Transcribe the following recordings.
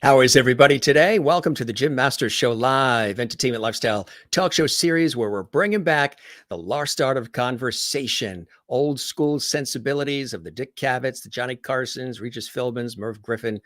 How is everybody today? Welcome to the Jim Masters Show Live Entertainment Lifestyle Talk Show Series, where we're bringing back the lost art of conversation, old school sensibilities of the Dick Cavetts, the Johnny Carsons, Regis Philbins, Merv Griffin,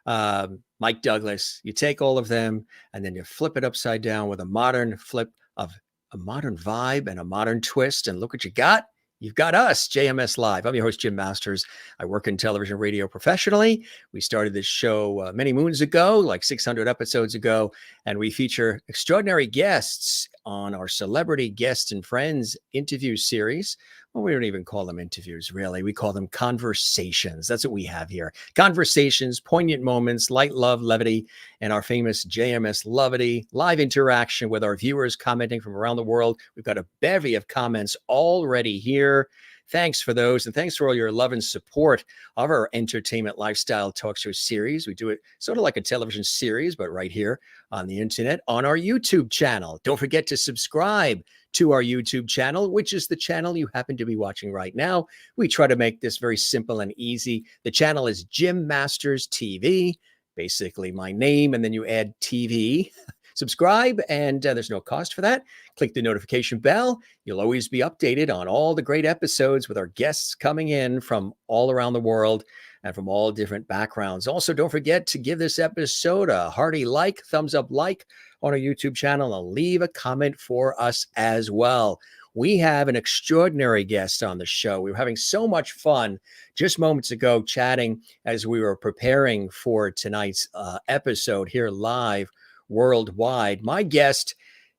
Mike Douglas. You take all of them and then you flip it upside down with a modern flip of a modern vibe and a modern twist. And look what you got. You've got us, JMS Live. I'm your host, Jim Masters. I work in television and radio professionally. We started this show many moons ago, like 600 episodes ago, and we feature extraordinary guests on our Celebrity Guests and Friends interview series. Well, we don't even call them interviews, really. We call them conversations. That's what we have here. Conversations, poignant moments, light, love, levity, and our famous JMS Levity, live interaction with our viewers commenting from around the world. We've got a bevy of comments already here. Thanks for those, and thanks for all your love and support of our entertainment lifestyle talk show series. We do it sort of like a television series, but right here on the internet on our YouTube channel. Don't forget to subscribe to our YouTube channel, which is the channel you happen to be watching right now. We try to make this very simple and easy. The channel is Jim Masters TV, basically my name, and then you add TV. Subscribe, and there's no cost for that. Click the notification bell. You'll always be updated on all the great episodes with our guests coming in from all around the world and from all different backgrounds. Also, don't forget to give this episode a hearty like, thumbs up like on our YouTube channel, and leave a comment for us as well. We have an extraordinary guest on the show. We were having so much fun just moments ago chatting as we were preparing for tonight's episode here live worldwide. My guest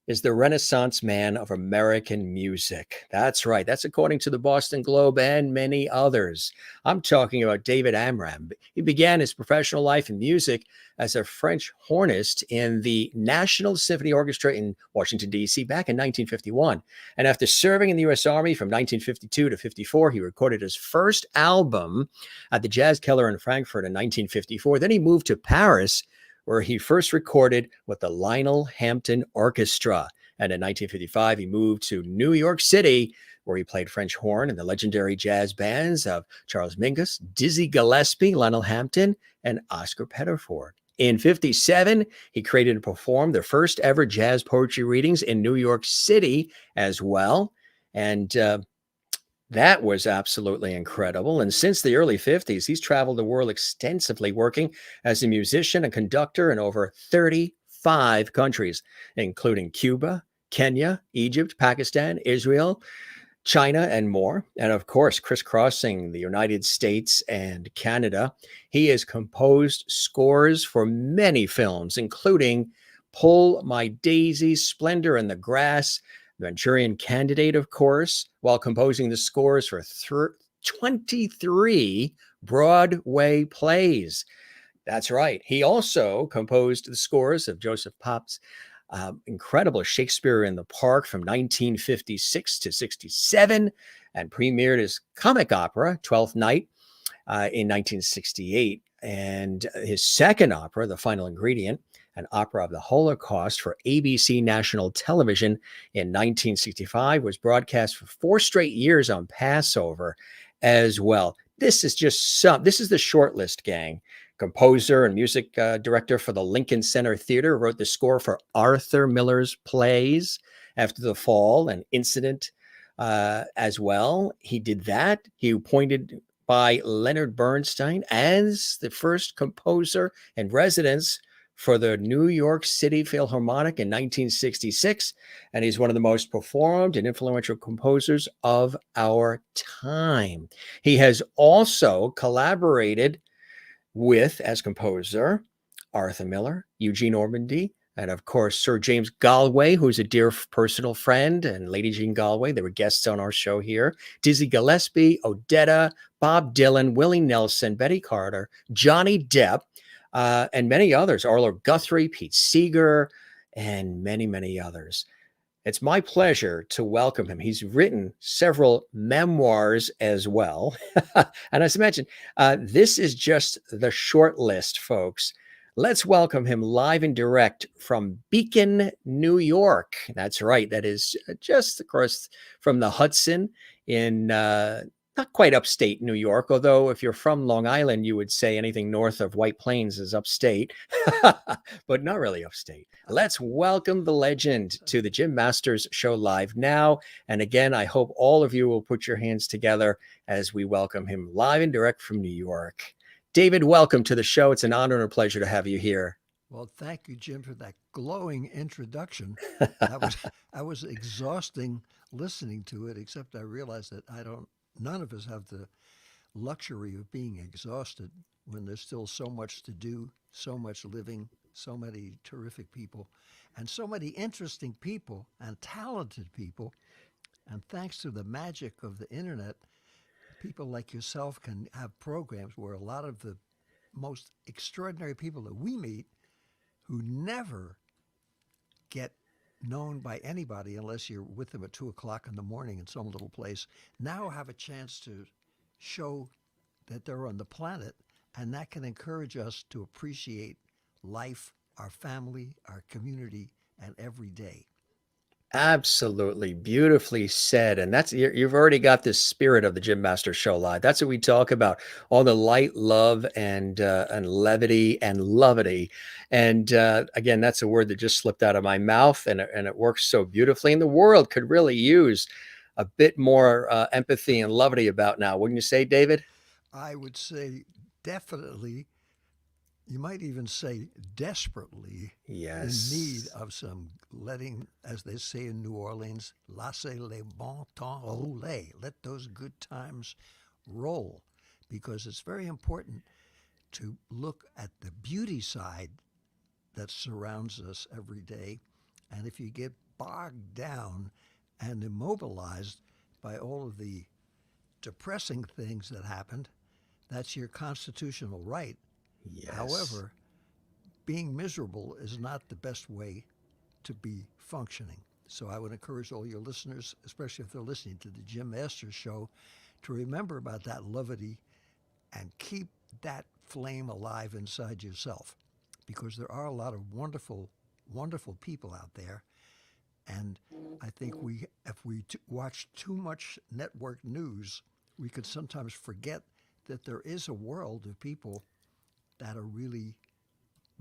is the Renaissance man of American music. That's right. That's according to the Boston Globe and many others. I'm talking about David Amram. He began his professional life in music as a French hornist in the National Symphony Orchestra in Washington, D.C. back in 1951. And after serving in the U.S. Army from 1952 to 54, he recorded his first album at the Jazz Keller in Frankfurt in 1954. Then he moved to Paris, where he first recorded with the Lionel Hampton Orchestra. And in 1955, he moved to New York City, where he played French horn in the legendary jazz bands of Charles Mingus, Dizzy Gillespie, Lionel Hampton, and Oscar Pettiford. In 57, he created and performed the first ever jazz poetry readings in New York City as well. And that was absolutely incredible. And since the early 50s, he's traveled the world extensively, working as a musician and conductor in over 35 countries, including Cuba, Kenya, Egypt, Pakistan, Israel, China, and more. And of course, crisscrossing the United States and Canada, he has composed scores for many films, including Pull My Daisies, Splendor in the Grass, Manchurian Candidate, of course, while composing the scores for 23 Broadway plays. That's right. He also composed the scores of Joseph Pop's incredible Shakespeare in the Park from 1956 to 67, and premiered his comic opera, Twelfth Night, in 1968. And his second opera, The Final Ingredient, an opera of the Holocaust for ABC National Television in 1965, was broadcast for 4 straight years on Passover as well. This is the short list, gang. Composer and music director for the Lincoln Center Theater, wrote the score for Arthur Miller's plays After the Fall and Incident as well. He did that. He appointed by Leonard Bernstein as the first composer in residence for the New York City Philharmonic in 1966, and he's one of the most performed and influential composers of our time. He has also collaborated with, as composer, Arthur Miller, Eugene Ormandy, and of course, Sir James Galway, who's a dear personal friend, and Lady Jean Galway. They were guests on our show here. Dizzy Gillespie, Odetta, Bob Dylan, Willie Nelson, Betty Carter, Johnny Depp, and many others, Arlo Guthrie, Pete Seeger, and many, many others. It's my pleasure to welcome him. He's written several memoirs as well. And as I mentioned, this is just the short list, folks. Let's welcome him live and direct from Beacon, New York. That's right. That is just across from the Hudson in not not quite upstate New York, although if you're from Long Island, you would say anything north of White Plains is upstate, but not really upstate. Let's welcome the legend to the Jim Masters Show live now. And again, I hope all of you will put your hands together as we welcome him live and direct from New York. David, welcome to the show. It's an honor and a pleasure to have you here. Well, thank you, Jim, for that glowing introduction. I was exhausting listening to it, except I realized that none of us have the luxury of being exhausted when there's still so much to do, so much living, so many terrific people, and so many interesting people and talented people. And thanks to the magic of the internet, people like yourself can have programs where a lot of the most extraordinary people that we meet who never get known by anybody unless you're with them at 2 o'clock in the morning in some little place, now have a chance to show that they're on the planet, and that can encourage us to appreciate life, our family, our community, and every day. Absolutely. Beautifully said. And you've already got the spirit of the Jim Master Show live. That's what we talk about. All the light, love, and levity and lovity. And again, that's a word that just slipped out of my mouth, and it works so beautifully. And the world could really use a bit more empathy and levity about now. Wouldn't you say, David? I would say definitely. You might even say desperately in need of some letting, as they say in New Orleans, laissez les bons temps rouler. Let those good times roll, because it's very important to look at the beauty side that surrounds us every day. And if you get bogged down and immobilized by all of the depressing things that happened, that's your constitutional right. Yes. However, being miserable is not the best way to be functioning. So I would encourage all your listeners, especially if they're listening to the Jim Masters Show, to remember about that levity and keep that flame alive inside yourself, because there are a lot of wonderful, wonderful people out there. And I think if we watch too much network news, we could sometimes forget that there is a world of people that are really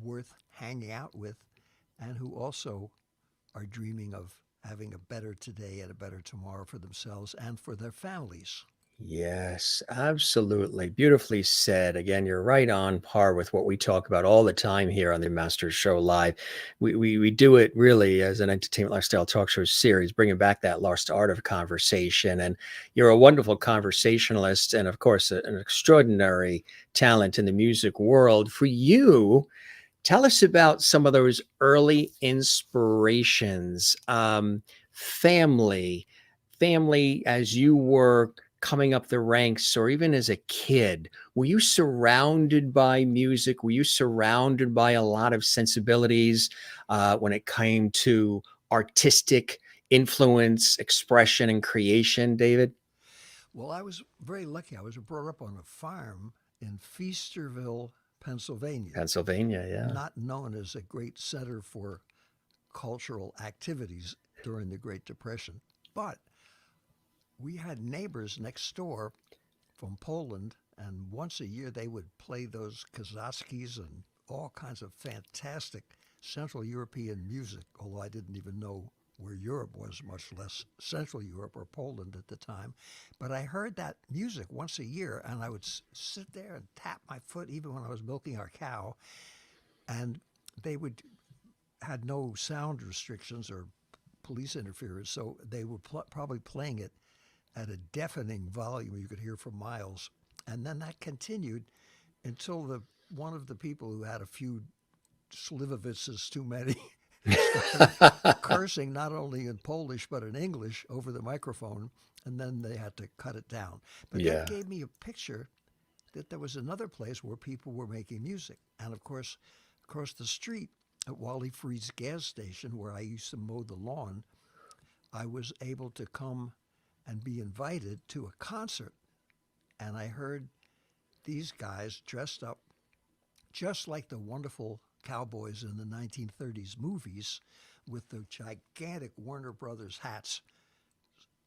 worth hanging out with, and who also are dreaming of having a better today and a better tomorrow for themselves and for their families. Yes, absolutely. Beautifully said. Again, you're right on par with what we talk about all the time here on the Masters Show Live. We do it really as an entertainment lifestyle talk show series, bringing back that lost art of conversation. And you're a wonderful conversationalist, and of course, an extraordinary talent in the music world. For you, tell us about some of those early inspirations, family, as you were coming up the ranks, or even as a kid. Were you surrounded by music? Were you surrounded by a lot of sensibilities when it came to artistic influence, expression, and creation, David? Well, I was very lucky. I was brought up on a farm in Feasterville, Pennsylvania, Pennsylvania, yeah. not known as a great center for cultural activities during the Great Depression. But we had neighbors next door from Poland, and once a year they would play those kazatskis and all kinds of fantastic Central European music, although I didn't even know where Europe was, much less Central Europe or Poland at the time. But I heard that music once a year, and I would sit there and tap my foot even when I was milking our cow, and they would had no sound restrictions or police interference, so they were probably playing it at a deafening volume you could hear for miles. And then that continued until one of the people who had a few Slivovitzes too many started cursing not only in Polish but in English over the microphone, and then they had to cut it down. But Yeah. that gave me a picture that there was another place where people were making music. And of course, across the street at Wally Freed's gas station, where I used to mow the lawn, I was able to come and be invited to a concert. And I heard these guys dressed up just like the wonderful cowboys in the 1930s movies with the gigantic Warner Brothers hats,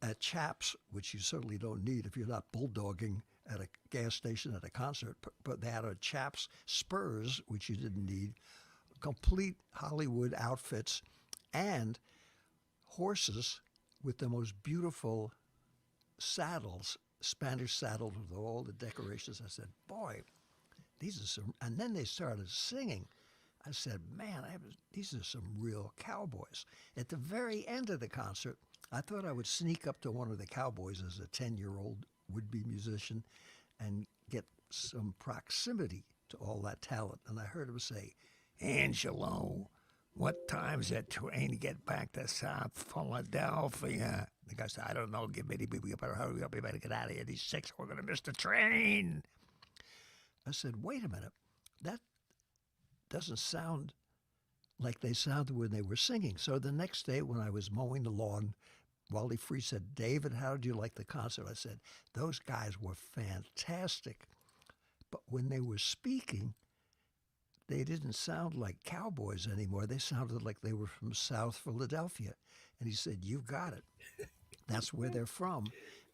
at chaps, which you certainly don't need if you're not bulldogging at a gas station at a concert, but they had a chaps spurs, which you didn't need, complete Hollywood outfits, and horses with the most beautiful saddles, Spanish saddles with all the decorations. I said, boy, these are some, and then they started singing. I said, man, these are some real cowboys. At the very end of the concert, I thought I would sneak up to one of the cowboys as a 10-year-old would-be musician and get some proximity to all that talent. And I heard him say, Angelo, what time's that train to get back to South Philadelphia? The guy said, I don't know. We better hurry up. We better get out of here. These six, we're going to miss the train. I said, wait a minute. That doesn't sound like they sounded when they were singing. So the next day when I was mowing the lawn, Wally Free said, David, how did you like the concert? I said, those guys were fantastic. But when they were speaking, they didn't sound like cowboys anymore. They sounded like they were from South Philadelphia. And he said, you've got it. That's where they're from.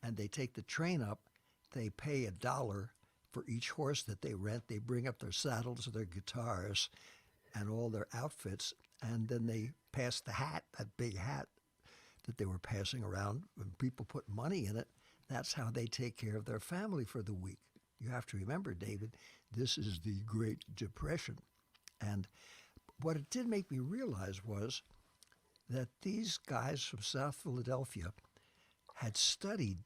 And they take the train up. They pay $1 for each horse that they rent. They bring up their saddles, their guitars, and all their outfits. And then they pass the hat, that big hat that they were passing around. When people put money in it, that's how they take care of their family for the week. You have to remember, David, this is the Great Depression. And what it did make me realize was that these guys from South Philadelphia had studied,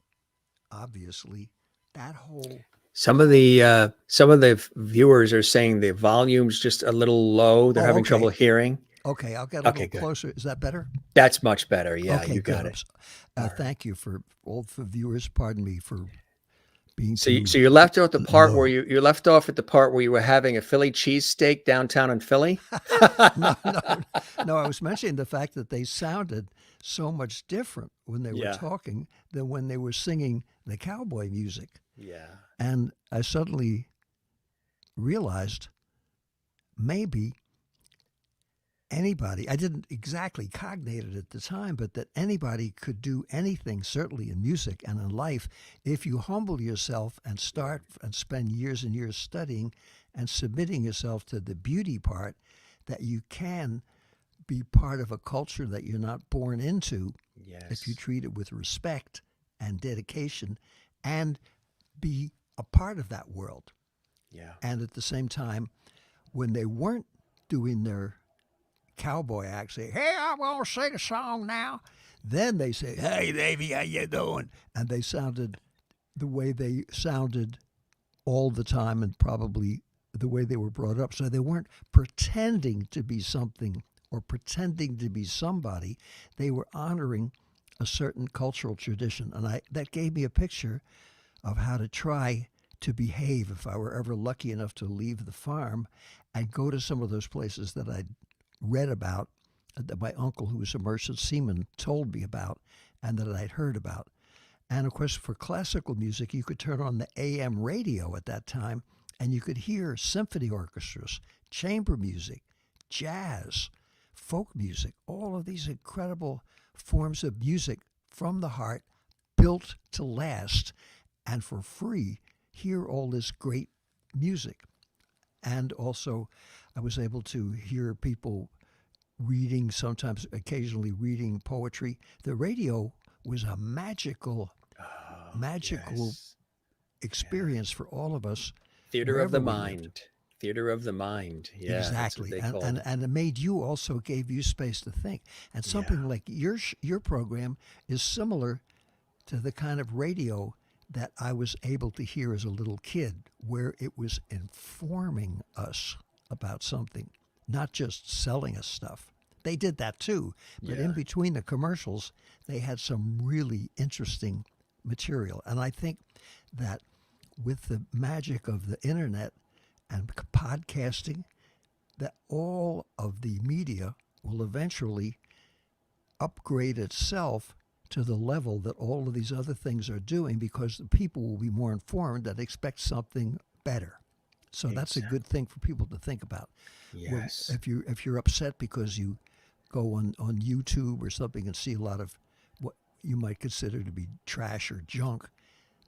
obviously, that whole... Some of the viewers are saying the volume's just a little low. They're having trouble hearing. Okay, I'll get a little closer. Is that better? That's much better. Yeah, okay, you got it. Thank you for all the viewers. Pardon me for being. So you left off the part where you left off at the part where you were having a Philly cheesesteak downtown in Philly. No. I was mentioning the fact that they sounded so much different when they were talking than when they were singing the cowboy music. Yeah. And I suddenly realized maybe anybody, I didn't exactly cognate it at the time, but that anybody could do anything, certainly in music and in life, if you humble yourself and start and spend years and years studying and submitting yourself to the beauty part, that you can be part of a culture that you're not born into if you treat it with respect and dedication and be a part of that world. Yeah. And at the same time, when they weren't doing their cowboy act, say, hey, I'm going to sing a song now. Then they say, hey, Davey, how you doing? And they sounded the way they sounded all the time and probably the way they were brought up. So they weren't pretending to be something or pretending to be somebody. They were honoring a certain cultural tradition. And that gave me a picture of how to try to behave if I were ever lucky enough to leave the farm and go to some of those places that I'd read about, that my uncle, who was a merchant seaman, told me about, and that I'd heard about. And of course, for classical music, you could turn on the AM radio at that time, and you could hear symphony orchestras, chamber music, jazz, folk music, all of these incredible forms of music from the heart, built to last, and for free, hear all this great music. And also, I was able to hear people reading, sometimes occasionally reading poetry. The radio was a magical experience for all of us. Theater of the mind. Theater of the mind. Yeah, exactly. And it made you, also gave you space to think. And something like your program is similar to the kind of radio that I was able to hear as a little kid, where it was informing us about something, not just selling us stuff. They did that too, but in between the commercials, they had some really interesting material. And I think that with the magic of the internet and podcasting, that all of the media will eventually upgrade itself to the level that all of these other things are doing, because the people will be more informed and expect something better. So that's a good thing for people to think about. Yes. If you're upset because you go on YouTube or something and see a lot of you might consider to be trash or junk,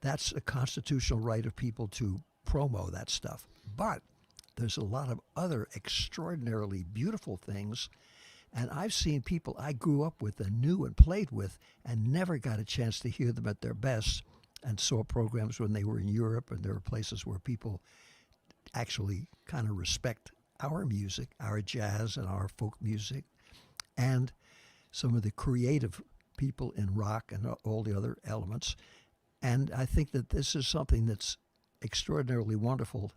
that's a constitutional right of people to promo that stuff. But there's a lot of other extraordinarily beautiful things. And I've seen people I grew up with and knew and played with and never got a chance to hear them at their best, and saw programs when they were in Europe, and there were places where people actually kind of respect our music, our jazz and our folk music, and some of the creative people in rock and all the other elements. And I think that this is something that's extraordinarily wonderful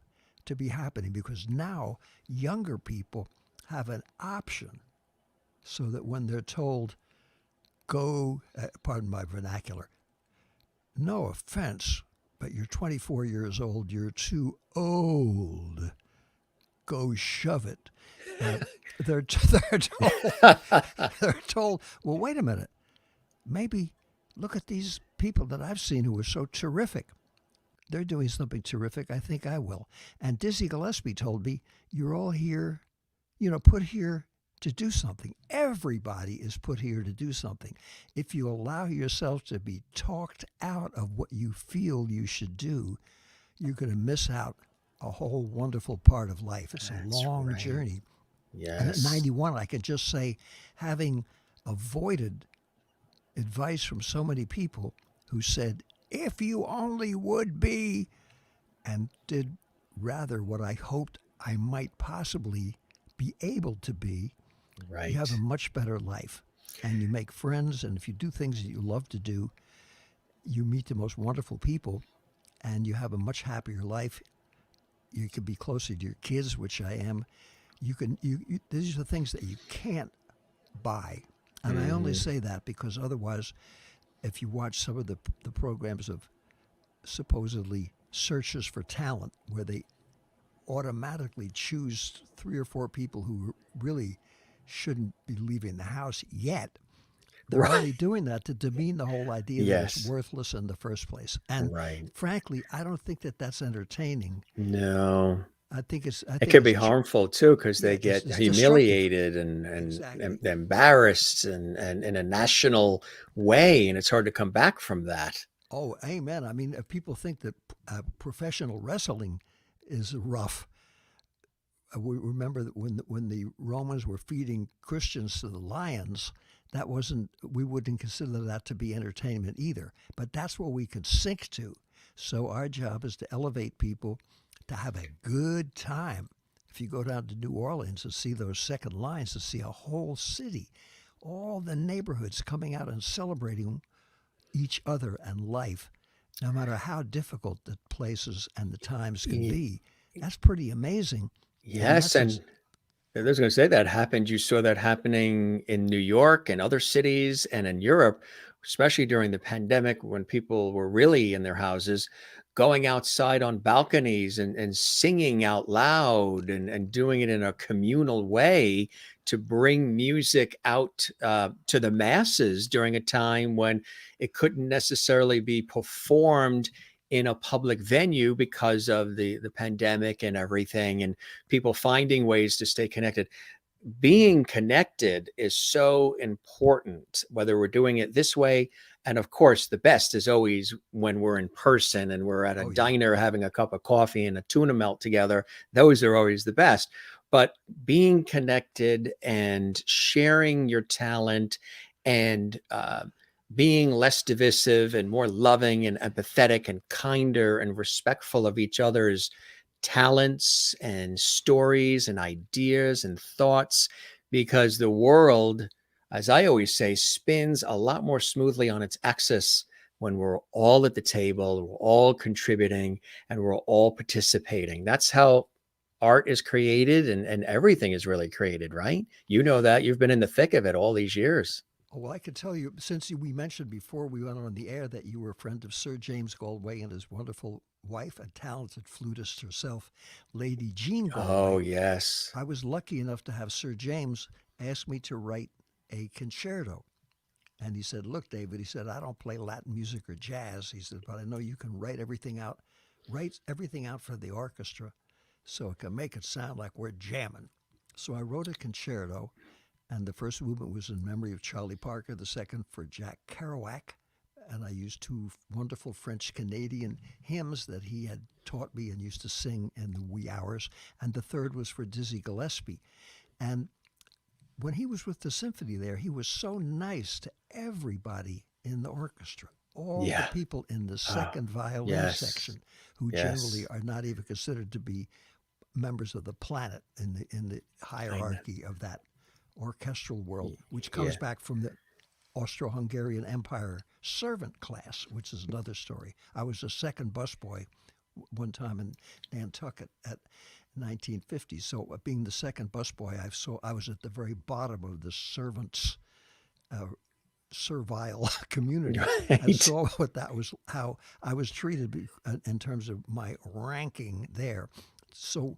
to be happening, because now younger people have an option, so that when they're told, go, pardon my vernacular, no offense, but you're 24 years old, you're too old, go shove it. They're told, well, wait a minute, maybe look at these people that I've seen who are so terrific. They're doing something terrific. I think I will. And Dizzy Gillespie told me, you're all here, put here to do something. Everybody is put here to do something. If you allow yourself to be talked out of what you feel you should do, you're going to miss out a whole wonderful part of life. It's a long journey. Yes. And at 91, I can just say, having avoided advice from so many people who said, if you only would be, and did rather what I hoped I might possibly be able to be, Right. you have a much better life. And you make friends, and if you do things that you love to do, you meet the most wonderful people, and you have a much happier life. You can be closer to your kids, which I am. These are the things that you can't buy. And I only say that because otherwise, if you watch some of the programs of supposedly searches for talent, where they automatically choose 3 or 4 people who really shouldn't be leaving the house yet, they're only doing that to demean the whole idea that it's worthless in the first place. And frankly, I don't think that that's entertaining. No. I think it could be harmful too, because they get it's humiliated and embarrassed and in a national way, and it's hard to come back from that. Oh, amen. I mean, if people think that professional wrestling is rough, we remember that when the Romans were feeding Christians to the lions, we wouldn't consider that to be entertainment either. But that's what we could sink to. So our job is to elevate people to have a good time. If you go down to New Orleans and see those second lines, to see a whole city, all the neighborhoods coming out and celebrating each other and life, no matter how difficult the places and the times can be, that's pretty amazing. Yes, and I was going to say that happened. You saw that happening in New York and other cities and in Europe, especially during the pandemic, when people were really in their houses, going outside on balconies and singing out loud and doing it in a communal way to bring music out to the masses during a time when it couldn't necessarily be performed in a public venue because of the pandemic and everything, and people finding ways to stay connected. Being connected is so important, whether we're doing it this way. And of course, the best is always when we're in person and we're at a diner having a cup of coffee and a tuna melt together. Those are always the best. But being connected and sharing your talent and being less divisive and more loving and empathetic and kinder and respectful of each other's talents and stories and ideas and thoughts, because the world, as I always say, spins a lot more smoothly on its axis when we're all at the table, we're all contributing, and we're all participating. That's how art is created, and everything is really created, right? You know that. You've been in the thick of it all these years. Well, I can tell you, since we mentioned before we went on the air that you were a friend of Sir James Galway and his wonderful wife, a talented flutist herself, Lady Jean Galway. Oh, yes. I was lucky enough to have Sir James ask me to write a concerto. And he said, look, David, he said, I don't play Latin music or jazz. He said, but I know you can write everything out for the orchestra so it can make it sound like we're jamming. So I wrote a concerto, And the first movement was in memory of Charlie Parker, the second for Jack Kerouac. And I used two wonderful French Canadian hymns that he had taught me and used to sing in the wee hours. And the third was for Dizzy Gillespie. And when he was with the symphony there, he was so nice to everybody in the orchestra. All the people in the second violin section, who generally are not even considered to be members of the planet in the hierarchy of that orchestral world, which comes back from the Austro-Hungarian Empire servant class, which is another story. I was a second busboy one time in Nantucket at 1950. So being the second busboy, I was at the very bottom of the servants' servile community. Right. And saw what that was, how I was treated in terms of my ranking there. So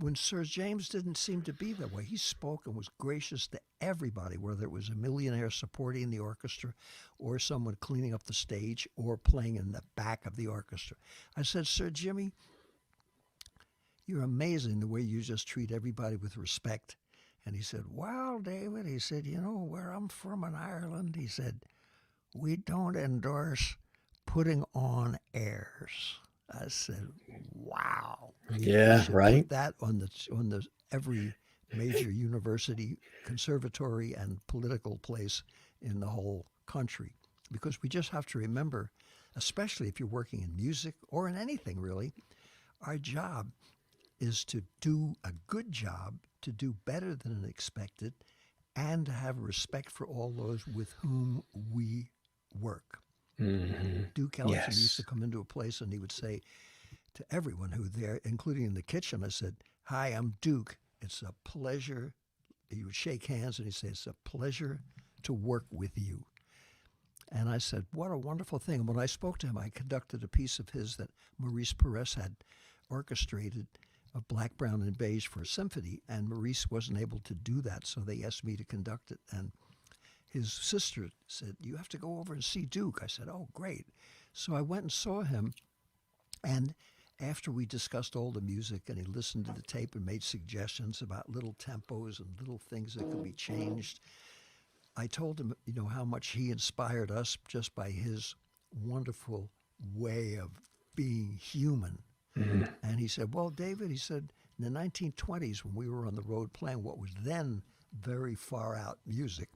when Sir James didn't seem to be that way, he spoke and was gracious to everybody, whether it was a millionaire supporting the orchestra or someone cleaning up the stage or playing in the back of the orchestra. I said, Sir Jimmy, you're amazing the way you just treat everybody with respect. And he said, well, David, he said, you know, where I'm from in Ireland, he said, we don't endorse putting on airs. I said, wow. Yeah, right. Put that on the every major university, conservatory, and political place in the whole country. Because we just have to remember, especially if you're working in music or in anything really, our job is to do a good job, to do better than expected, and to have respect for all those with whom we work. Mm-hmm. Duke Ellington used to come into a place and he would say to everyone who there, including in the kitchen, I said, hi, I'm Duke. It's a pleasure. He would shake hands and he'd say, it's a pleasure to work with you. And I said, what a wonderful thing. And when I spoke to him, I conducted a piece of his that Maurice Perez had orchestrated, of Black, Brown, and Beige for a symphony, and Maurice wasn't able to do that, so they asked me to conduct it. And his sister said, you have to go over and see Duke. I said, oh, great. So I went and saw him, and after we discussed all the music and he listened to the tape and made suggestions about little tempos and little things that could be changed, I told him, you know, how much he inspired us just by his wonderful way of being human. Mm-hmm. And he said, well, David, he said, in the 1920s when we were on the road playing what was then very far out music,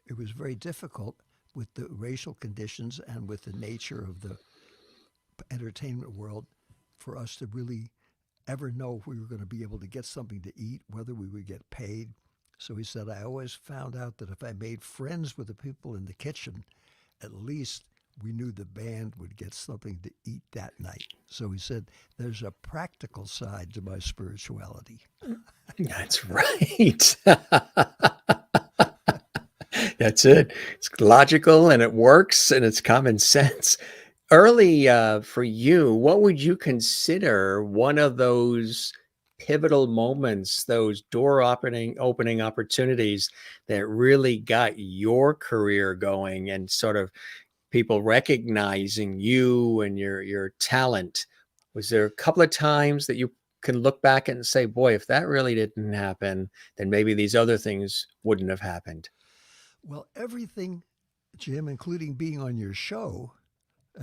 it was very difficult with the racial conditions and with the nature of the entertainment world for us to really ever know if we were going to be able to get something to eat, whether we would get paid. So he said, I always found out that if I made friends with the people in the kitchen, at least we knew the band would get something to eat that night. So he said, there's a practical side to my spirituality. That's right. That's it. It's logical and it works and it's common sense. Early for you, what would you consider one of those pivotal moments, those door opening opportunities that really got your career going and sort of people recognizing you and your talent? Was there a couple of times that you can look back and say, boy, if that really didn't happen, then maybe these other things wouldn't have happened? Well, everything, Jim, including being on your show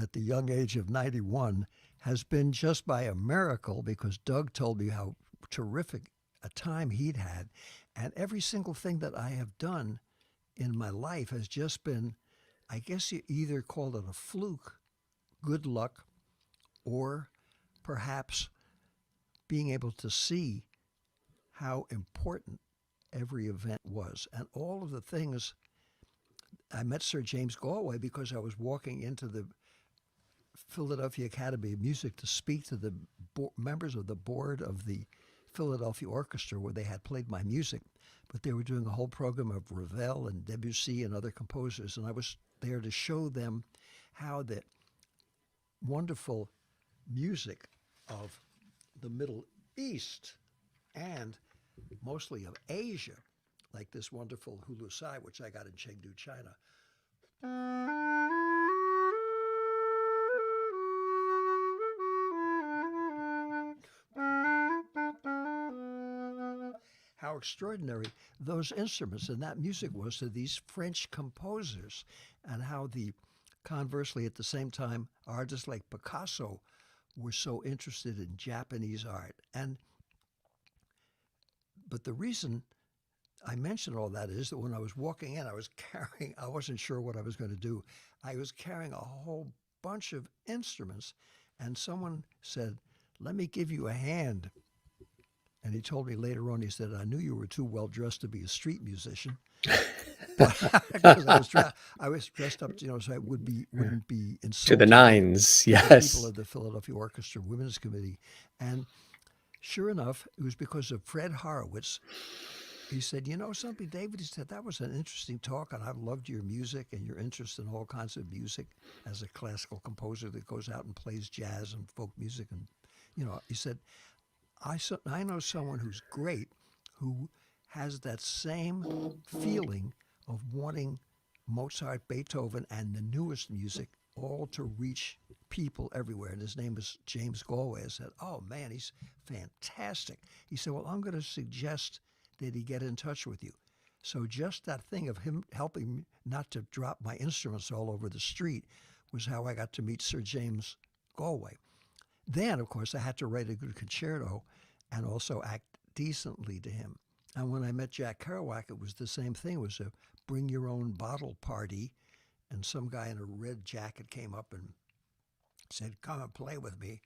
at the young age of 91, has been just by a miracle, because Doug told me how terrific a time he'd had. And every single thing that I have done in my life has just been, I guess you either call it a fluke, good luck, or perhaps being able to see how important every event was. And all of the things, I met Sir James Galway because I was walking into the Philadelphia Academy of Music to speak to the members of the board of the Philadelphia Orchestra, where they had played my music, but they were doing a whole program of Ravel and Debussy and other composers, and I was there to show them how the wonderful music of the Middle East and mostly of Asia, like this wonderful Hulu Sai, which I got in Chengdu, China. How how extraordinary those instruments and that music was to these French composers, and how conversely, at the same time, artists like Picasso were so interested in Japanese art. But the reason I mention all that is that when I was walking in, I wasn't sure what I was going to do. I was carrying a whole bunch of instruments, and someone said, "Let me give you a hand." And he told me later on, he said, "I knew you were too well dressed to be a street musician." Because I was dressed up, so I wouldn't be insulted To the nines, to the yes. people of the Philadelphia Orchestra Women's Committee. And sure enough, it was because of Fred Horowitz. He said, "You know something, David?" He said, "That was an interesting talk, and I've loved your music and your interest in all kinds of music as a classical composer that goes out and plays jazz and folk music." And, he said, I know someone who's great, who has that same feeling of wanting Mozart, Beethoven, and the newest music all to reach people everywhere. And his name is James Galway. I said, "Oh, man, he's fantastic." He said, "Well, I'm going to suggest that he get in touch with you." So just that thing of him helping me not to drop my instruments all over the street was how I got to meet Sir James Galway. Then, of course, I had to write a good concerto and also act decently to him. And when I met Jack Kerouac, it was the same thing. It was a bring your own bottle party. And some guy in a red jacket came up and said, "Come and play with me."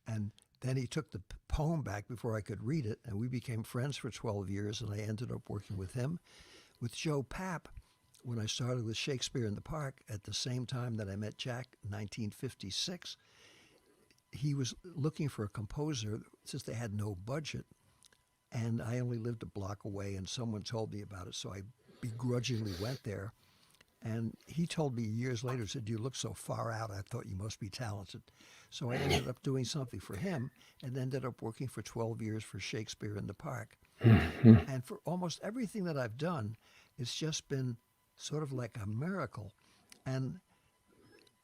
And then he took the poem back before I could read it, and we became friends for 12 years, and I ended up working with him. With Joe Papp, when I started with Shakespeare in the Park, at the same time that I met Jack in 1956, he was looking for a composer since they had no budget, and I only lived a block away, and someone told me about it, so I begrudgingly went there. And he told me years later, said, "You look so far out, I thought you must be talented." So I ended up doing something for him and ended up working for 12 years for Shakespeare in the Park. And for almost everything that I've done, it's just been sort of like a miracle. And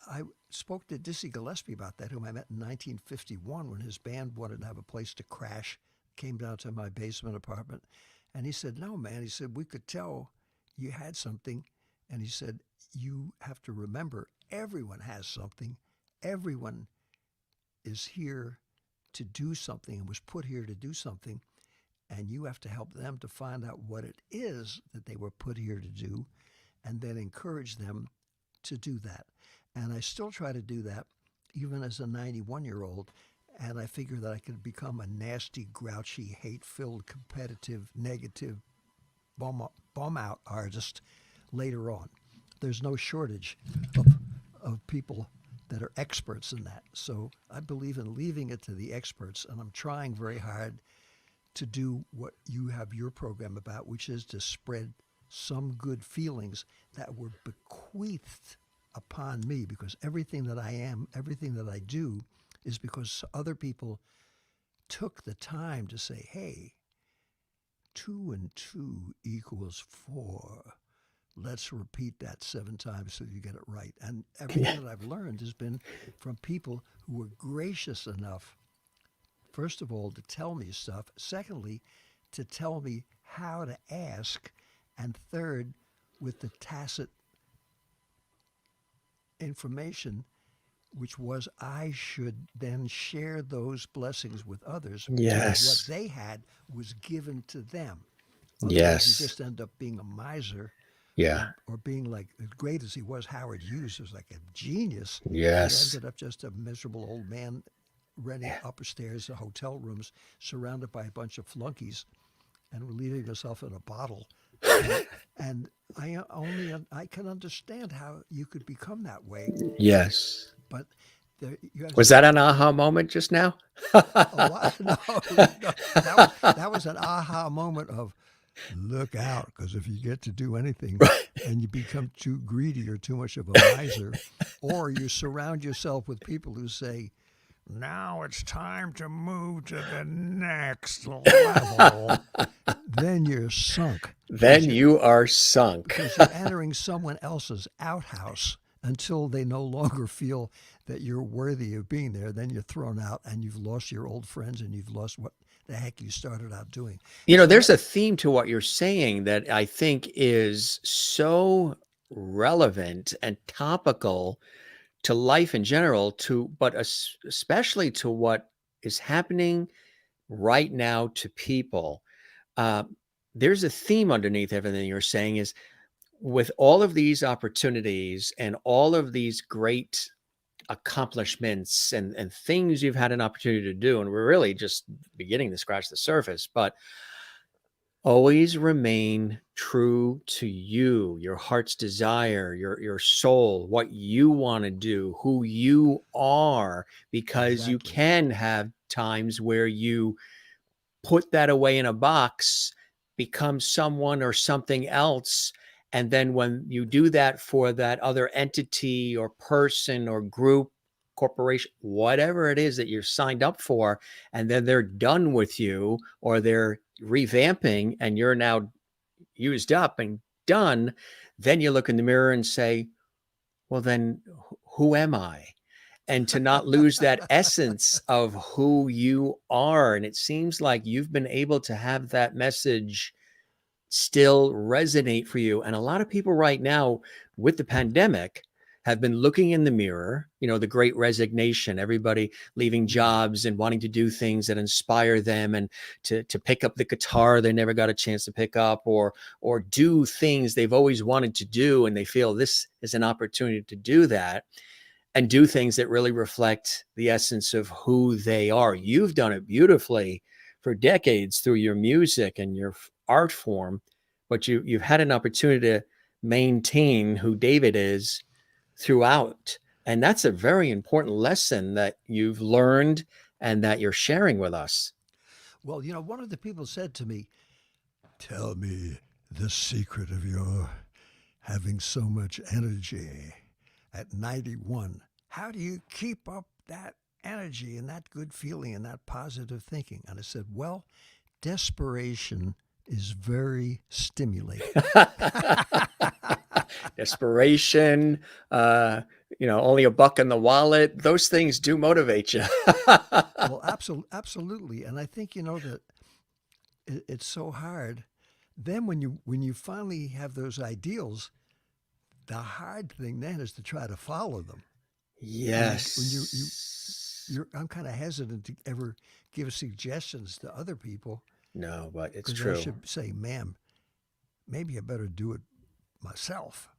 I spoke to Dizzy Gillespie about that, whom I met in 1951 when his band wanted to have a place to crash, came down to my basement apartment. And he said, "No, man," he said, "we could tell you had something." And he said, "You have to remember, everyone has something. Everyone is here to do something and was put here to do something. And you have to help them to find out what it is that they were put here to do, and then encourage them to do that." And I still try to do that, even as a 91-year-old. And I figure that I could become a nasty, grouchy, hate-filled, competitive, negative, bum-out artist later on. There's no shortage of people that are experts in that. So I believe in leaving it to the experts, and I'm trying very hard to do what you have your program about, which is to spread some good feelings that were bequeathed upon me, because everything that I am, everything that I do is because other people took the time to say, "Hey, 2 and 2 equals 4. Let's repeat that 7 times so you get it right." And everything that I've learned has been from people who were gracious enough, first of all, to tell me stuff. Secondly, to tell me how to ask. And third, with the tacit information, which was I should then share those blessings with others. Yes. What they had was given to them. Otherwise, Yes. you just end up being a miser. Yeah. Or being like, as great as he was, Howard Hughes was like a genius. Yes. He ended up just a miserable old man renting upstairs hotel rooms surrounded by a bunch of flunkies and relieving himself in a bottle. And I can understand how you could become that way. Yes. But Was that an aha moment just now? No, that was an aha moment of, look out, because if you get to do anything and you become too greedy or too much of a miser, or you surround yourself with people who say, "Now it's time to move to the next level," then you're sunk. Then you are sunk. Because you're entering someone else's outhouse until they no longer feel that you're worthy of being there. Then you're thrown out and you've lost your old friends and you've lost what the heck you started out doing. You know, So there's that, a theme to what you're saying that I think is so relevant and topical to life in general, but especially to what is happening right now to people. Uh, there's a theme underneath everything you're saying is with all of these opportunities and all of these great accomplishments and things you've had an opportunity to do, and we're really just beginning to scratch the surface, but always remain true to you, your heart's desire, your soul, what you want to do, who you are, because you exactly. can have times where you put that away in a box, become someone or something else. And then when you do that for that other entity or person or group, corporation, whatever it is that you're signed up for, and then they're done with you or they're revamping and you're now used up and done, then you look in the mirror and say, well, then who am I? And to not lose that essence of who you are. And it seems like you've been able to have that message still resonate for you. And a lot of people right now with the pandemic have been looking in the mirror, you know, the great resignation, everybody leaving jobs and wanting to do things that inspire them and to pick up the guitar they never got a chance to pick up or do things they've always wanted to do. And they feel this is an opportunity to do that and do things that really reflect the essence of who they are. You've done it beautifully for decades through your music and your art form, but you've had an opportunity to maintain who David is throughout. And that's a very important lesson that you've learned and that you're sharing with us. Well, one of the people said to me, "Tell me the secret of your having so much energy at 91. How do you keep up that energy and that good feeling and that positive thinking?" And I said, "Well, desperation is very stimulating." Desperation, only a buck in the wallet. Those things do motivate you. Well, absolutely. And I think, that it's so hard. Then when you finally have those ideals, the hard thing then is to try to follow them. And when Yes. I'm kind of hesitant to ever give suggestions to other people No, but it's because I true. should say, "Ma'am, maybe I better do it myself."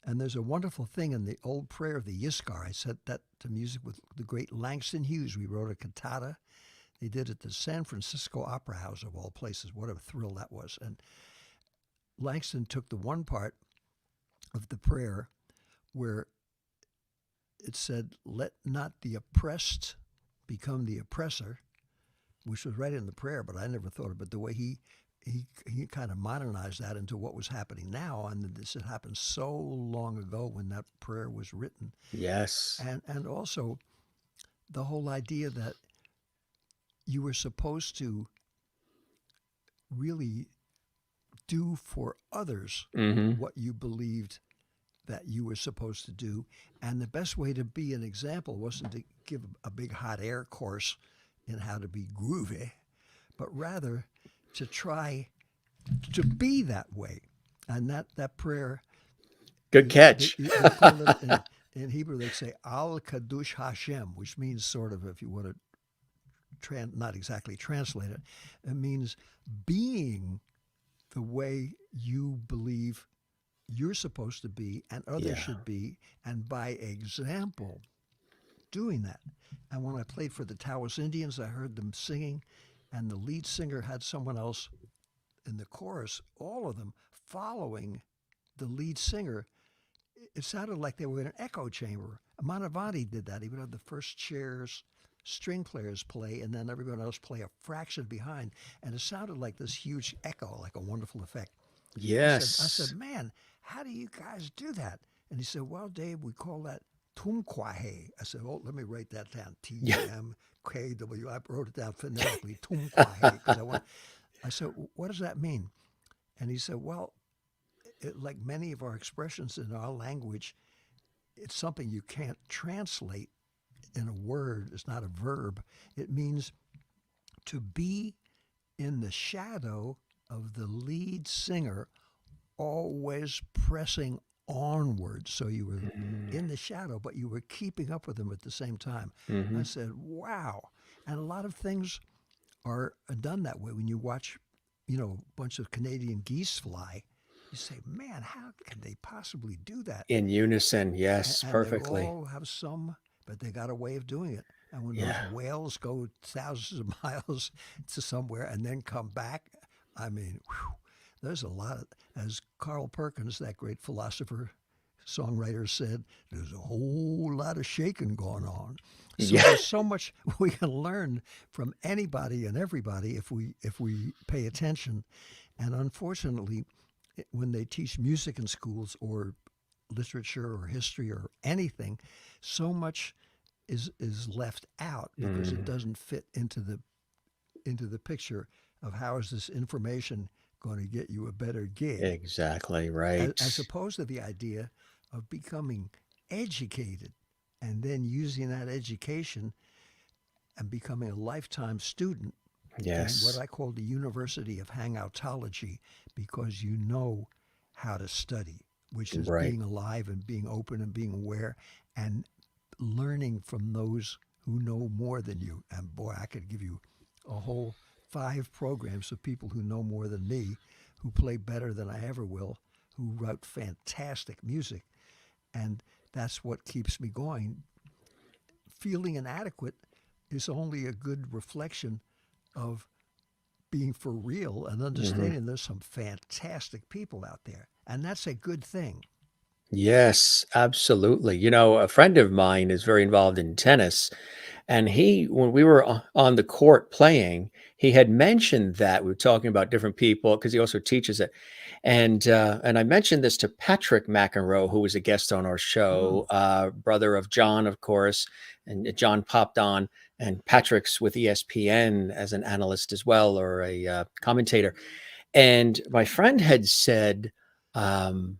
And there's a wonderful thing in the old prayer of the Yiskar. I set that to music with the great Langston Hughes. We wrote a cantata. They did it at the San Francisco Opera House, of all places. What a thrill that was. And Langston took the one part of the prayer where it said, "Let not the oppressed become the oppressor," which was right in the prayer, but I never thought of it the way he kind of modernized that into what was happening now. And this had happened so long ago when that prayer was written. Yes. And also the whole idea that you were supposed to really do for others Mm-hmm. what you believed that you were supposed to do. And the best way to be an example wasn't to give a big hot air course in how to be groovy, but rather to try to be that way. And that prayer, Good catch. they call it in Hebrew, they say Al Kadush Hashem, which means sort of, if you want to not exactly translate it, it means being the way you believe you're supposed to be and others Yeah. should be, and by example, doing that. And when I played for the Taos Indians, I heard them singing, and the lead singer had someone else in the chorus, all of them following the lead singer. It sounded like they were in an echo chamber. Manavati did that. He would have the first chair's string players play, and then everyone else play a fraction behind. And it sounded like this huge echo, like a wonderful effect. I said, Yes. "Man, how do you guys do that?" And he said, "Well, Dave, we call that tumquahe." I said, "Oh, let me write that down. Yeah. TMKW. I wrote it down phonetically, tumquahe, because I said, "What does that mean?" And he said, "Well, like many of our expressions in our language, it's something you can't translate in a word. It's not a verb. It means to be in the shadow of the lead singer, always pressing onward. So you were in the shadow, but you were keeping up with them at the same time. Mm-hmm. I said, wow. And a lot of things are done that way. When you watch, a bunch of Canadian geese fly, you say, man, how can they possibly do that? In unison, yes, And they perfectly. all have but they got a way of doing it. And when those Yeah. whales go thousands of miles to somewhere and then come back, I mean, whew, there's a lot of, as Carl Perkins, that great philosopher, songwriter, said, there's a whole lot of shaking going on. So Yeah. there's so much we can learn from anybody and everybody if we pay attention. And unfortunately, when they teach music in schools or literature or history or anything, so much is left out because it doesn't fit into the picture of how is this information going to get you a better gig, Exactly right. as opposed to the idea of becoming educated and then using that education and becoming a lifetime student in what Yes. I call the University of Hangoutology, because you know how to study, which is Right. being alive and being open and being aware and learning from those who know more than you. And boy, I could give you a whole 5 programs of people who know more than me, who play better than I ever will, who wrote fantastic music. And that's what keeps me going. Feeling inadequate is only a good reflection of being for real and understanding there's some fantastic people out there. And that's a good thing. Yes, absolutely. A friend of mine is very involved in tennis, and when we were on the court playing, he had mentioned that we were talking about different people because he also teaches it. And I mentioned this to Patrick McEnroe, who was a guest on our Mm. show, brother of John, of course, and John popped on, and Patrick's with ESPN as an analyst as well, or a commentator. And my friend had said, um,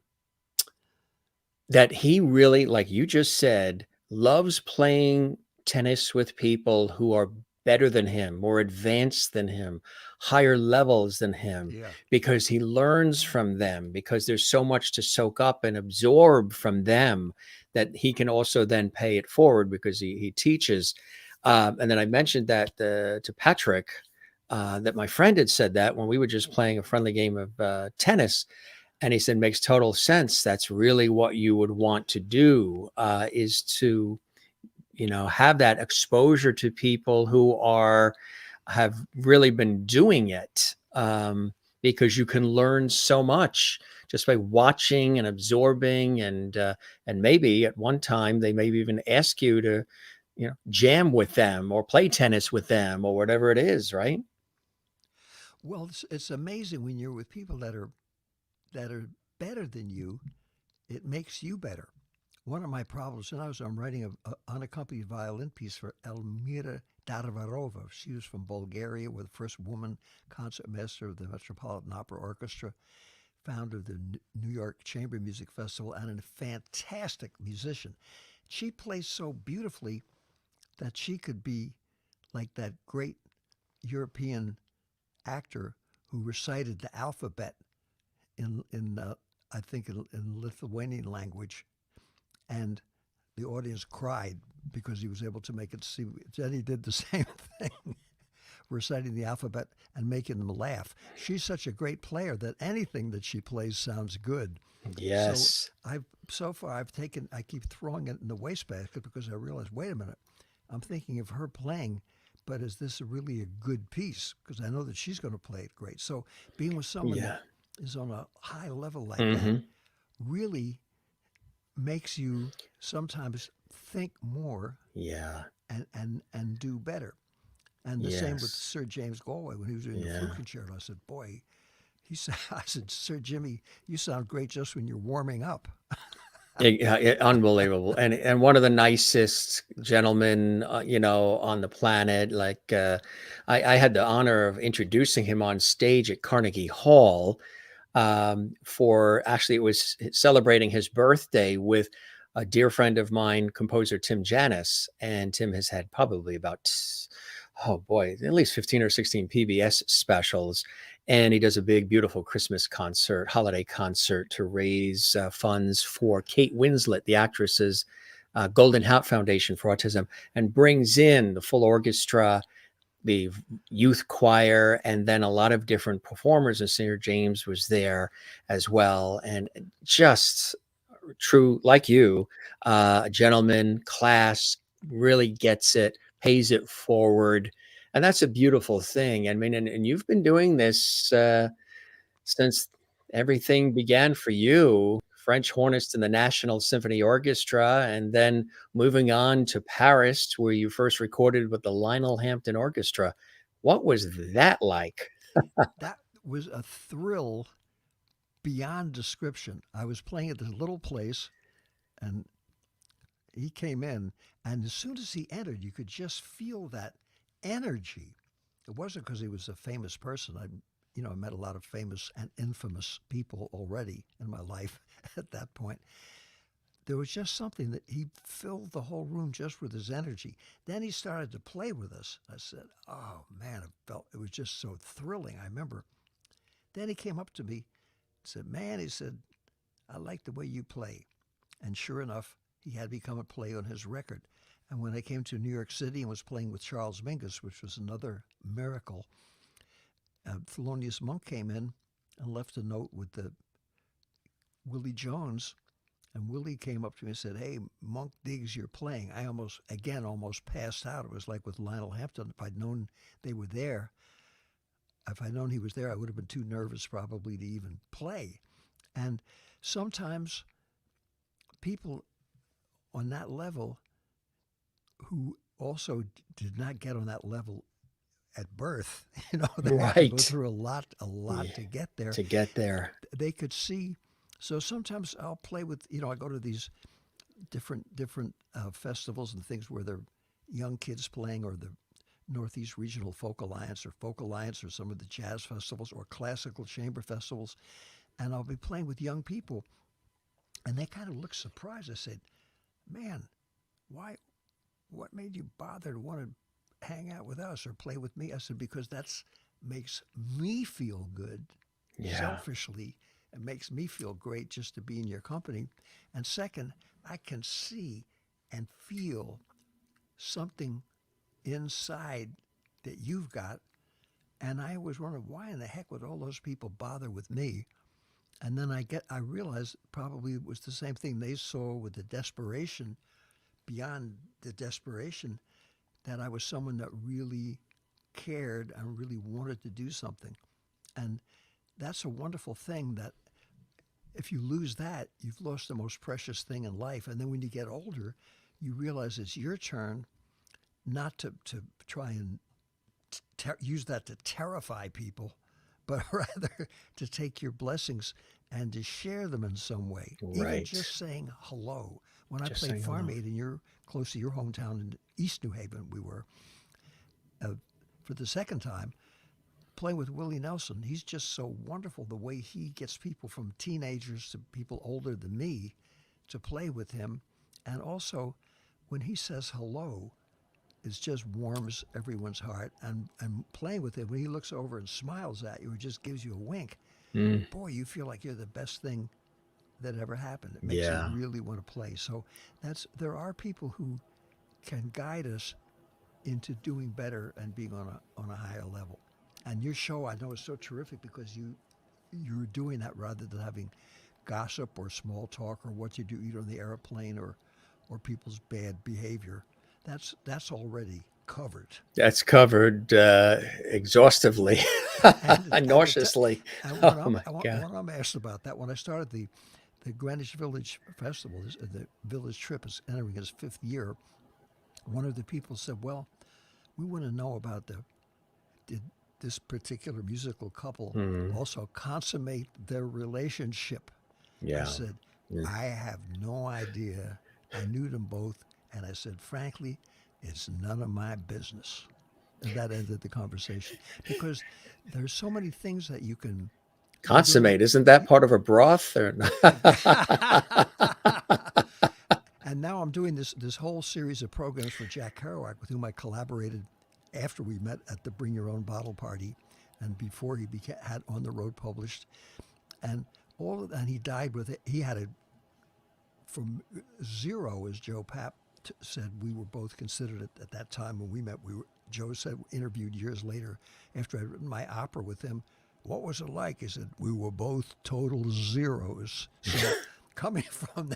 that he really, like you just said, loves playing tennis with people who are better than him, more advanced than him, higher levels than him, Yeah. because he learns from them, because there's so much to soak up and absorb from them that he can also then pay it forward because he teaches. And then I mentioned that to Patrick, that my friend had said that when we were just playing a friendly game of tennis. And he said, makes total sense. That's really what you would want to do, is to, have that exposure to people who have really been doing it, because you can learn so much just by watching and absorbing, and maybe at one time they maybe even ask you to, jam with them or play tennis with them or whatever it is, right? Well, it's amazing when you're with people that are better than you. It makes you better. One of my problems, and I'm writing a unaccompanied violin piece for Elmira Darvarova. She was from Bulgaria, was the first woman concertmaster of the Metropolitan Opera Orchestra, founder of the New York Chamber Music Festival, and a fantastic musician. She plays so beautifully that she could be like that great European actor who recited the alphabet in I think in Lithuanian language, and the audience cried because he was able to make it see. Jenny did the same thing, reciting the alphabet and making them laugh. She's such a great player that anything that she plays sounds good. So Yes. I keep throwing it in the wastebasket because I realize, wait a minute, I'm thinking of her playing, but is this really a good piece? Because I know that she's going to play it great. So being with someone that Yeah. is on a high level like that Hmm. really makes you sometimes think more Yeah. and do better. And the same with Yes. Sir James Galway when he was doing the flute Yeah. concerto. I said, boy, I said, Sir Jimmy, you sound great just when you're warming up. Unbelievable. And one of the nicest gentlemen, on the planet. Like, I had the honor of introducing him on stage at Carnegie Hall, for actually, it was celebrating his birthday with a dear friend of mine, composer Tim Janis. And Tim has had probably about oh boy, at least 15 or 16 PBS specials. And he does a big, beautiful Christmas concert, holiday concert to raise funds for Kate Winslet, the actress's Golden Hat Foundation for Autism, and brings in the full orchestra, the youth choir, and then a lot of different performers. And Sir James was there as well. And just true, like you, a gentleman, class, really gets it, pays it forward. And that's a beautiful thing. I mean, and you've been doing this since everything began for you. French Hornist in the National Symphony Orchestra, and then moving on to Paris, where you first recorded with the Lionel Hampton Orchestra. What was that like? That was a thrill beyond description. I was playing at this little place, and he came in, and as soon as he entered, you could just feel that energy. It wasn't because he was a famous person. I met a lot of famous and infamous people already in my life at that point. There was just something that he filled the whole room just with his energy. Then he started to play with us. I said, "Oh man, it was just so thrilling." I remember. Then he came up to me, said, "Man," he said, "I like the way you play." And sure enough, he had me come and play on his record. And when I came to New York City and was playing with Charles Mingus, which was another miracle, Thelonious Monk came in and left a note with the Willie Jones, and Willie came up to me and said, "Hey, Monk digs your playing." I almost passed out. It was like with Lionel Hampton. If I'd known they were there, if I'd known he was there, I would have been too nervous probably to even play. And sometimes people on that level who also did not get on that level at birth, they had to go Right. through a lot Yeah, to get there. to get there. They could see. So sometimes I'll play with, I go to these different festivals and things where they're young kids playing, or the Northeast Regional Folk Alliance or some of the jazz festivals or classical chamber festivals. And I'll be playing with young people, and they kind of look surprised. I said, "Man, what made you bother to want to hang out with us or play with me?" I said, "Because that makes me feel good, Yeah. selfishly. It makes me feel great just to be in your company. And second, I can see and feel something inside that you've got." And I was wondering, why in the heck would all those people bother with me? And then I realized probably it was the same thing they saw with the desperation, beyond the desperation, that I was someone that really cared and really wanted to do something. And that's a wonderful thing, that if you lose that, you've lost the most precious thing in life. And then when you get older, you realize it's your turn not to try and use that to terrify people, but rather to take your blessings and to share them in some way. Even Right. just saying hello. When I Just played saying hello. Farm Aid, and you're close to your hometown in East New Haven, we were, for the second time, playing with Willie Nelson. He's just so wonderful, the way he gets people from teenagers to people older than me to play with him. And also, when he says hello, it just warms everyone's heart. And playing with him, when he looks over and smiles at you or just gives you a wink, boy, you feel like you're the best thing that ever happened. It makes Yeah. you really want to play. So there are people who can guide us into doing better and being on a higher level. And your show, I know, is so terrific because you're doing that rather than having gossip or small talk or what you do eat on the airplane or people's bad behavior. That's already covered. That's covered exhaustively, And nauseously. and Oh my God. when I'm asked about that, when I started the Greenwich Village Festival, the Village Trip is entering its 5th year. One of the people said, "Well, we want to know about did this particular musical couple also consummate their relationship?" I Yeah. said, "I have no idea. I knew them both." And I said, "Frankly, it's none of my business." And that ended the conversation. Because there's so many things that you can Consummate. Isn't that part of a broth? Or And now I'm doing this whole series of programs for Jack Kerouac, with whom I collaborated after we met at the Bring Your Own Bottle party, and before he had On the Road published, and and he died with it. He had a from zero, as Joe Papp said. We were both considered at that time when we met. Joe said, interviewed years later after I'd written my opera with him, what was it like? He said, we were both total zeros. So coming from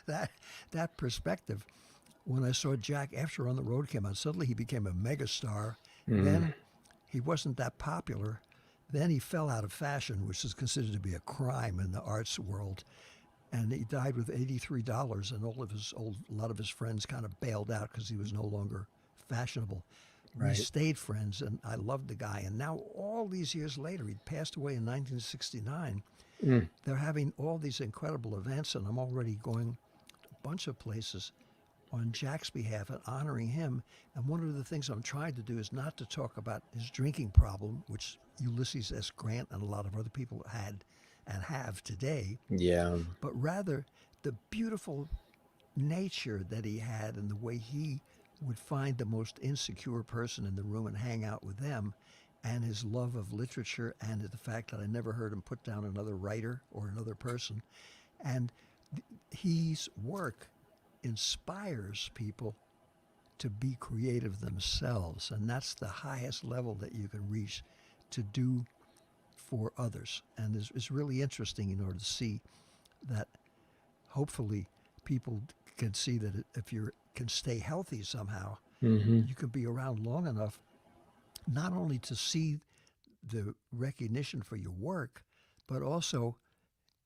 that perspective, when I saw Jack after On the Road came out, suddenly he became a megastar. Then he wasn't that popular. Then he fell out of fashion, which is considered to be a crime in the arts world. And he died with $83, and a lot of his friends kind of bailed out because he was no longer fashionable. Right. We stayed friends, and I loved the guy. And now, all these years later, he passed away in 1969. They're having all these incredible events, and I'm already going to a bunch of places on Jack's behalf and honoring him. And one of the things I'm trying to do is not to talk about his drinking problem, which Ulysses S. Grant and a lot of other people had and have today, Yeah. but rather the beautiful nature that he had and the way he would find the most insecure person in the room and hang out with them, and his love of literature, and the fact that I never heard him put down another writer or another person. And his work inspires people to be creative themselves, and that's the highest level that you can reach, to do for others. And it's really interesting in order to see that hopefully people can see that if you can stay healthy somehow, you can be around long enough not only to see the recognition for your work, but also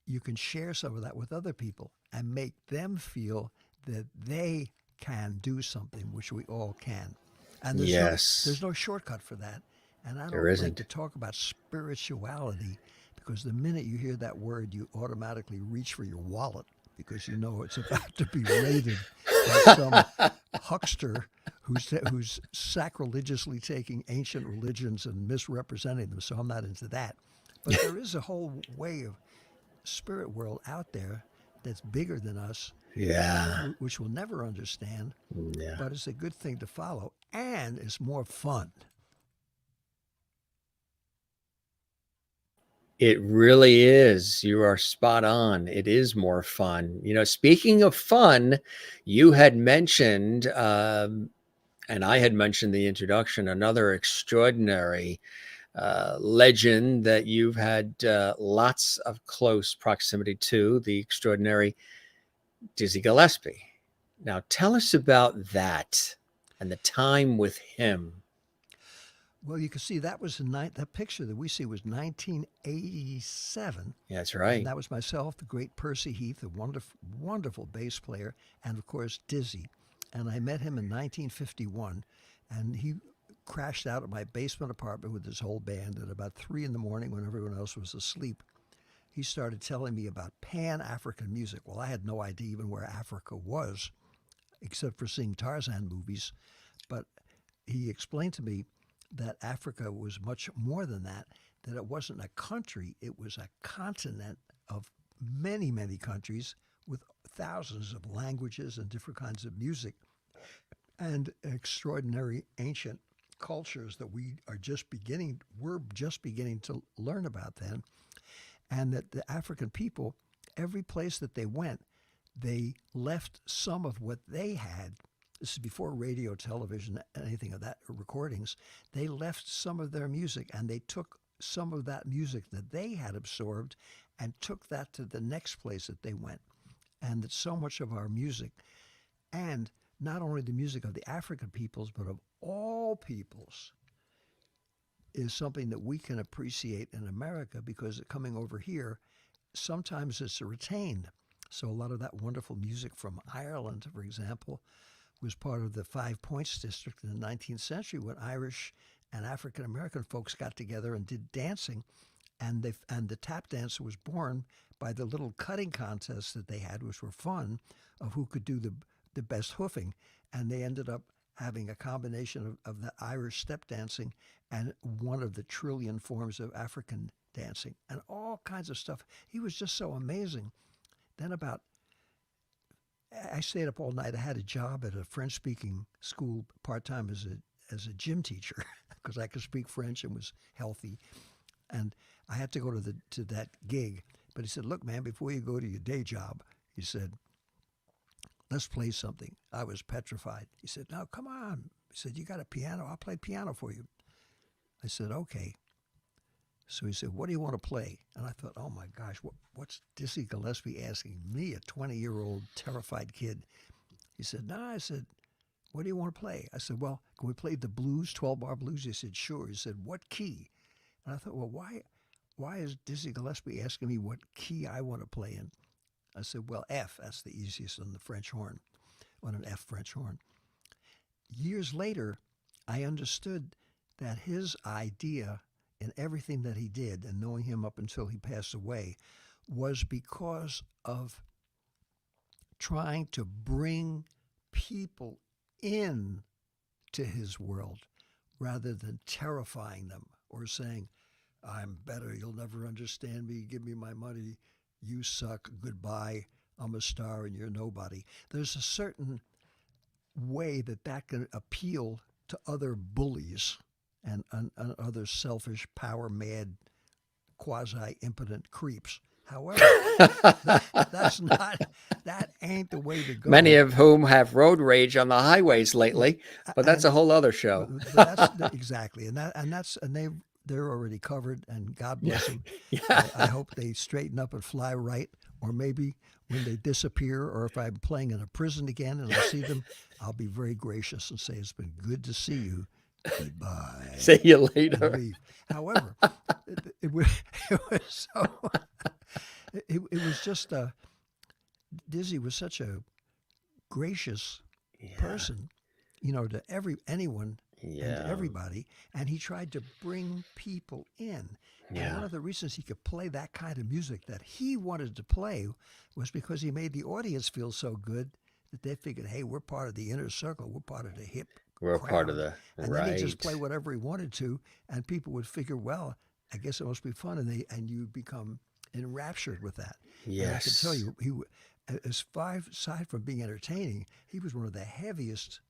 you can share some of that with other people and make them feel that they can do something, which we all can. And there's no shortcut for that. And I don't like to talk about spirituality, because the minute you hear that word, you automatically reach for your wallet, because you know it's about to be raided by some huckster who's sacrilegiously taking ancient religions and misrepresenting them. So I'm not into that. But there is a whole way of spirit world out there that's bigger than us, which we'll never understand, but it's a good thing to follow, and it's more fun. It really is. You are spot on. It is more fun. Speaking of fun, you had mentioned, and I had mentioned the introduction, another extraordinary legend that you've had lots of close proximity to, the extraordinary Dizzy Gillespie. Now, tell us about that and the time with him. Well, you can see that was that picture that we see was 1987. Yeah, that's right. And that was myself, the great Percy Heath, a wonderful, wonderful bass player, and of course Dizzy. And I met him in 1951, and he crashed out at my basement apartment with his whole band at about 3 in the morning when everyone else was asleep. He started telling me about Pan-African music. Well, I had no idea even where Africa was, except for seeing Tarzan movies. But he explained to me that Africa was much more than that it wasn't a country, it was a continent of many, many countries with thousands of languages and different kinds of music and extraordinary ancient cultures that we're just beginning to learn about then. And that the African people, every place that they went, they left some of what they had. This is before radio, television, anything of that, recordings. They left some of their music, and they took some of that music that they had absorbed and took that to the next place that they went. And that so much of our music, and not only the music of the African peoples, but of all peoples, is something that we can appreciate in America, because coming over here, sometimes it's retained. So a lot of that wonderful music from Ireland, for example, was part of the Five Points District in the 19th century, when Irish and African-American folks got together and did dancing. And the tap dance was born by the little cutting contests that they had, which were fun, of who could do the best hoofing. And they ended up having a combination of the Irish step dancing and one of the trillion forms of African dancing and all kinds of stuff. He was just so amazing. Then I stayed up all night. I had a job at a French-speaking school part-time as as a gym teacher because I could speak French and was healthy. And I had to go to that gig. But he said, look, man, before you go to your day job, he said, let's play something. I was petrified. He said, no, come on. He said, you got a piano? I'll play piano for you. I said, okay. So he said, what do you want to play? And I thought, oh my gosh, what's Dizzy Gillespie asking me, a 20-year-old terrified kid? He said, no. I said, what do you want to play? I said, well, can we play the blues, 12-bar blues? He said, sure. He said, what key? And I thought, well, why is Dizzy Gillespie asking me what key I want to play in? I said, well, F. That's the easiest on the French horn, on an F French horn. Years later, I understood that his idea in everything that he did, and knowing him up until he passed away, was because of trying to bring people in to his world rather than terrifying them or saying, I'm better, you'll never understand me, give me my money, you suck, goodbye, I'm a star and you're nobody. There's a certain way that can appeal to other bullies and other selfish, power-mad, quasi-impotent creeps. However, that ain't the way to go. Many of whom have road rage on the highways lately, but that's a whole other show. Exactly, and they're already covered, and God bless them. Yeah. I hope they straighten up and fly right, or maybe when they disappear, or if I'm playing in a prison again and I see them, I'll be very gracious and say, it's been good to see you. Goodbye. See you later. However, it was so. It was just Dizzy was such a gracious person, to anyone and to everybody, and he tried to bring people in. And one of the reasons he could play that kind of music that he wanted to play was because he made the audience feel so good that they figured, hey, we're part of the inner circle, we're part of the hip. We're crowd. part of the and right. then he'd just play whatever he wanted to, and people would figure, well, I guess it must be fun, and you become enraptured with that. Yes. And I can tell you, aside from being entertaining, he was one of the heaviest.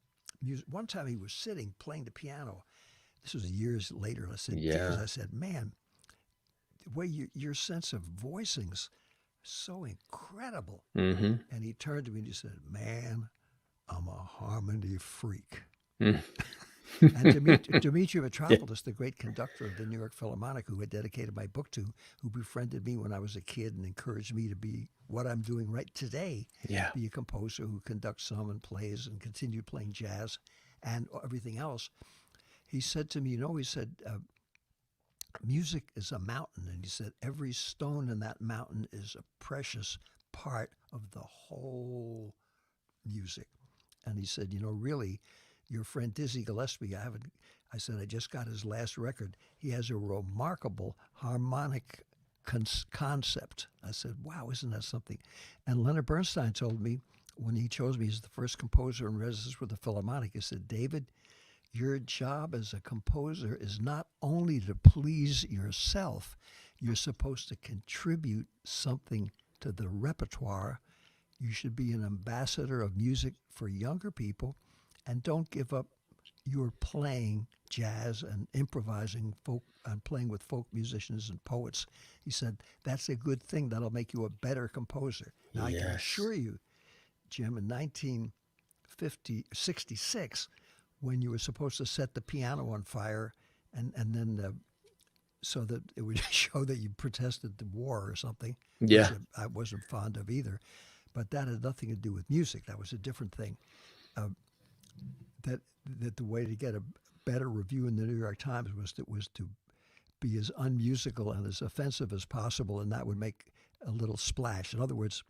One time he was sitting playing the piano. This was years later. I said, man, the way your sense of voicing's so incredible. Mm-hmm. And he turned to me and he said, man, I'm a harmony freak. Mm. And Dmitri Mitropoulos, the great conductor of the New York Philharmonic, who had dedicated my book to, who befriended me when I was a kid and encouraged me to be what I'm doing right today, be a composer who conducts some and plays and continued playing jazz and everything else. He said to me, music is a mountain. And he said, every stone in that mountain is a precious part of the whole music. And he said, really, your friend Dizzy Gillespie, I said, I just got his last record. He has a remarkable harmonic concept. I said, wow, isn't that something? And Leonard Bernstein told me when he chose me as the first composer in residence with the Philharmonic, he said, David, your job as a composer is not only to please yourself, you're supposed to contribute something to the repertoire. You should be an ambassador of music for younger people, and don't give up your playing jazz and improvising folk and playing with folk musicians and poets. He said, that's a good thing. That'll make you a better composer. Now, I can assure you, Jim, in 1966, when you were supposed to set the piano on fire and then so that it would show that you protested the war or something, which I wasn't fond of either. But that had nothing to do with music. That was a different thing. That the way to get a better review in the New York Times was to be as unmusical and as offensive as possible, and that would make a little splash. In other words,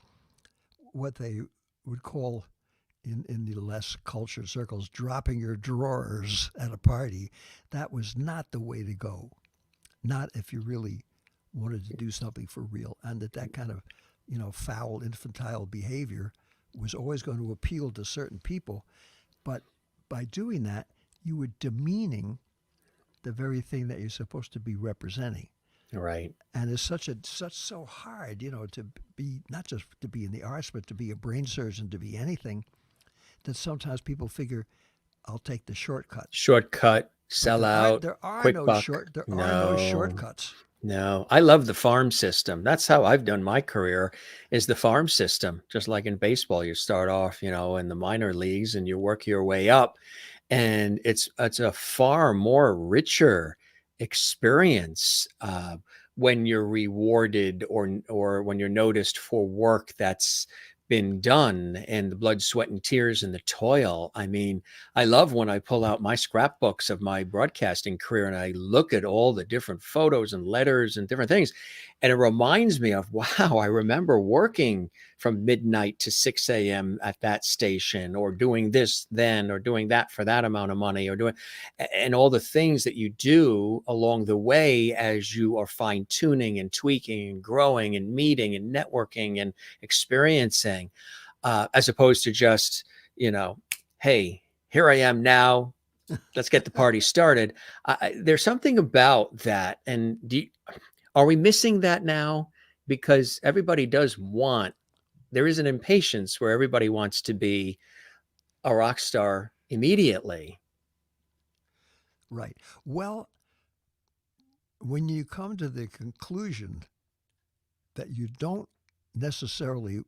what they would call in the less cultured circles, dropping your drawers at a party, that was not the way to go. Not if you really wanted to do something for real, and that kind of foul, infantile behavior was always going to appeal to certain people. But by doing that, you were demeaning the very thing that you're supposed to be representing. Right. And it's so hard, to be, not just to be in the arts, but to be a brain surgeon, to be anything, that sometimes people figure, I'll take the shortcut. Shortcut, But sell out, there are quick no buck. there are no No, shortcuts. no. I love the farm system. That's how I've done my career, is the farm system. Just like in baseball, you start off, in the minor leagues and you work your way up. And it's a far more richer experience when you're rewarded or when you're noticed for work that's been done, and the blood, sweat, and tears and the toil. I mean, I love when I pull out my scrapbooks of my broadcasting career and I look at all the different photos and letters and different things. And it reminds me of, wow, I remember working from midnight to 6 a.m. at that station, or doing this then, or doing that for that amount of money, and all the things that you do along the way as you are fine tuning and tweaking and growing and meeting and networking and experiencing, as opposed to just, hey, here I am now. Let's get the party started. There's something about that. And are we missing that now? Because everybody does there is an impatience where everybody wants to be a rock star immediately. Right. Well, when you come to the conclusion that you don't necessarily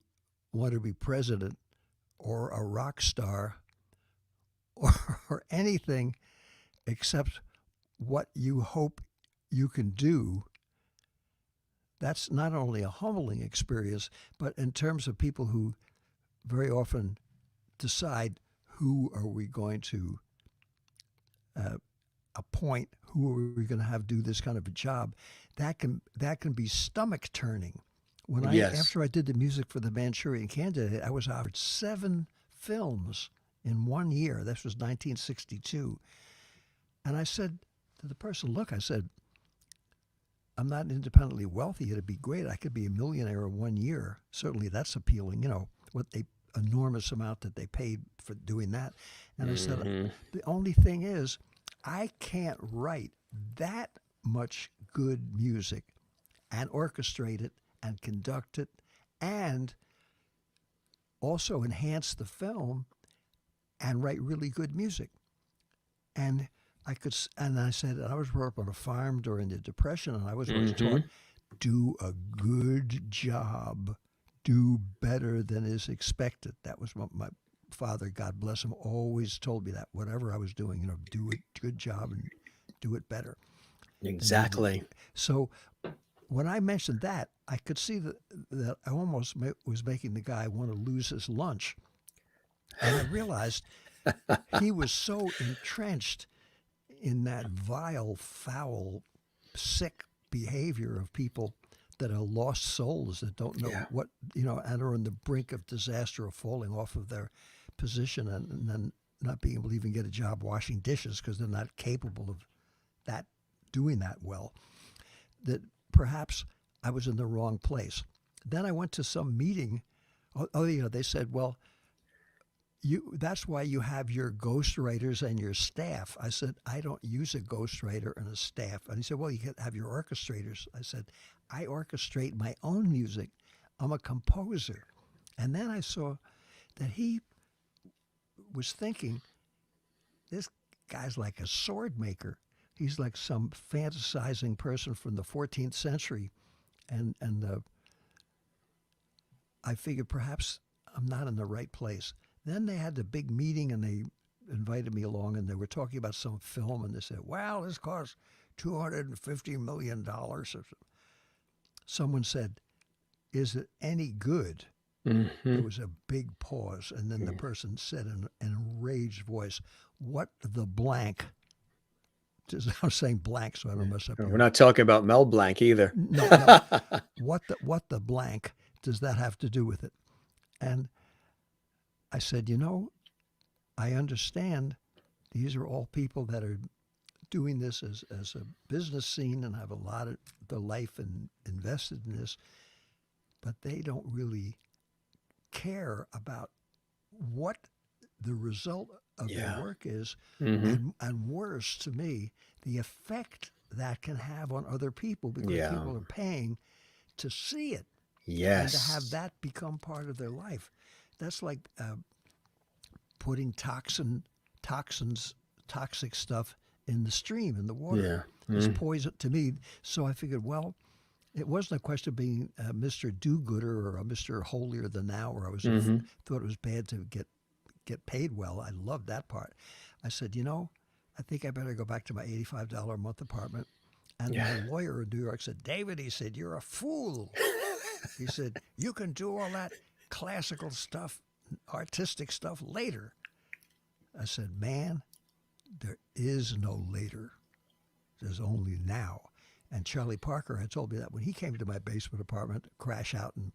want to be president or a rock star or anything except what you hope you can do, that's not only a humbling experience, but in terms of people who very often decide who are we going to appoint, who are we going to have do this kind of a job, that can be stomach turning. After I did the music for the Manchurian Candidate, I was offered 7 films in 1 year. This was 1962. And I said to the person, look, I said, I'm not independently wealthy. It'd be great. I could be a millionaire in 1 year. Certainly that's appealing, enormous amount that they paid for doing that. And I said, the only thing is, I can't write that much good music and orchestrate it and conduct it and also enhance the film and write really good music. And I said, I was brought up on a farm during the Depression, and I was always taught, do a good job, do better than is expected. That was what my father, God bless him, always told me, that whatever I was doing, do a good job and do it better. Exactly. So when I mentioned that, I could see that I almost was making the guy want to lose his lunch. And I realized he was so entrenched in that vile, foul, sick behavior of people that are lost souls that don't know what, and are on the brink of disaster or falling off of their position and then not being able to even get a job washing dishes because they're not capable of doing that well, that perhaps I was in the wrong place. Then I went to some meeting. They said, well, that's why you have your ghostwriters and your staff. I said, I don't use a ghostwriter and a staff. And he said, well, you can have your orchestrators. I said, I orchestrate my own music. I'm a composer. And then I saw that he was thinking, this guy's like a sword maker. He's like some fantasizing person from the 14th century. And I figured perhaps I'm not in the right place. Then they had the big meeting and they invited me along and they were talking about some film and they said, well, this costs $250 million. Someone said, is it any good? There was a big pause. And then the person said in an enraged voice, what the blank? I'm saying blank so I don't mess up. We're not talking about Mel Blanc either. No. What the blank does that have to do with it? And I said, I understand these are all people that are doing this as a business scene and have a lot of their life invested in this, but they don't really care about what the result of their work is, and worse to me, the effect that can have on other people because people are paying to see it. Yes. And to have that become part of their life. That's like putting toxin toxic stuff in the stream, in the water. Yeah. It's poison to me. So I figured, well, it wasn't a question of being a Mr. Do-gooder or a Mr. Holier than Thou, where I was thought it was bad to get paid well. I loved that part. I said, I think I better go back to my $85 a month apartment. And my lawyer in New York said, David, he said, you're a fool. He said, you can do all that classical stuff, artistic stuff later. I said, man, there is no later. There's only now. And Charlie Parker had told me that when he came to my basement apartment to crash out. And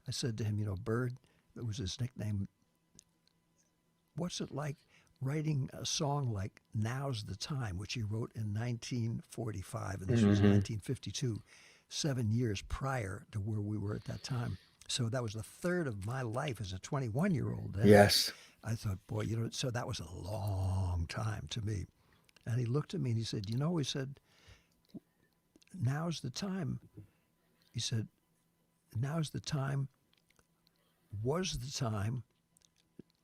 I said to him, Bird, that was his nickname, what's it like writing a song like Now's the Time, which he wrote in 1945, and this was 1952, 7 years prior to where we were at that time. So that was a third of my life as a 21-year-old. Yes. I thought, boy, so that was a long time to me. And he looked at me and he said, he said, now's the time. He said, now's the time, was the time,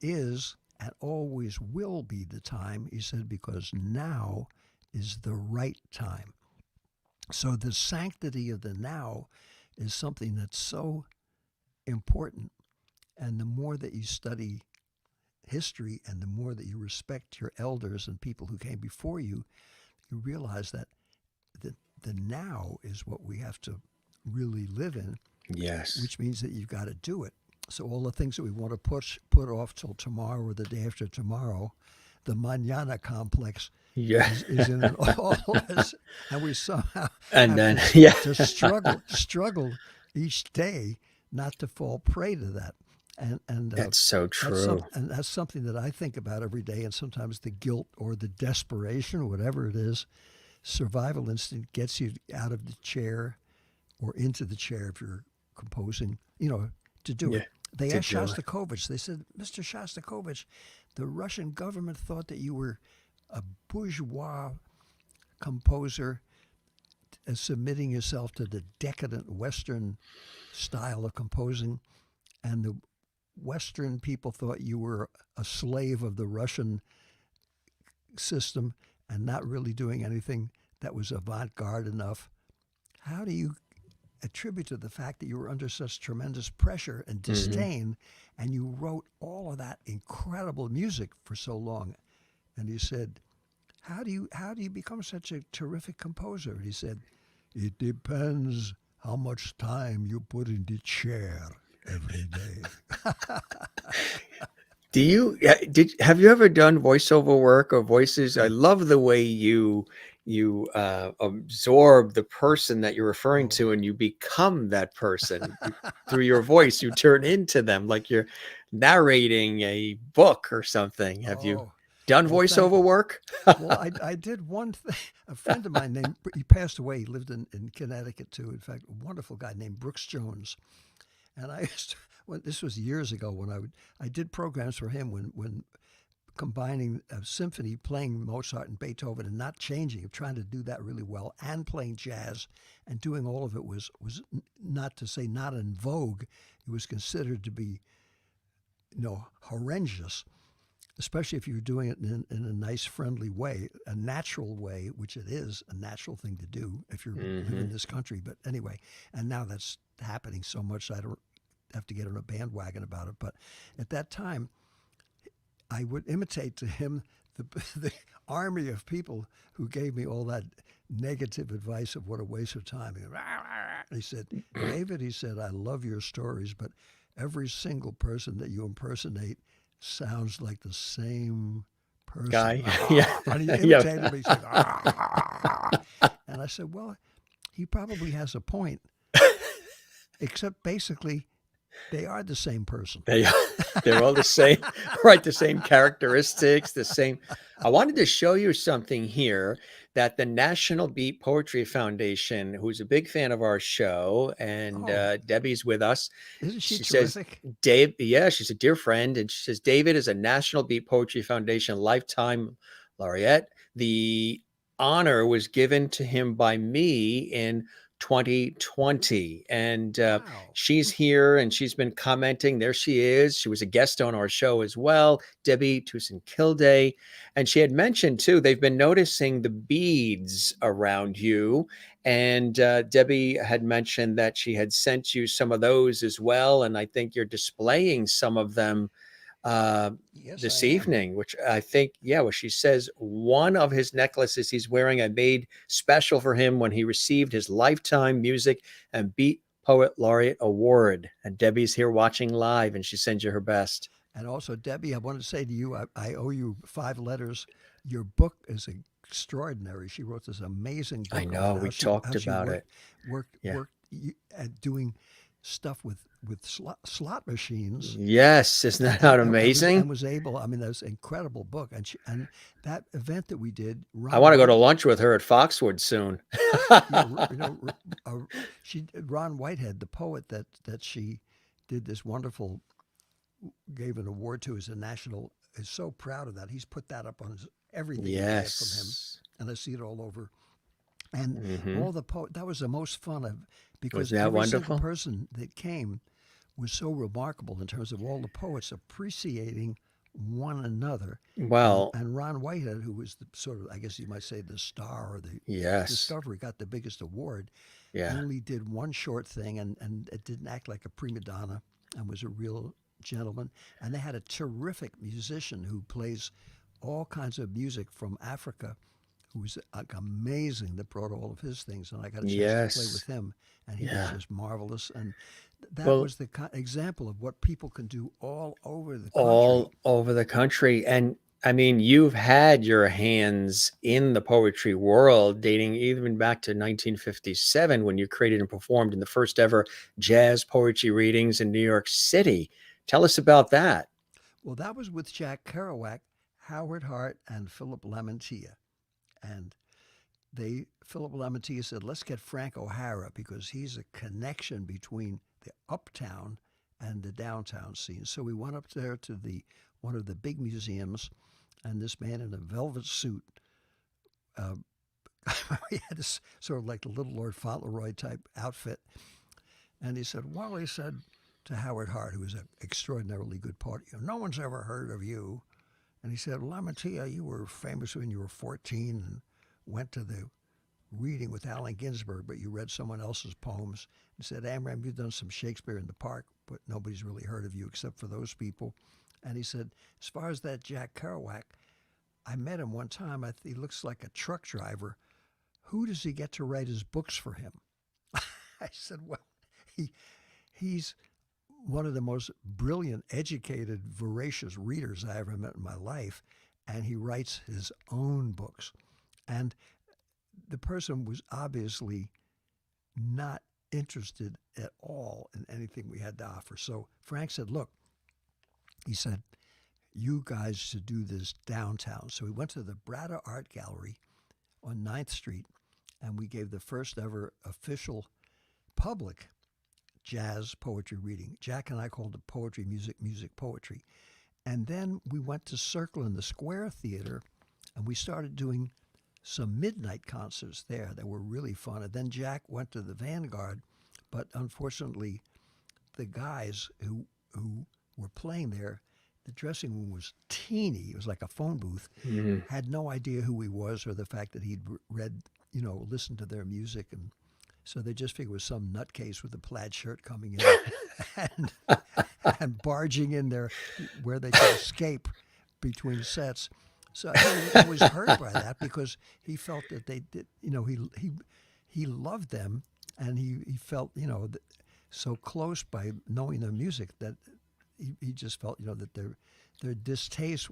is, and always will be the time, he said, because now is the right time. So the sanctity of the now is something that's so important. And the more that you study history and the more that you respect your elders and people who came before you, you realize that the now is what we have to really live in. Yes. Which means that you've got to do it. So all the things that we want to put off till tomorrow or the day after tomorrow, the mañana complex is in it all. And we somehow to struggle each day not to fall prey to that. And that's so true. And that's something that I think about every day. And sometimes the guilt or the desperation, whatever it is, survival instinct gets you out of the chair or into the chair if you're composing, to do it. They asked Shostakovich, they said, Mr. Shostakovich, the Russian government thought that you were a bourgeois composer submitting yourself to the decadent Western style of composing, and the Western people thought you were a slave of the Russian system and not really doing anything that was avant-garde enough. How do you attribute to the fact that you were under such tremendous pressure and disdain, and you wrote all of that incredible music for so long? And he said, how do you become such a terrific composer? And he said, it depends how much time you put in the chair every day. Have you ever done voiceover work or voices? I love the way you absorb the person that you're referring to, and you become that person through your voice. You turn into them, like you're narrating a book or something. Have you done voiceover work? Well, I did one thing. A friend of mine he passed away. He lived in Connecticut too. In fact, a wonderful guy named Brooks Jones. And this was years ago when I did programs for him when combining a symphony, playing Mozart and Beethoven and not changing, trying to do that really well, and playing jazz, and doing all of it was not to say not in vogue. It was considered to be, horrendous, especially if you're doing it in a nice, friendly way, a natural way, which it is a natural thing to do if you're living in this country. But anyway, and now that's happening so much I don't have to get on a bandwagon about it. But at that time, I would imitate to him the army of people who gave me all that negative advice of what a waste of time. He said, David, he said, I love your stories, but every single person that you impersonate sounds like the same person. Guy. And he imitated me. He said, and I said, well, he probably has a point, except basically they are the same person. They're all the same, right? The same characteristics, the same. I wanted to show you something here that the National Beat Poetry Foundation, who's a big fan of our show, and Debbie's with us. Isn't she Says, terrific? Dave, she's a dear friend. And she says, David is a National Beat Poetry Foundation Lifetime Laureate. The honor was given to him by me in 2020. And Wow. she's here and she's been commenting. There she is. She was a guest on our show as well, Debbie Tucson-Kilday. And she had mentioned too, they've been noticing the beads around you. And Debbie had mentioned that she had sent you some of those as well. And I think you're displaying some of them Yes, I this am. evening, which I think, yeah, well, she says one of his necklaces he's wearing, I made special for him when he received his Lifetime Music and Beat Poet Laureate Award. And Debbie's here watching live, and she sends you her best. And also, Debbie, I want to say to you, I owe you 5 letters. Your book is extraordinary. She wrote this amazing I book know about we how talked she about it. Yeah. worked at doing stuff with slot machines. Yes, isn't that not amazing? And was able. I mean, that was an incredible book. And that event that we did, I Ron want to go to White, lunch with her at Foxwood soon. yeah, Ron Whitehead, the poet that she did this wonderful, gave an award to, is so proud of that. He's put that up on everything you get from him, Yes. and I see it all over. And Hmm. all the that was the most fun because Wasn't that every single wonderful? person that came was so remarkable in terms of all the poets appreciating one another. Well, And Ron Whitehead, who was the sort of, I guess you might say, the star or the yes. discovery, got the biggest award, Yeah. only did one short thing, and it didn't act like a prima donna, and was a real gentleman. And they had a terrific musician who plays all kinds of music from Africa, who was like amazing, that brought all of his things. And I got a chance to play with Yes. him, and he was Yeah. just marvelous. And that Well, was the example of what people can do all over the country. all over the country. And I mean, you've had your hands in the poetry world dating even back to 1957 when you created and performed in the first ever jazz poetry readings in New York City. Tell us about that. Well, that was with Jack Kerouac, Howard Hart, and Philip Lamantia. And Philip Lamantia said, let's get Frank O'Hara because he's a connection between the uptown and the downtown scene. So we went up there to one of the big museums, and this man in a velvet suit, uh, he had this sort of like the Little Lord Fauntleroy type outfit. And he said, well, he said to Howard Hart, who was an extraordinarily good poet, no one's ever heard of you. And he said, Lamantia, you were famous when you were 14 and went to the reading with Allen Ginsberg, but you read someone else's poems. He said, Amram, you've done some Shakespeare in the Park, but nobody's really heard of you except for those people. And he said, as far as that Jack Kerouac, I met him one time. He looks like a truck driver. Who does he get to write his books for him? I said, well, he's one of the most brilliant, educated, voracious readers I ever met in my life, and he writes his own books. And the person was obviously not interested at all in anything we had to offer. So Frank said, look, he said, you guys should do this downtown. So we went to the Brada Art Gallery on 9th Street, and we gave the first ever official public jazz poetry reading. Jack and I called it poetry, music, music, poetry. And then we went to Circle in the Square Theater, and we started doing some midnight concerts there that were really fun. And then Jack went to the Vanguard, but unfortunately, the guys who were playing there, the dressing room was teeny. It was like a phone booth. Mhm. Had no idea who he was or the fact that he'd read, listened to their music, and so they just figured it was some nutcase with a plaid shirt coming in and, and barging in there where they could escape between sets. So he was hurt by that because he felt that they did, he loved them, and he felt, so close by knowing their music that he just felt, that their distaste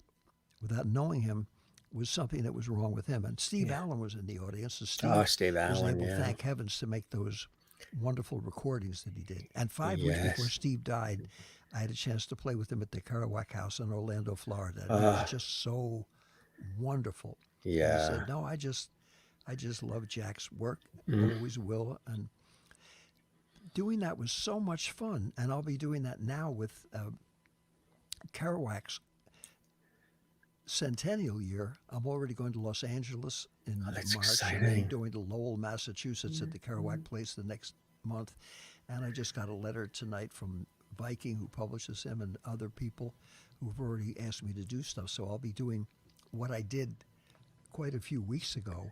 without knowing him was something that was wrong with him. And Steve Allen was in the audience, and Oh, Steve Steve was Allen, able, yeah. thank heavens, to make those wonderful recordings that he did. And 5 weeks before Yes. Steve died, I had a chance to play with him at the Kerouac House in Orlando, Florida. And it was just so wonderful. And he Yeah. said, no, I just love Jack's work, always will. And doing that was so much fun. And I'll be doing that now with Kerouac's centennial year, I'm already going to Los Angeles in Oh, that's March, and then exciting. going to Lowell, Massachusetts at the Kerouac Place the next month. And I just got a letter tonight from Viking, who publishes him, and other people who've already asked me to do stuff. So I'll be doing what I did quite a few weeks ago.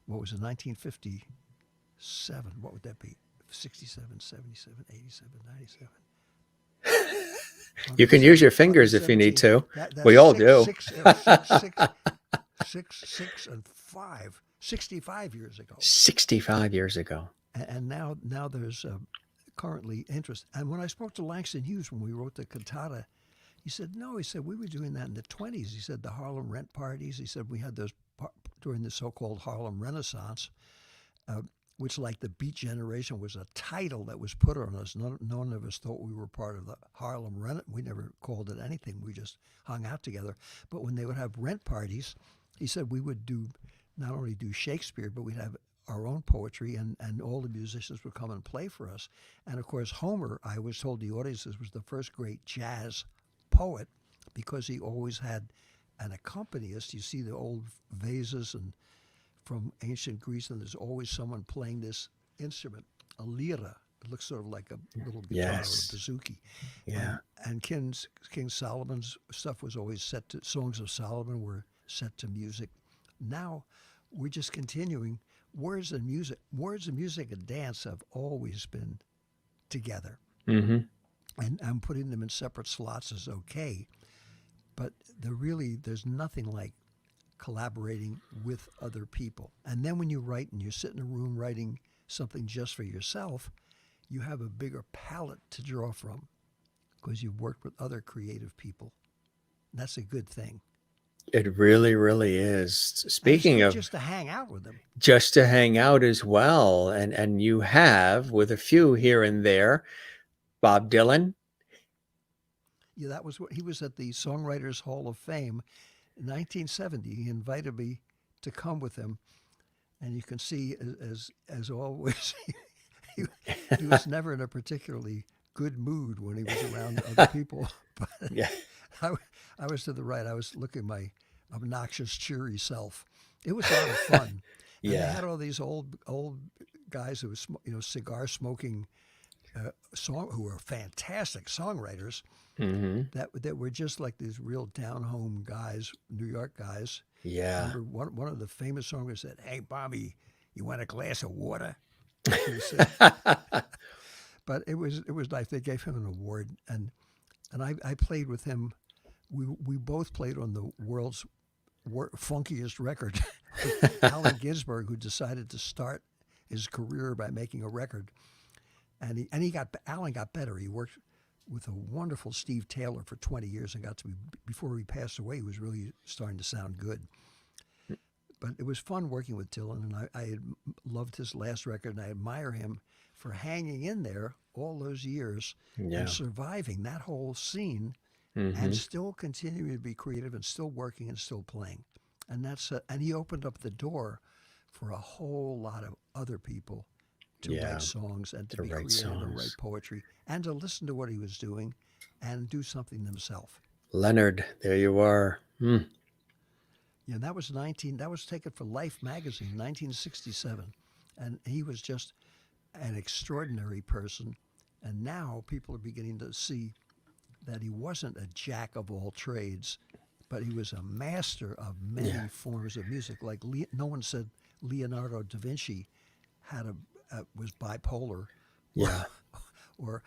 What was it, 1957? What would that be? 67, 77, 87, 97. You can use your fingers if you need 117. to. That's We all do. Six and five. 65 years ago. 65 years ago. And now there's currently interest. And when I spoke to Langston Hughes when we wrote the cantata, he said, no, he said, we were doing that in the 20s. He said, the Harlem rent parties. He said, we had those during the so-called Harlem Renaissance, which, like the Beat Generation, was a title that was put on us. None of us thought we were part of the Harlem Rent. We never called it anything. We just hung out together. But when they would have rent parties, he said we would not only do Shakespeare, but we'd have our own poetry, and all the musicians would come and play for us. And of course, Homer, I was told the audiences, was the first great jazz poet because he always had an accompanist. You see the old vases and from ancient Greece, and there's always someone playing this instrument, a lira. It looks sort of like a little guitar or a bouzouki. Yeah. And King Solomon's stuff was always set to, songs of Solomon were set to music. Now we're just continuing. Words and music and dance have always been together. Mm-hmm. And I'm putting them in separate slots is okay. But there's nothing like collaborating with other people. And then when you write and you sit in a room writing something just for yourself, you have a bigger palette to draw from because you've worked with other creative people. And that's a good thing. It really, really is. Speaking of just to hang out with them. Just to hang out as well. And you have, with a few here and there, Bob Dylan. Yeah, that was what he was at the Songwriters Hall of Fame in 1970. He invited me to come with him, and you can see, as always, he was never in a particularly good mood when he was around other people. But Yeah. I was to the right. I was looking at my obnoxious, cheery self. It was a lot of fun. And Yeah. they had all these old guys who was cigar smoking who were fantastic songwriters. Mm-hmm. That were just like these real down-home guys, New York guys. Yeah. I remember one of the famous songwriters said, "Hey, Bobby, you want a glass of water?" He said. But it was nice. They gave him an award, and I played with him. We both played on the world's funkiest record with Allen Ginsberg, who decided to start his career by making a record, and Allen got better. He worked with a wonderful Steve Taylor for 20 years and got to be, before he passed away, he was really starting to sound good. But it was fun working with Dylan, and I had loved his last record, and I admire him for hanging in there all those years and surviving that whole scene and still continuing to be creative and still working and still playing. And and he opened up the door for a whole lot of other people to write songs and to be creative and write poetry and to listen to what he was doing and do something themselves. Leonard, there you are. Yeah, that was taken for Life magazine, 1967. And he was just an extraordinary person. And now people are beginning to see that he wasn't a jack of all trades, but he was a master of many forms of music. Like no one said Leonardo da Vinci was bipolar, or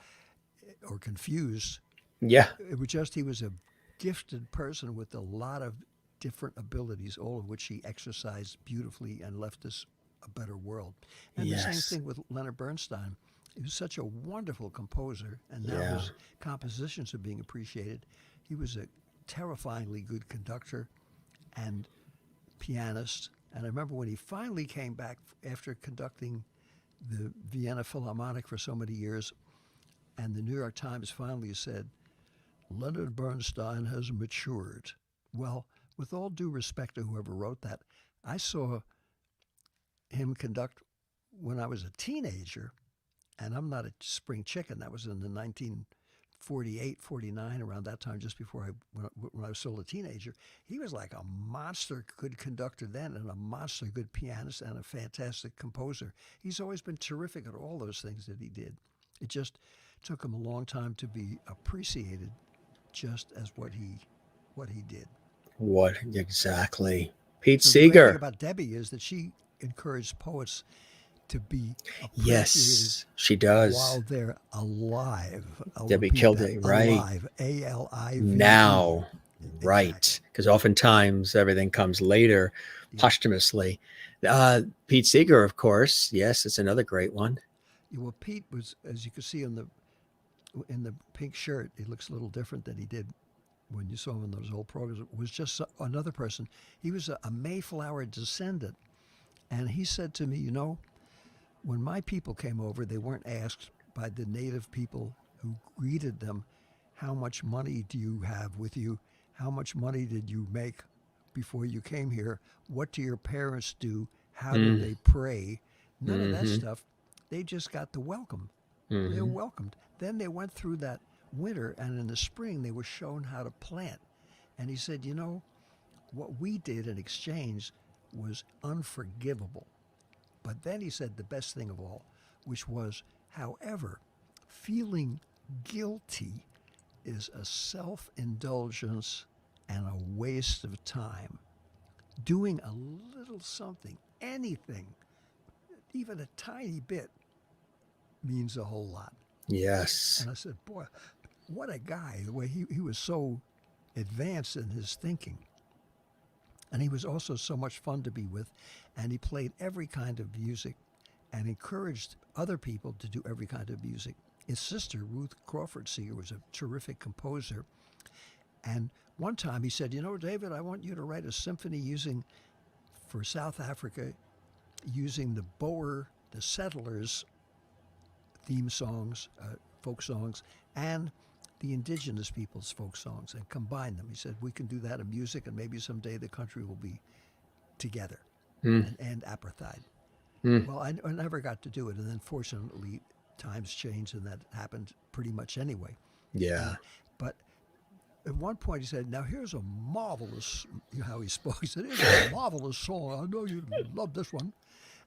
confused. Yeah. It was just he was a gifted person with a lot of different abilities, all of which he exercised beautifully and left us a better world. And the same thing with Leonard Bernstein. He was such a wonderful composer, and now his compositions are being appreciated. He was a terrifyingly good conductor and pianist. And I remember when he finally came back after conducting the Vienna Philharmonic for so many years, and the New York Times finally said, Leonard Bernstein has matured. Well, with all due respect to whoever wrote that, I saw him conduct when I was a teenager, and I'm not a spring chicken. That was in the 48, 49, around that time, just before when I was still a teenager. He was like a monster good conductor then, and a monster good pianist, and a fantastic composer. He's always been terrific at all those things that he did. It just took him a long time to be appreciated just as what he did. What exactly? Pete So the great thing Seeger. about Debbie is that she encouraged poets to be appreciated Yes, she does. while they're alive. I'll Debbie repeat killed that. it, right? Alive. ALIVE. Now, right. Exactly. Because oftentimes everything comes later, Yeah. posthumously. Pete Seeger, of course. Yes, it's another great one. Yeah, well, Pete was, as you can see in the pink shirt, he looks a little different than he did when you saw him in those old programs. It was just another person. He was a Mayflower descendant. And he said to me, you know, when my people came over, they weren't asked by the native people who greeted them, how much money do you have with you? How much money did you make before you came here? What do your parents do? How did they pray? None of that stuff. They just got the welcome. They were welcomed. Then they went through that winter, and in the spring they were shown how to plant. And he said, you know, what we did in exchange was unforgivable. But then he said the best thing of all, which was, however, feeling guilty is a self-indulgence and a waste of time. Doing a little something, anything, even a tiny bit, means a whole lot. Yes. And I said, boy, what a guy, the way he was so advanced in his thinking. And he was also so much fun to be with, and he played every kind of music and encouraged other people to do every kind of music. His sister, Ruth Crawford Seeger, was a terrific composer. And one time he said, you know, David, I want you to write a symphony for South Africa, using the Boer, the settlers' theme songs, folk songs, and the indigenous people's folk songs, and combine them. He said, we can do that in music, and maybe someday the country will be together and end apartheid. Well, I never got to do it, and then fortunately times changed, and that happened pretty much anyway. Yeah. But at one point he said, now here's a marvelous, how he spoke, he said, here's a marvelous song, I know you love this one.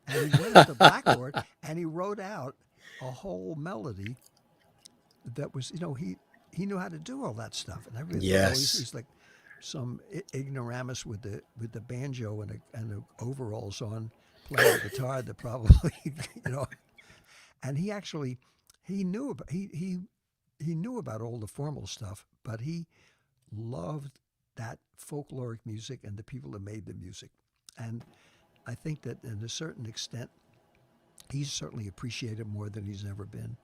And he went to the blackboard, and he wrote out a whole melody that was, you know, he knew how to do all that stuff. And everybody thought, oh, he's like some ignoramus with the banjo and the overalls on, playing the guitar that probably, you know. And he actually, he knew about all the formal stuff, but he loved that folkloric music and the people that made the music. And I think that in a certain extent, he's certainly appreciated more than he's ever been.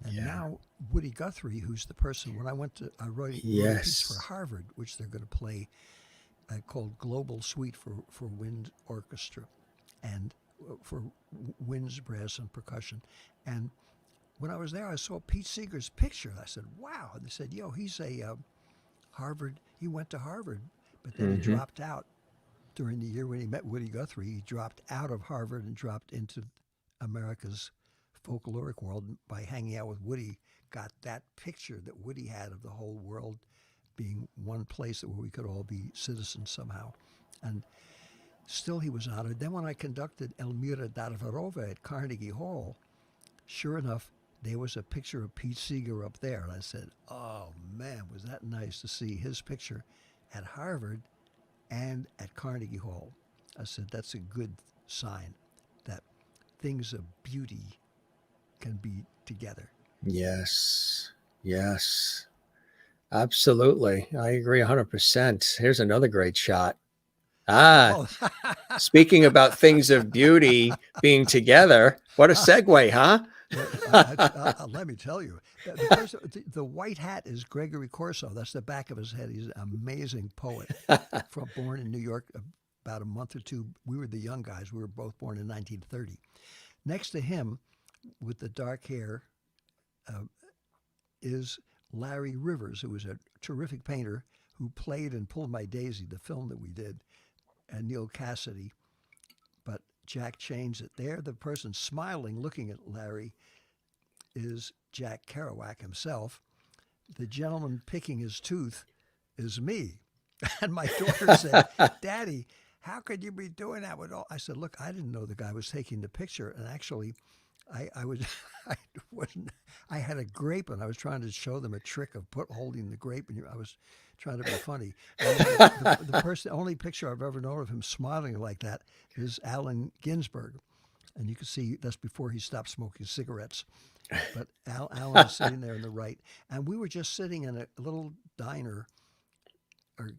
And now Woody Guthrie, who's the person, when I wrote a piece for Harvard, which they're going to play, called Global Suite for Wind Orchestra, and for winds, brass, and percussion. And when I was there, I saw Pete Seeger's picture. I said, wow. And they said, yo, he's a Harvard, he went to Harvard, but then he dropped out during the year when he met Woody Guthrie. He dropped out of Harvard and dropped into America's folkloric world. By hanging out with Woody, got that picture that Woody had of the whole world being one place where we could all be citizens somehow. And still he was honored. Then when I conducted Elmira Darvarova at Carnegie Hall, sure enough, there was a picture of Pete Seeger up there. And I said, oh man, was that nice to see his picture at Harvard and at Carnegie Hall. I said, that's a good sign that things of beauty can be together. Yes. Yes. Absolutely. I agree 100%. Here's another great shot. Speaking about things of beauty being together, what a segue, huh? Let me tell you, the white hat is Gregory Corso. That's the back of his head. He's an amazing poet, born in New York about a month or two. We were the young guys. We were both born in 1930. Next to him, with the dark hair, is Larry Rivers, who was a terrific painter who played in Pull My Daisy, the film that we did, and Neil Cassidy. But Jack changed it. There, the person smiling, looking at Larry, is Jack Kerouac himself. the gentleman picking his tooth is me. And my daughter said, Daddy, how could you be doing that with all? I said, look, I didn't know the guy was taking the picture. And actually, I was, I had a grape and I was trying to show them a trick of holding the grape. And I was trying to be funny. And the only picture I've ever known of him smiling like that is Allen Ginsberg. And you can see that's before he stopped smoking cigarettes. But Alan was sitting there on the right. And we were just sitting in a little diner, or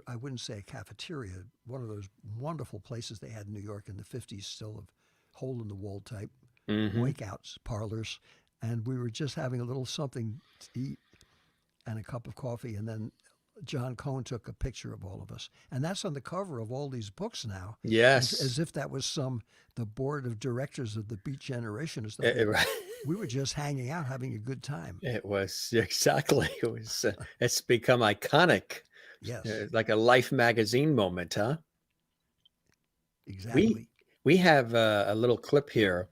I wouldn't say a cafeteria, one of those wonderful places they had in New York in the 50s, still of hole-in-the-wall type wakeouts, parlors. And we were just having a little something to eat and a cup of coffee. And then John Cohn took a picture of all of us. And that's on the cover of all these books now. Yes. As if that was the board of directors of the Beat Generation or something. Right. We were just hanging out, having a good time. It was, exactly. It was, it's become iconic. Yes. Like a Life magazine moment, huh? Exactly. We have a little clip here,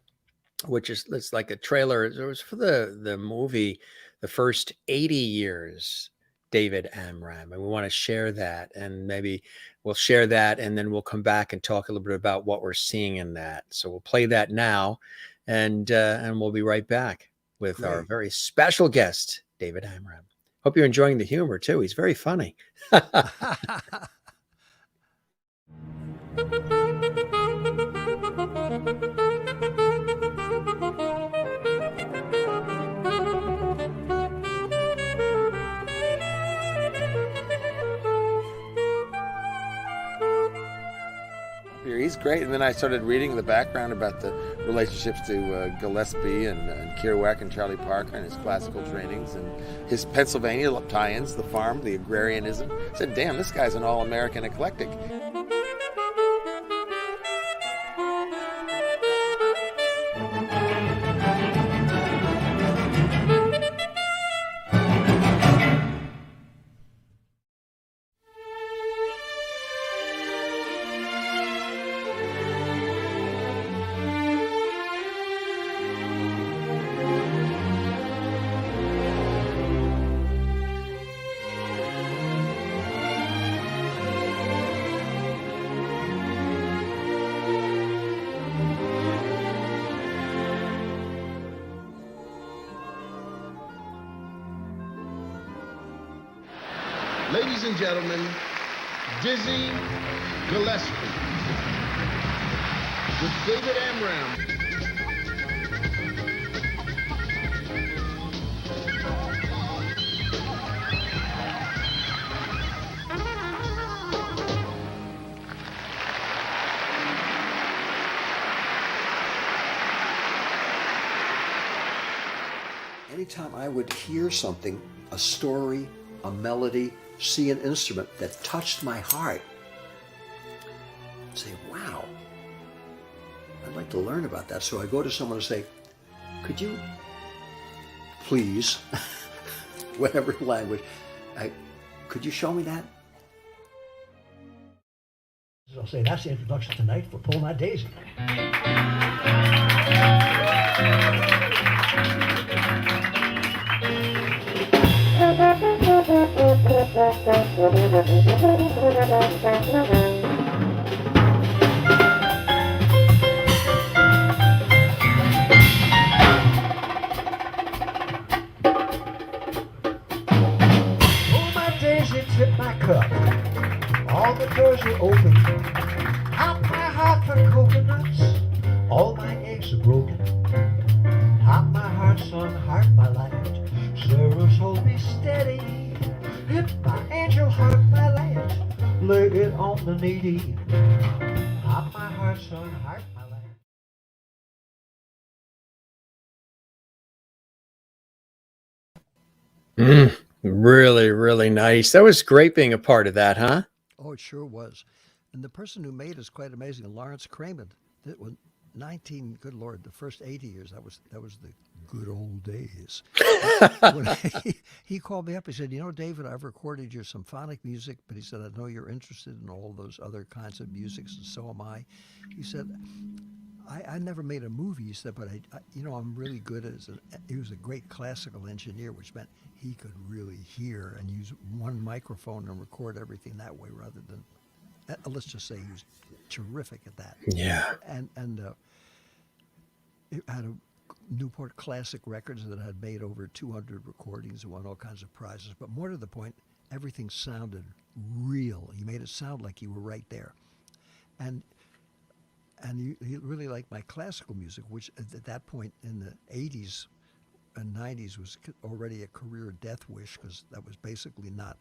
which is, it's like a trailer. It was for the movie, The First 80 Years, David Amram. And we want to share that, and maybe we'll share that, and then we'll come back and talk a little bit about what we're seeing in that. So we'll play that now, and we'll be right back with our very special guest, David Amram. Hope you're enjoying the humor too. He's very funny. He's great. And then I started reading the background about the relationships to Gillespie and Kerouac and Charlie Parker and his classical trainings and his Pennsylvania tie-ins, the farm, the agrarianism. I said, damn, this guy's an all-American eclectic. Ladies and gentlemen, Dizzy Gillespie with David Amram. Anytime I would hear something, a story, a melody, see an instrument that touched my heart, I'd say, wow, I'd like to learn about that. So I go to someone and say, could you please, whatever language, could you show me that? I'll say that's the introduction tonight for Pull That Daisy. Oh, my daisy, tip my cup. All the doors are open. Hop my heart for coconuts. All my eggs are broken. Hop my heart, son, heart my light. Sorrows hold me steady. Hip my angel heart, my light. Lay it on the needy. Hop my heart, son, heart my light. Really, really nice. That was great being a part of that, huh? Oh, it sure was. And the person who made it is quite amazing. Lawrence Cramen. It was 19, good Lord, the first 80 years. That was the good old days. When he called me up. He said, you know, David, I've recorded your symphonic music, but he said, I know you're interested in all those other kinds of musics, and so am I. He said, I never made a movie, he said, but I'm really good he was a great classical engineer, which meant he could really hear and use one microphone and record everything that way rather than, let's just say he was terrific at that. Yeah. And it had a Newport Classic Records that had made over 200 recordings and won all kinds of prizes. But more to the point, everything sounded real. He made it sound like you were right there. And he really liked my classical music, which at that point in the 80s and 90s was already a career death wish, because that was basically not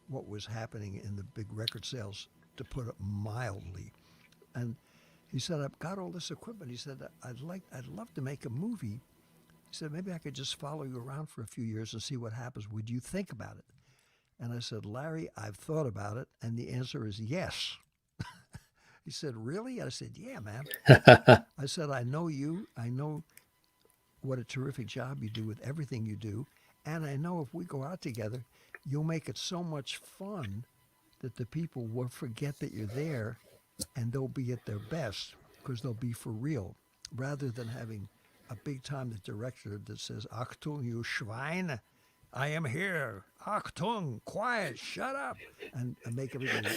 what was happening in the big record sales, to put it mildly. And he said, I've got all this equipment. He said, I'd love to make a movie. He said, maybe I could just follow you around for a few years and see what happens. Would you think about it? And I said, Larry, I've thought about it, and the answer is yes. He said, really? I said, yeah, man. I said, I know you. I know what a terrific job you do with everything you do. And I know if we go out together, you'll make it so much fun that the people will forget that you're there, and they'll be at their best because they'll be for real, rather than having a big-time director that says, Achtung, you Schwein, I am here. Achtung, quiet, shut up, and make everybody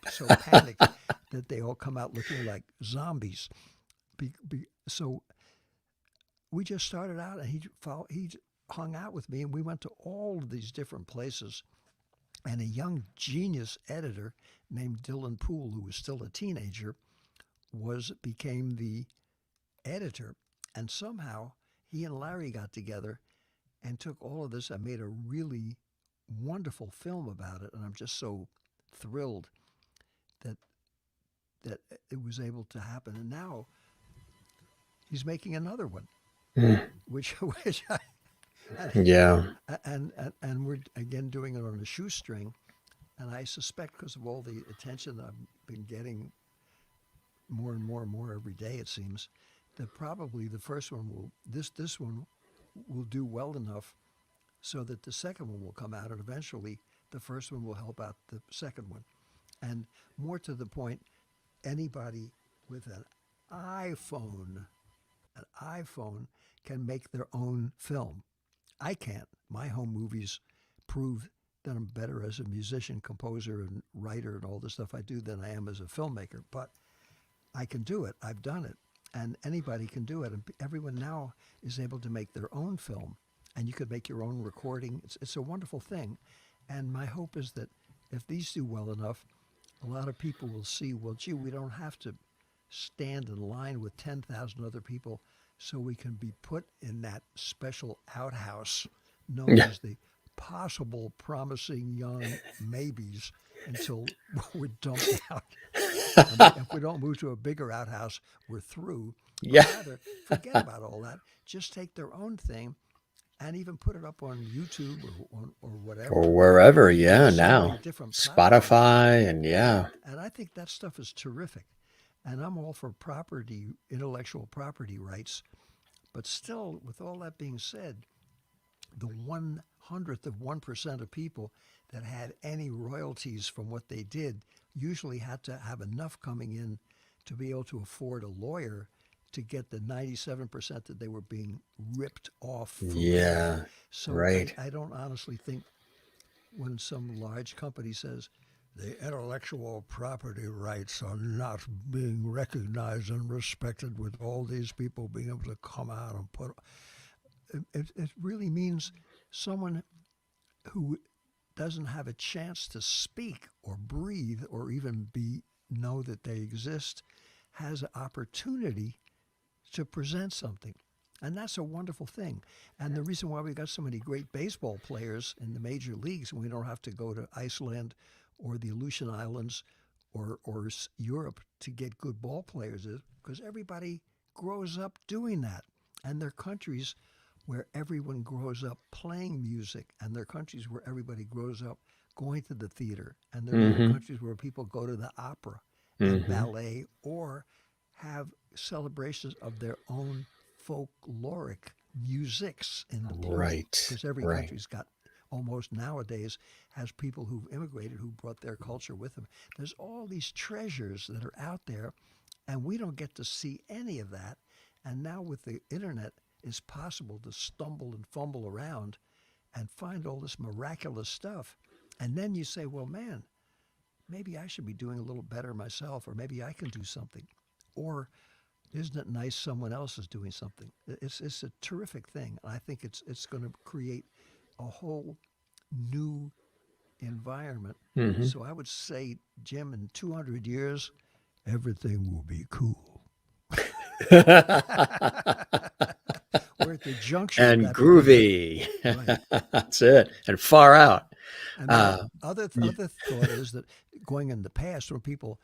so panicked that they all come out looking like zombies. So we just started out, and he hung out with me, and we went to all of these different places. And a young genius editor named Dylan Poole, who was still a teenager, became the editor. And somehow he and Larry got together and took all of this and made a really wonderful film about it. And I'm just so thrilled that it was able to happen. And now he's making another one, which Yeah. And we're again doing it on a shoestring. And I suspect, because of all the attention I've been getting more and more and more every day, it seems, that probably the first one this one will do well enough so that the second one will come out, and eventually the first one will help out the second one. And more to the point, anybody with an iPhone can make their own film. I can't. My home movies prove that I'm better as a musician, composer, and writer and all the stuff I do than I am as a filmmaker. But I can do it. I've done it. And anybody can do it. And everyone now is able to make their own film. And you could make your own recording. It's a wonderful thing. And my hope is that if these do well enough, a lot of people will see, well, gee, we don't have to stand in line with 10,000 other people, so we can be put in that special outhouse known as the possible promising young maybes until we're dumped out. If we don't move to a bigger outhouse, we're through. Yeah. But rather, forget about all that. Just take their own thing and even put it up on YouTube or whatever. Or wherever, yeah, So now. many different platforms. Spotify, and yeah. And I think that stuff is terrific. And I'm all for intellectual property rights. But still, with all that being said, the 1/100th of 1% of people that had any royalties from what they did usually had to have enough coming in to be able to afford a lawyer to get the 97% that they were being ripped off from. Yeah, So right. I don't honestly think when some large company says the intellectual property rights are not being recognized and respected, with all these people being able to come out and put it really means someone who doesn't have a chance to speak or breathe or even know that they exist has an opportunity to present something. And that's a wonderful thing. And the reason why we got so many great baseball players in the major leagues, and we don't have to go to Iceland or the Aleutian Islands or Europe to get good ball players, is because everybody grows up doing that. And they're countries where everyone grows up playing music, and they're countries where everybody grows up going to the theater, and they're countries where people go to the opera and ballet or have celebrations of their own folkloric musics in the plural. Right, Because every right. country's got, almost nowadays, has people who've immigrated who brought their culture with them. There's all these treasures that are out there, and we don't get to see any of that. And now with the internet, it's possible to stumble and fumble around and find all this miraculous stuff. And then you say, well, man, maybe I should be doing a little better myself, or maybe I can do something. Or isn't it nice someone else is doing something? It's a terrific thing. I think it's going to create a whole new environment. So I would say, Jim, in 200 years, everything will be cool. We're at the junction. And groovy. Right. That's it. And far out. And other thought is that going in the past, when people,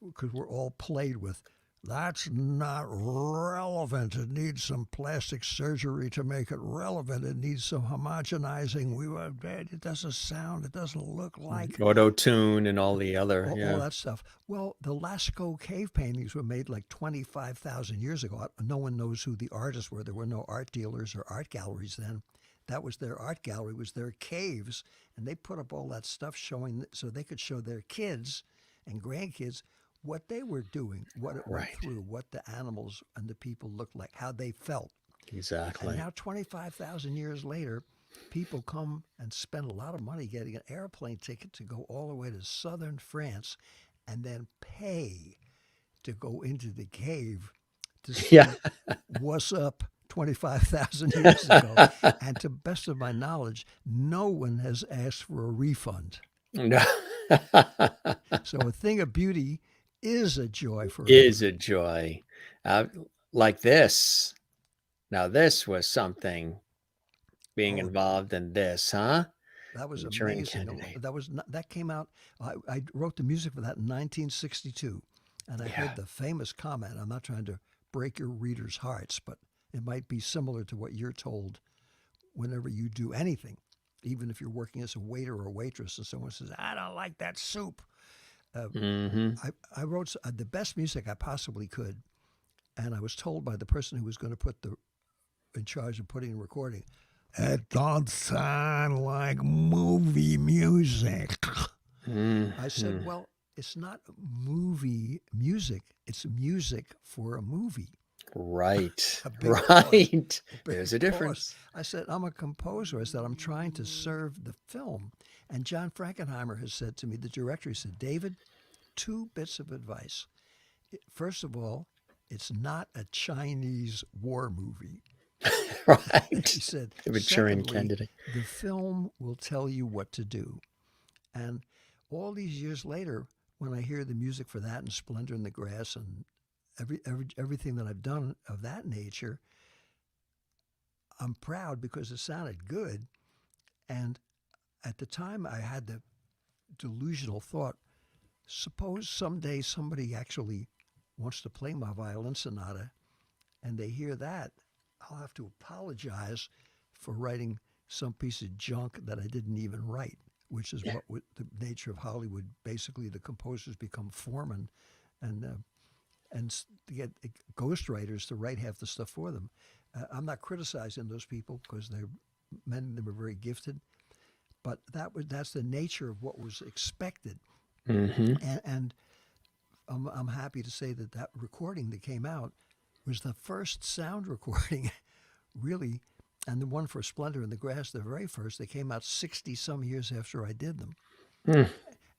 because we're all played with, that's not relevant. It needs some plastic surgery to make it relevant. It needs some homogenizing. It doesn't sound. It doesn't look like Auto-tune and all the other. all that stuff. Well, the Lascaux cave paintings were made like 25,000 years ago. No one knows who the artists were. There were no art dealers or art galleries then. That was their art gallery, was their caves, and they put up all that stuff showing so they could show their kids and grandkids what they were doing, what it went through, what the animals and the people looked like, how they felt. Exactly. And now 25,000 years later, people come and spend a lot of money getting an airplane ticket to go all the way to southern France and then pay to go into the cave to see what's up 25,000 years ago. And to best of my knowledge, no one has asked for a refund. No. So a thing of beauty is a joy for Is a joy. Like this. Now this was something being involved in this, huh? That was Manchurian amazing. Candidate. That came out. I wrote the music for that in 1962, and I heard the famous comment. I'm not trying to break your readers' hearts, but it might be similar to what you're told whenever you do anything, even if you're working as a waiter or a waitress, and someone says, "I don't like that soup." I wrote the best music I possibly could, and I was told by the person who was going to put in charge of putting and recording, "It don't sound like movie music." I said, "Well, it's not movie music. It's music for a movie." Right. Pause. Right. There's a difference. I said, "I'm a composer." I said, "I'm trying to serve the film." And John Frankenheimer has said to me, the director, he said, "David, 2 bits of advice. First of all, it's not a Chinese war movie." Right. He said, The Manchurian "Secondly, Candidate. the film will tell you what to do." And all these years later, when I hear the music for that and Splendor in the Grass and everything that I've done of that nature, I'm proud because it sounded good. And at the time, I had the delusional thought, suppose someday somebody actually wants to play my violin sonata and they hear that, I'll have to apologize for writing some piece of junk that I didn't even write, which is what the nature of Hollywood. Basically, the composers become foremen and to get ghostwriters to write half the stuff for them. I'm not criticizing those people because many of them are very gifted, but that's the nature of what was expected. And I'm happy to say that recording that came out was the first sound recording, really, and the one for Splendor in the Grass, the very first, they came out 60-some years after I did them.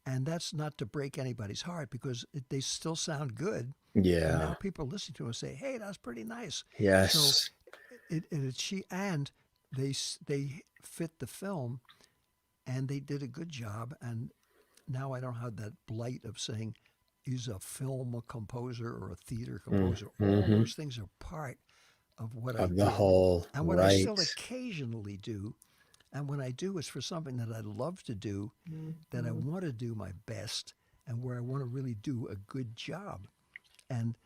And that's not to break anybody's heart because they still sound good. Yeah. And now people listen to it and say, "Hey, that's pretty nice." Yes. So they fit the film, and they did a good job. And now I don't have that blight of saying he's a film composer or a theater composer. All those things are part of what I do. Of the whole. And what right. I still occasionally do, and when I do, it's for something that I love to do, that I want to do my best, and where I want to really do a good job. And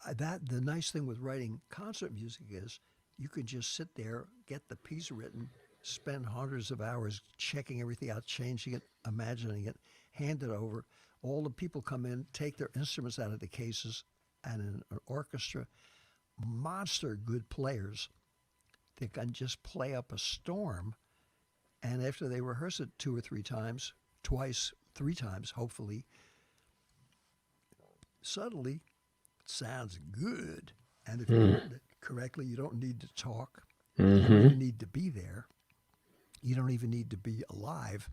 the nice thing with writing concert music is you can just sit there, get the piece written, spend hundreds of hours checking everything out, changing it, imagining it, hand it over. All the people come in, take their instruments out of the cases, and in an orchestra, monster good players, they can just play up a storm. And after they rehearse it 2 or 3 times, twice, 3 times, hopefully, suddenly it sounds good. And if you learn it correctly, you don't need to talk. You Mm-hmm. don't even need to be there. You don't even need to be alive.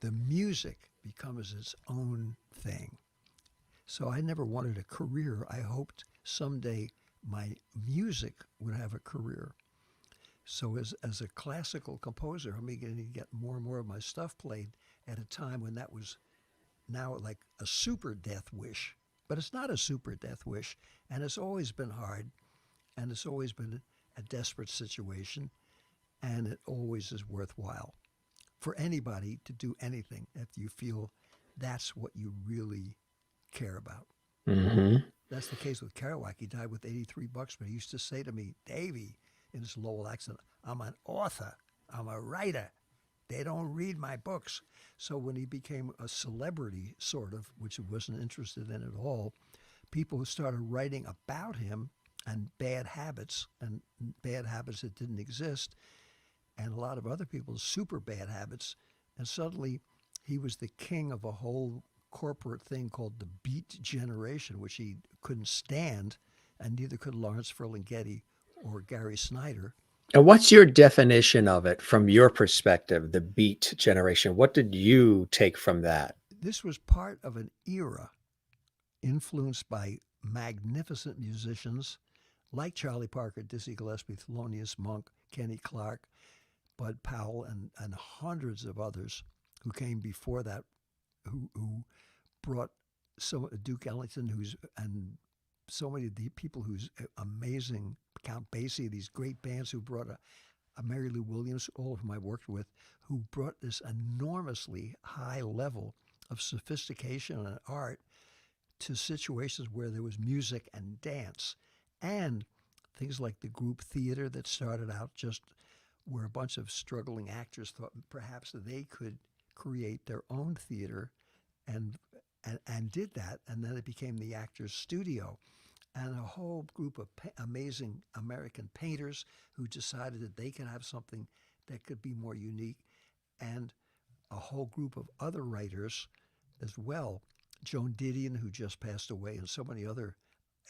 The music becomes its own thing. So I never wanted a career. I hoped someday my music would have a career. So as a classical composer, I'm beginning to get more and more of my stuff played at a time when that was now like a super death wish. But it's not a super death wish, and it's always been hard, and it's always been a desperate situation, and it always is worthwhile for anybody to do anything if you feel that's what you really care about. Mm-hmm. That's the case with Kerouac. He died with $83, but he used to say to me, Davey, in his Lowell accent, I'm an author, I'm a writer. They don't read my books. So when he became a celebrity, sort of, which he wasn't interested in at all, people started writing about him and bad habits that didn't exist, and a lot of other people's super bad habits. And suddenly he was the king of a whole corporate thing called the Beat Generation, which he couldn't stand, and neither could Lawrence Ferlinghetti or Gary Snyder. And what's your definition of it from your perspective, the Beat Generation? What did you take from that? This was part of an era influenced by magnificent musicians like Charlie Parker, Dizzy Gillespie, Thelonious Monk, Kenny Clark, Bud Powell, and hundreds of others who came before that, who brought Duke Ellington, and so many of the people who's amazing, Count Basie, these great bands who brought a Mary Lou Williams, all of whom I worked with, who brought this enormously high level of sophistication and art to situations where there was music and dance, and things like the group theater that started out just where a bunch of struggling actors thought perhaps that they could create their own theater, and did that, and then it became the Actors Studio, and a whole group of amazing American painters who decided that they could have something that could be more unique, and a whole group of other writers as well. Joan Didion, who just passed away, and so many other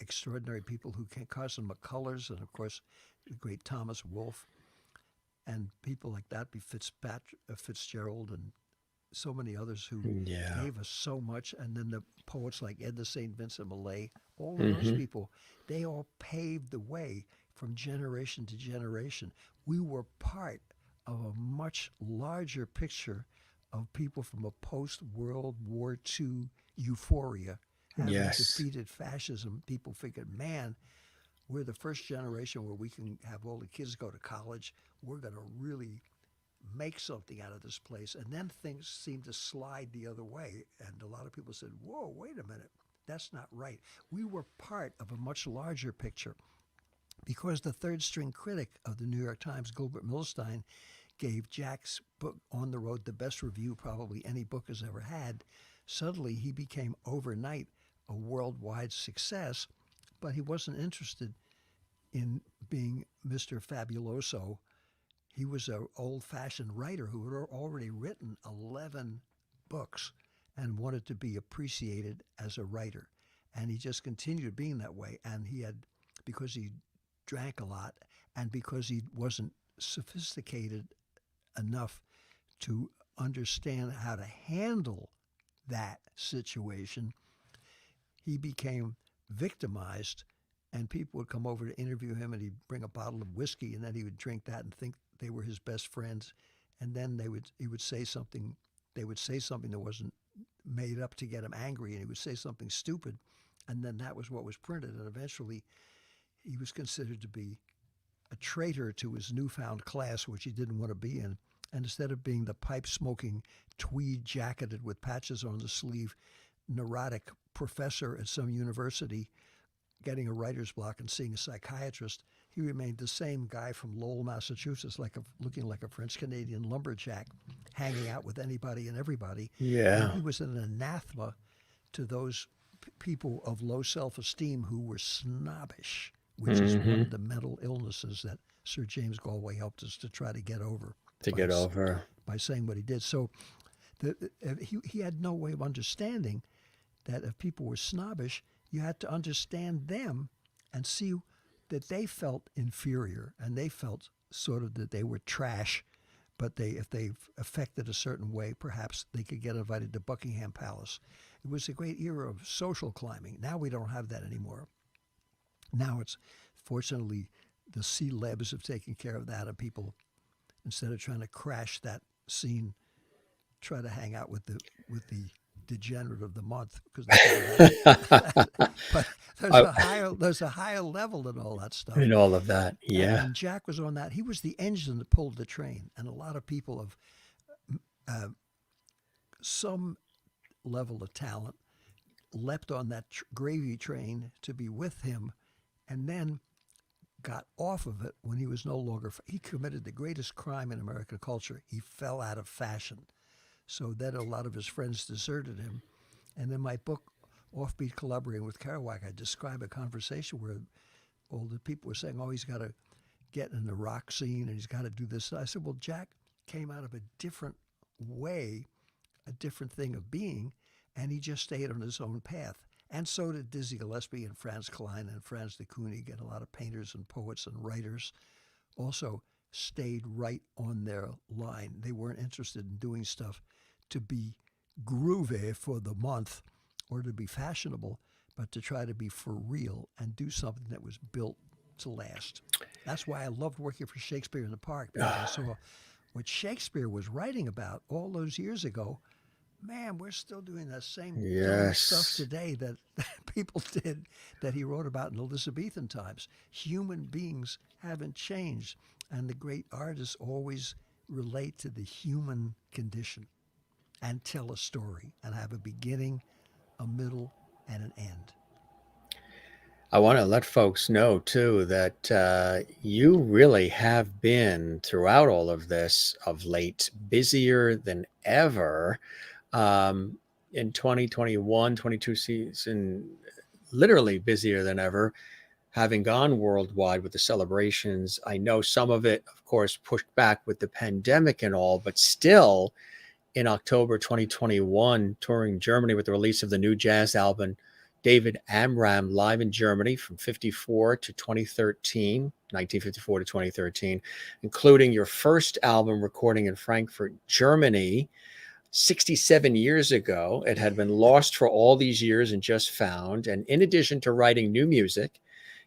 extraordinary people who came, Carson McCullers, and of course the great Thomas Wolfe, and people like that, Fitzgerald, and so many others who Yeah. gave us so much. And then the poets like Edna St. Vincent Millay, all of those people, they all paved the way from generation to generation. We were part of a much larger picture of people from a post-World War II euphoria. Having Yes. defeated fascism, people figured, man, we're the first generation where we can have all the kids go to college. We're going to really make something out of this place. And then things seemed to slide the other way. And a lot of people said, whoa, wait a minute. That's not right. We were part of a much larger picture, because the third string critic of the New York Times, Gilbert Milstein, gave Jack's book On the Road the best review probably any book has ever had. Suddenly he became overnight a worldwide success, but he wasn't interested in being Mr. Fabuloso. He was an old-fashioned writer who had already written 11 books and wanted to be appreciated as a writer. And he just continued being that way. And he had, because he drank a lot and because he wasn't sophisticated enough to understand how to handle that situation, he became victimized, and people would come over to interview him, and he'd bring a bottle of whiskey, and then he would drink that and think they were his best friends, and then he would say something. They would say something that wasn't made up to get him angry, and he would say something stupid, and then that was what was printed. And eventually, he was considered to be a traitor to his newfound class, which he didn't want to be in. And instead of being the pipe-smoking, tweed-jacketed with patches on the sleeve, neurotic professor at some university getting a writer's block and seeing a psychiatrist, he remained the same guy from Lowell, Massachusetts, looking like a French-Canadian lumberjack, hanging out with anybody and everybody. Yeah. And he was an anathema to those people of low self-esteem who were snobbish, which is one of the mental illnesses that Sir James Galway helped us to try to get over. By saying what he did. So he had no way of understanding that if people were snobbish, you had to understand them and see that they felt inferior, and they felt sort of that they were trash, but if they affected a certain way, perhaps they could get invited to Buckingham Palace. It was a great era of social climbing. Now we don't have that anymore. Now it's, fortunately, the celebs have taken care of that, and people, instead of trying to crash that scene, try to hang out with the degenerate of the month, because but there's a higher level in all that stuff. And all of that, yeah. And Jack was on that. He was the engine that pulled the train, and a lot of people of some level of talent leapt on that gravy train to be with him, and then got off of it when he was no longer. He committed the greatest crime in American culture. He fell out of fashion. So then a lot of his friends deserted him. And in my book, Offbeat Collaborating with Kerouac, I describe a conversation where all the people were saying, oh, he's got to get in the rock scene and he's got to do this. I said, well, Jack came out of a different way, a different thing of being, and he just stayed on his own path. And so did Dizzy Gillespie and Franz Klein and Franz de Kooning, and a lot of painters and poets and writers also stayed right on their line. They weren't interested in doing stuff to be groovy for the month or to be fashionable, but to try to be for real and do something that was built to last. That's why I loved working for Shakespeare in the Park, because I saw what Shakespeare was writing about all those years ago. Man, we're still doing that same dumb stuff today that people did, that he wrote about in Elizabethan times. Human beings haven't changed, and the great artists always relate to the human condition and tell a story and have a beginning, a middle, and an end. I want to let folks know, too, that you really have been, throughout all of this of late, busier than ever. In 2021, 22 season, literally busier than ever, having gone worldwide with the celebrations. I know some of it, of course, pushed back with the pandemic and all, but still in October 2021, touring Germany with the release of the new jazz album, David Amram, live in Germany from 1954 to 2013, including your first album recording in Frankfurt, Germany, 67 years ago. It had been lost for all these years and just found. And in addition to writing new music,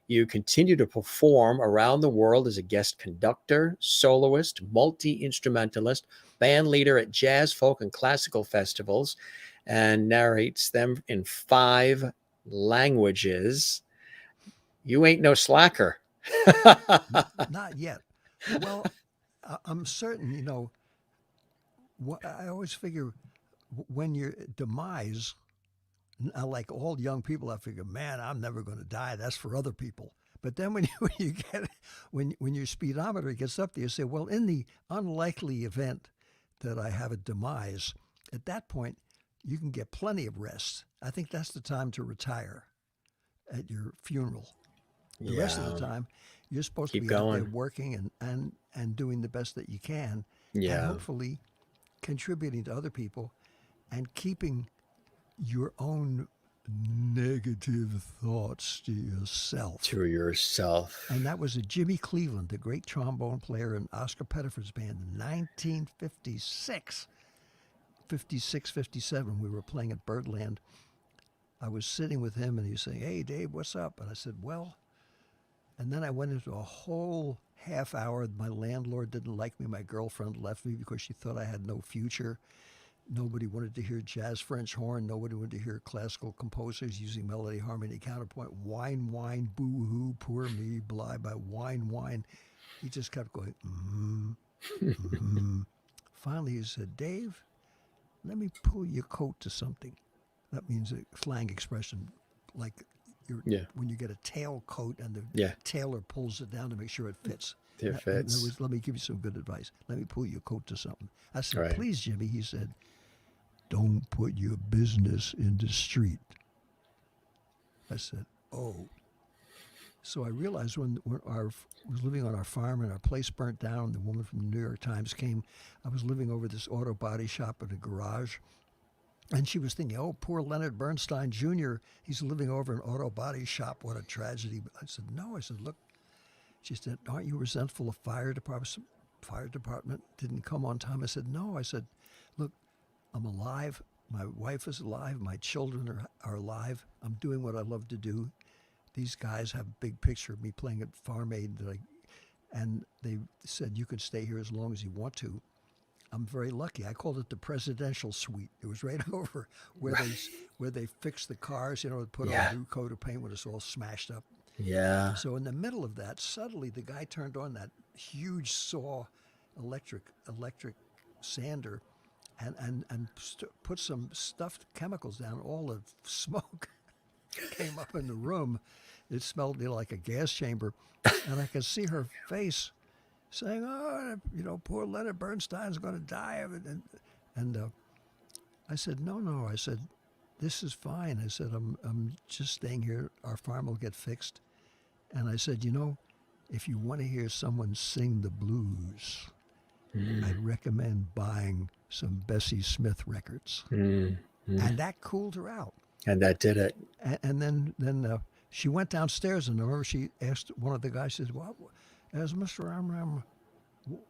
you continue to perform around the world as a guest conductor, soloist, multi-instrumentalist, band leader at jazz, folk, and classical festivals, and narrates them in 5 languages. You ain't no slacker. Not yet. Well, I'm certain, I always figure when your demise, like all young people, I figure, man, I'm never going to die. That's for other people. But then when your speedometer gets up there, you say, well, in the unlikely event that I have a demise, at that point, you can get plenty of rest. I think that's the time to retire at your funeral. The rest of the time, you're supposed to be out there working and doing the best that you can. Yeah. And hopefully contributing to other people and keeping your own negative thoughts to yourself. And that was a Jimmy Cleveland, the great trombone player in Oscar Pettiford's band in 1956. 56, 57, we were playing at Birdland. I was sitting with him and he was saying, hey, Dave, what's up? And I said, well, and then I went into a whole half hour. My landlord didn't like me. My girlfriend left me because she thought I had no future. Nobody wanted to hear jazz French horn. Nobody wanted to hear classical composers using melody, harmony, counterpoint. Whine, whine, boo-hoo, poor me, blah, blah, whine, whine. He just kept going, Finally, he said, Dave, let me pull your coat to something. That means a slang expression, like when you get a tail coat and the tailor pulls it down to make sure it fits. It fits. In other words, let me give you some good advice. Let me pull your coat to something. I said, please, Jimmy. He said, don't put your business in the street. I said, oh. So I realized when I was living on our farm and our place burnt down, the woman from the New York Times came. I was living over this auto body shop in a garage. And she was thinking, oh, poor Leonard Bernstein Jr., he's living over an auto body shop. What a tragedy. I said, no. I said, look, She said, "Aren't you resentful of fire department? Fire department didn't come on time." I said, "No." I said, "Look, I'm alive. My wife is alive. My children are alive. I'm doing what I love to do. These guys have a big picture of me playing at Farm Aid and they said, you can stay here as long as you want to." I'm very lucky. I called it the presidential suite. It was right over where they fixed the cars, put on a new coat of paint when it's all smashed up. Yeah. So in the middle of that, suddenly the guy turned on that huge saw electric sander and put some stuffed chemicals down. All the smoke came up in the room. It smelled like a gas chamber. And I could see her face saying, "Oh, poor Leonard Bernstein's going to die of it." And I said, no. I said, "This is fine." I said, I'm just staying here. Our farm will get fixed. And I said, if you want to hear someone sing the blues, I'd recommend buying some Bessie Smith records. And that cooled her out. And that did it. And then she went downstairs, and I remember she asked one of the guys, says, "Well, as Mr. Amram,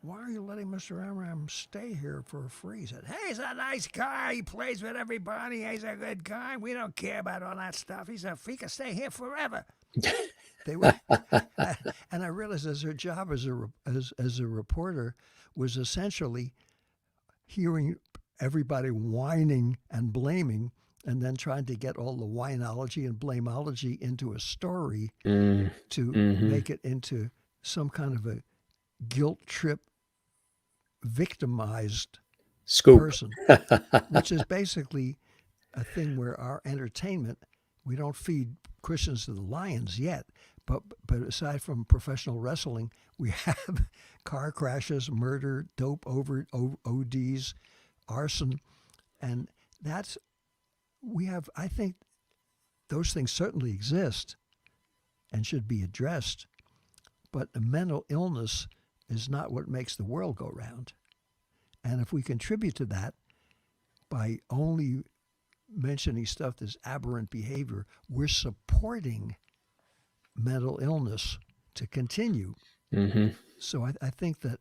why are you letting Mr. Amram stay here for free?" He said, "Hey, he's a nice guy. He plays with everybody. He's a good guy. We don't care about all that stuff. He can stay here forever." They were, and I realized as her job as a reporter was essentially hearing everybody whining and blaming, and then trying to get all the whinology and blameology into a story to make it into some kind of a guilt trip, victimized Scoop. person, which is basically a thing where our entertainment, we don't feed Christians to the lions yet, but aside from professional wrestling, we have car crashes, murder, dope, ODs, arson, and I think those things certainly exist and should be addressed, but a mental illness is not what makes the world go round. And if we contribute to that by only mentioning stuff that's aberrant behavior, we're supporting mental illness to continue. So I think that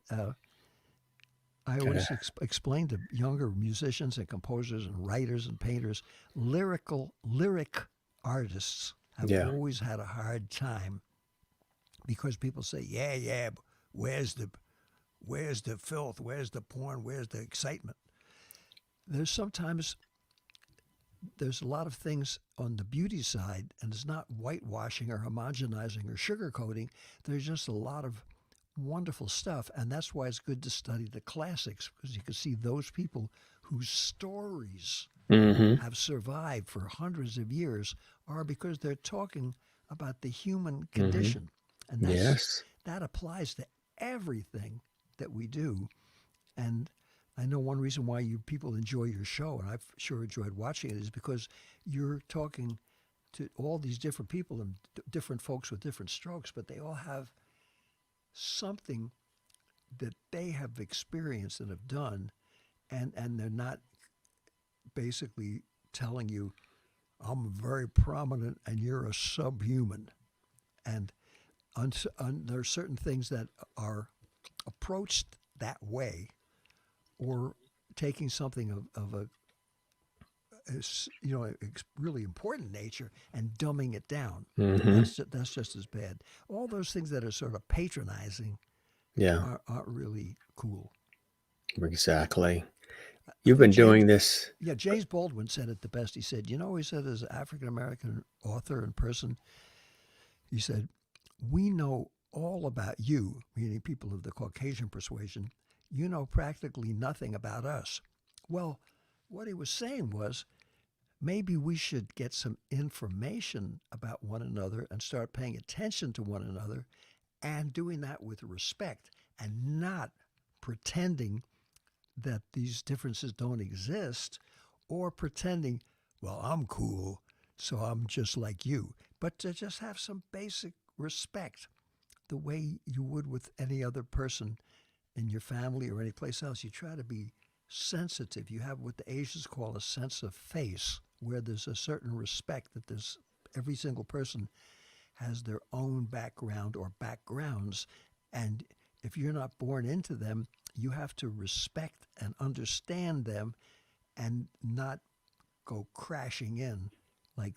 I always explain to younger musicians and composers and writers and painters, lyric artists have always had a hard time because people say, yeah, where's the filth? Where's the porn? Where's the excitement? There's a lot of things on the beauty side, and it's not whitewashing or homogenizing or sugarcoating. There's just a lot of wonderful stuff, and that's why it's good to study the classics, because you can see those people whose stories have survived for hundreds of years are because they're talking about the human condition. And that applies to everything that we do. And I know one reason why you people enjoy your show, and I've sure enjoyed watching it, is because you're talking to all these different people and different folks with different strokes, but they all have something that they have experienced and have done, and they're not basically telling you, I'm very prominent and you're a subhuman. And there are certain things that are approached that way, or taking something of a really important nature and dumbing it down. That's just as bad. All those things that are sort of patronizing aren't really cool. Exactly. You've been doing this. Yeah, James Baldwin said it the best. He said, he said, as an African-American author and person, he said, we know all about you, meaning people of the Caucasian persuasion. You know practically nothing about us. Well, what he was saying was, maybe we should get some information about one another and start paying attention to one another, and doing that with respect and not pretending that these differences don't exist, or pretending, well, I'm cool, so I'm just like you. But to just have some basic respect, the way you would with any other person in your family or any place else. You try to be sensitive. You have what the Asians call a sense of face, where there's a certain respect that every single person has their own background or backgrounds, and if you're not born into them, you have to respect and understand them and not go crashing in like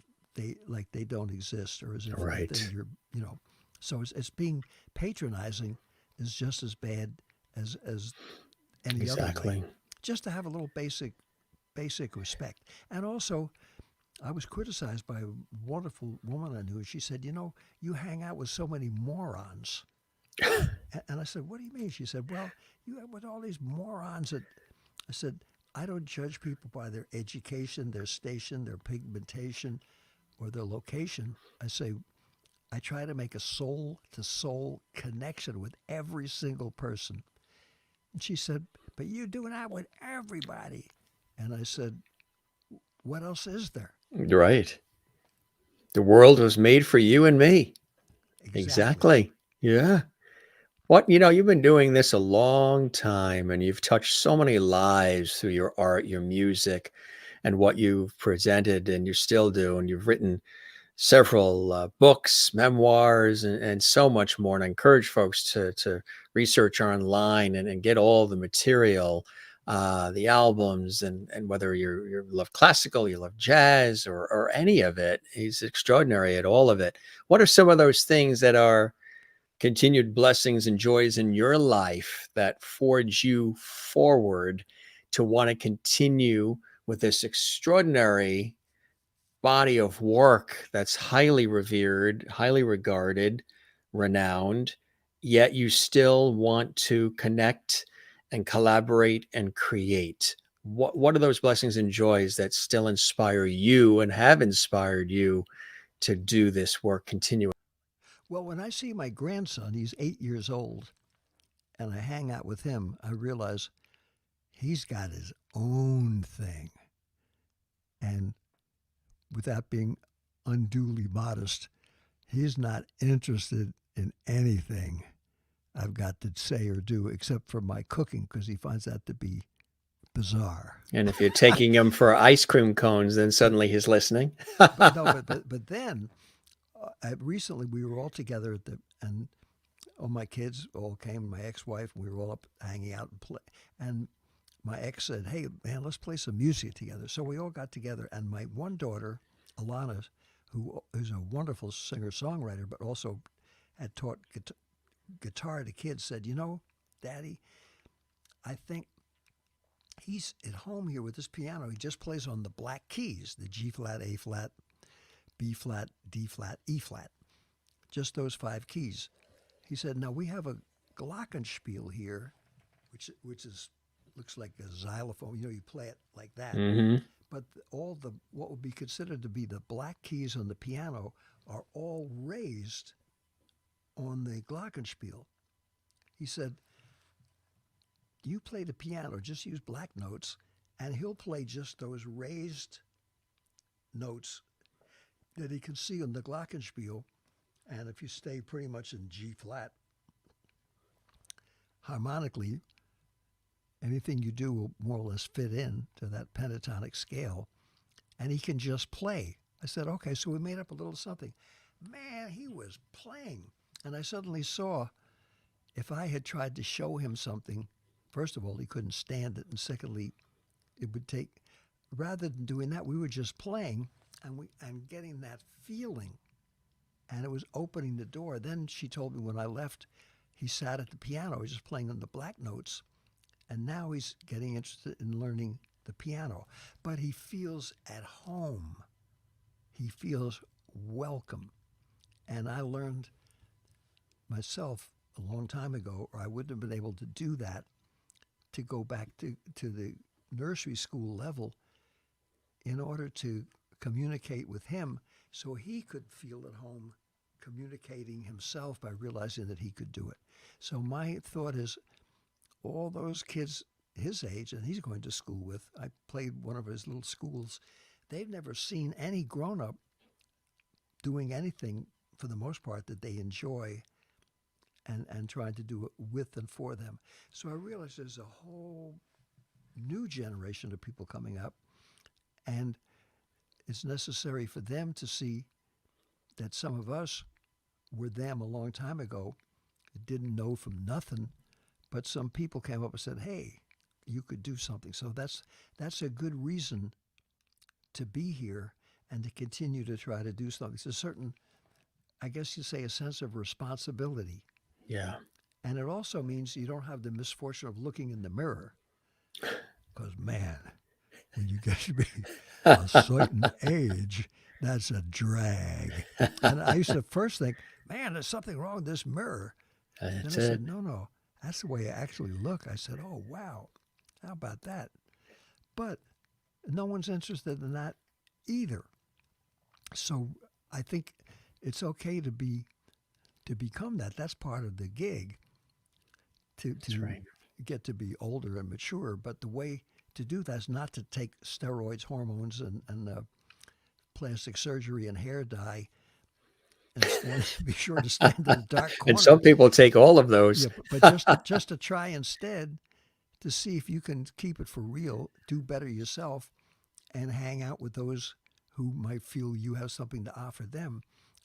they don't exist, or as if Right. you're, you know. So it's being patronizing is just as bad as any other Exactly. way. Just to have a little basic respect. And also, I was criticized by a wonderful woman I knew. She said, you hang out with so many morons. And I said, what do you mean? She said, well, you have with all these morons. I said, I don't judge people by their education, their station, their pigmentation, or their location. I say, I try to make a soul-to-soul connection with every single person. And she said, but you're doing that with everybody. And I said, what else is there? Right. The world was made for you and me. Exactly. Yeah. You've been doing this a long time, and you've touched so many lives through your art, your music, and what you've presented, and you still do. And you've written several books, memoirs, and so much more. And I encourage folks to research online and get all the material, the albums, and whether you love classical, you love jazz, or any of it. He's extraordinary at all of it. What are some of those things that are continued blessings and joys in your life that forge you forward to want to continue with this extraordinary body of work that's highly revered, highly regarded, renowned, yet you still want to connect and collaborate and create? What are those blessings and joys that still inspire you and have inspired you to do this work continually? Well, when I see my grandson, he's 8 years old, and I hang out with him, I realize he's got his own thing. And without being unduly modest, he's not interested in anything I've got to say or do except for my cooking, because he finds that to be bizarre. And if you're taking him for ice cream cones, then suddenly he's listening. But then recently we were all together and all my kids all came, my ex-wife, and we were all up hanging out and play. And my ex said, hey, man, let's play some music together. So we all got together, and my one daughter, Alana, who is a wonderful singer-songwriter, but also had taught guitar to kids, said, Daddy, I think he's at home here with this piano. He just plays on the black keys, the G flat, A flat, B flat, D flat, E flat, just those 5 keys. He said, now we have a glockenspiel here, which looks like a xylophone. You play it like that. Mm-hmm. But what would be considered to be the black keys on the piano are all raised on the glockenspiel. He said, you play the piano, just use black notes, and he'll play just those raised notes that he can see on the glockenspiel. And if you stay pretty much in G flat, harmonically, anything you do will more or less fit in to that pentatonic scale, and he can just play. I said, okay, so we made up a little something. Man, he was playing. And I suddenly saw, if I had tried to show him something, first of all, he couldn't stand it, and secondly, it would take, rather than doing that, we were just playing and getting that feeling, and it was opening the door. Then she told me when I left, he sat at the piano, he was just playing on the black notes, and now he's getting interested in learning the piano. But he feels at home. He feels welcome. And I learned myself a long time ago, or I wouldn't have been able to do that, to go back to the nursery school level in order to communicate with him so he could feel at home communicating himself by realizing that he could do it. So my thought is, all those kids his age, and he's going to school with, I played one of his little schools, they've never seen any grown-up doing anything, for the most part, that they enjoy and trying to do it with and for them. So I realized there's a whole new generation of people coming up, and it's necessary for them to see that some of us were them a long time ago, didn't know from nothing, but some people came up and said, hey, you could do something. So that's a good reason to be here and to continue to try to do something. It's a certain, I guess you say, a sense of responsibility. Yeah. And it also means you don't have the misfortune of looking in the mirror. Because, man, when you get to be a certain age, that's a drag. And I used to first think, man, there's something wrong with this mirror. Then I said, no, that's the way I actually look. I said, oh, wow, how about that? But no one's interested in that either. So I think it's okay to become that. That's part of the gig, to right. get to be older and mature. But the way to do that is not to take steroids, hormones, and plastic surgery and hair dye, and be sure to stand in the dark corner. And some people take all of those. Yeah, but just to try instead to see if you can keep it for real, do better yourself, and hang out with those who might feel you have something to offer them.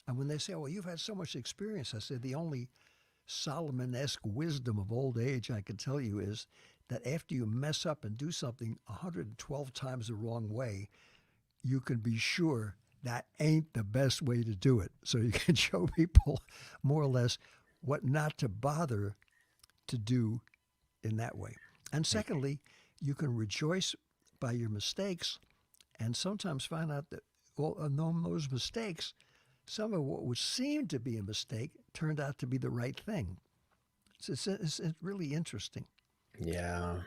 And when they say, well, you've had so much experience, I said, the only Solomon-esque wisdom of old age I can tell you is that after you mess up and do something 112 times the wrong way, you can be sure that ain't the best way to do it. So you can show people more or less what not to bother to do in that way. And secondly, you can rejoice by your mistakes and sometimes find out that among those mistakes, some of what would seem to be a mistake turned out to be the right thing. It's really interesting. Yeah,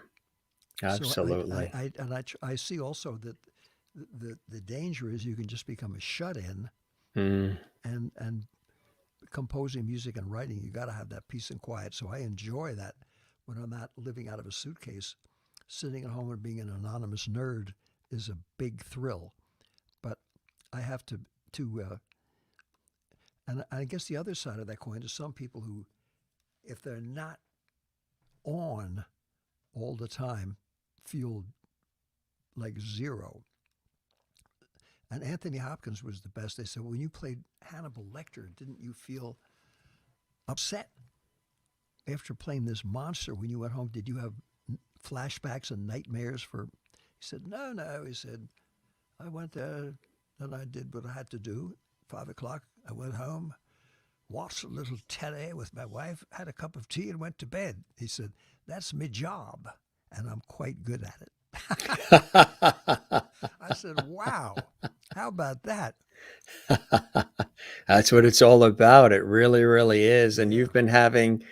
absolutely. So I see also that the danger is you can just become a shut-in, and composing music and writing, you got to have that peace and quiet. So I enjoy that when I'm not living out of a suitcase. Sitting at home and being an anonymous nerd is a big thrill, but I have to and I guess the other side of that coin is some people who, if they're not on all the time, feel like zero. And Anthony Hopkins was the best. They said, when you played Hannibal Lecter, didn't you feel upset after playing this monster when you went home? Did you have flashbacks and nightmares he said, no. He said, I went there and I did what I had to do. 5 o'clock, I went home, watched a little telly with my wife, had a cup of tea and went to bed. He said, that's my job and I'm quite good at it. I said, wow, how about that? That's what it's all about. It really, really is. And you've been having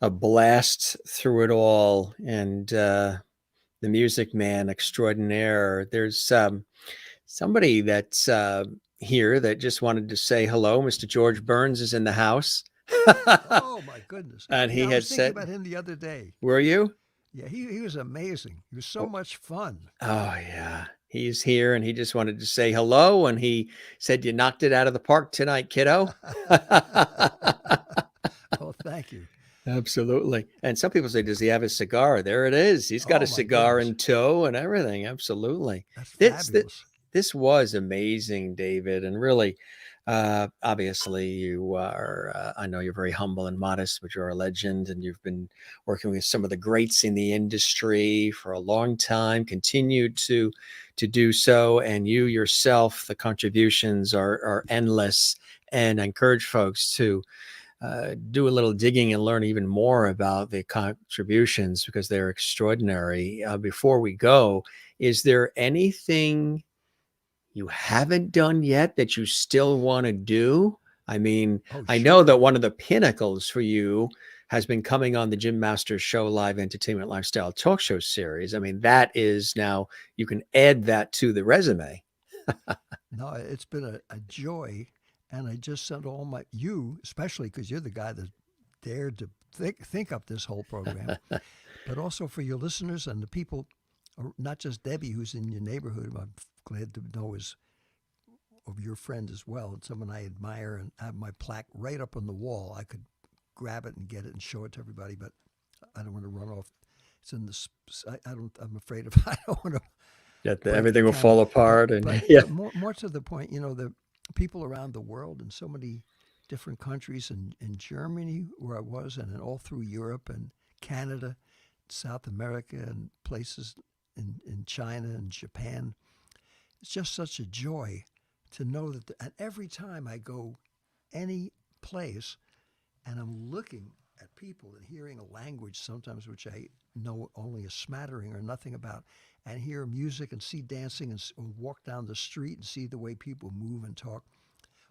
a blast through it all. And the music man extraordinaire. There's somebody that's here that just wanted to say hello. Mr. George Burns is in the house. Oh, my goodness. And he I had was thinking said, about him the other day. were you? Yeah, he was amazing. He was so much fun. Oh, yeah. He's here and he just wanted to say hello. And he said, you knocked it out of the park tonight, kiddo. Oh, thank you. Absolutely. And some people say, does he have a cigar? There it is. He's got Oh, a my cigar goodness. in tow and everything. Absolutely. That's This, fabulous. this was amazing, David. And really, obviously you are, I know you're very humble and modest, but you're a legend and you've been working with some of the greats in the industry for a long time, continue to do so. And you yourself, the contributions are endless, and I encourage folks to do a little digging and learn even more about the contributions because they're extraordinary. Before we go, is there anything you haven't done yet that you still want to do? I mean, I know that one of the pinnacles for you has been coming on the Jim Masters Show Live Entertainment Lifestyle Talk Show series. I mean, that is now, you can add that to the resume. No, it's been a joy. And I just sent you, especially because you're the guy that dared to think up this whole program, but also for your listeners and the people, not just Debbie, who's in your neighborhood. I'm glad to know is of your friend as well. It's someone I admire and have my plaque right up on the wall. I could grab it and get it and show it to everybody, but I don't want to run off. It's in the, I'm afraid if I don't want to. Everything will fall apart. And but more to the point, the people around the world and so many different countries in Germany, where I was, and in all through Europe and Canada, South America, and places in China and Japan. It's just such a joy to know that, and every time I go any place and I'm looking at people and hearing a language sometimes which I know only a smattering or nothing about, and hear music and see dancing and walk down the street and see the way people move and talk,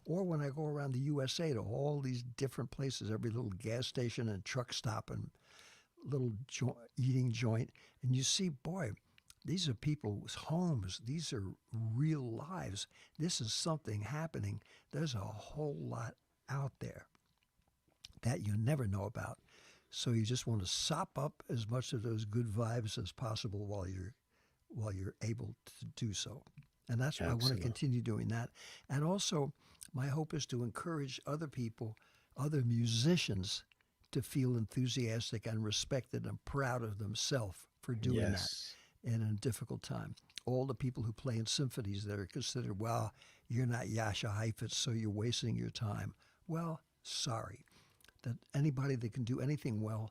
or when I go around the USA to all these different places, every little gas station and truck stop and little eating joint, and you see, boy, these are people's homes. These are real lives. This is something happening. There's a whole lot out there that you never know about. So you just want to sop up as much of those good vibes as possible while you're able to do so. And that's why I want to continue doing that. And also, my hope is to encourage other people, other musicians, to feel enthusiastic and respected and proud of themselves for doing that in a difficult time. All the people who play in symphonies that are considered, well, you're not Jascha Heifetz, so you're wasting your time. Well, sorry. That anybody that can do anything well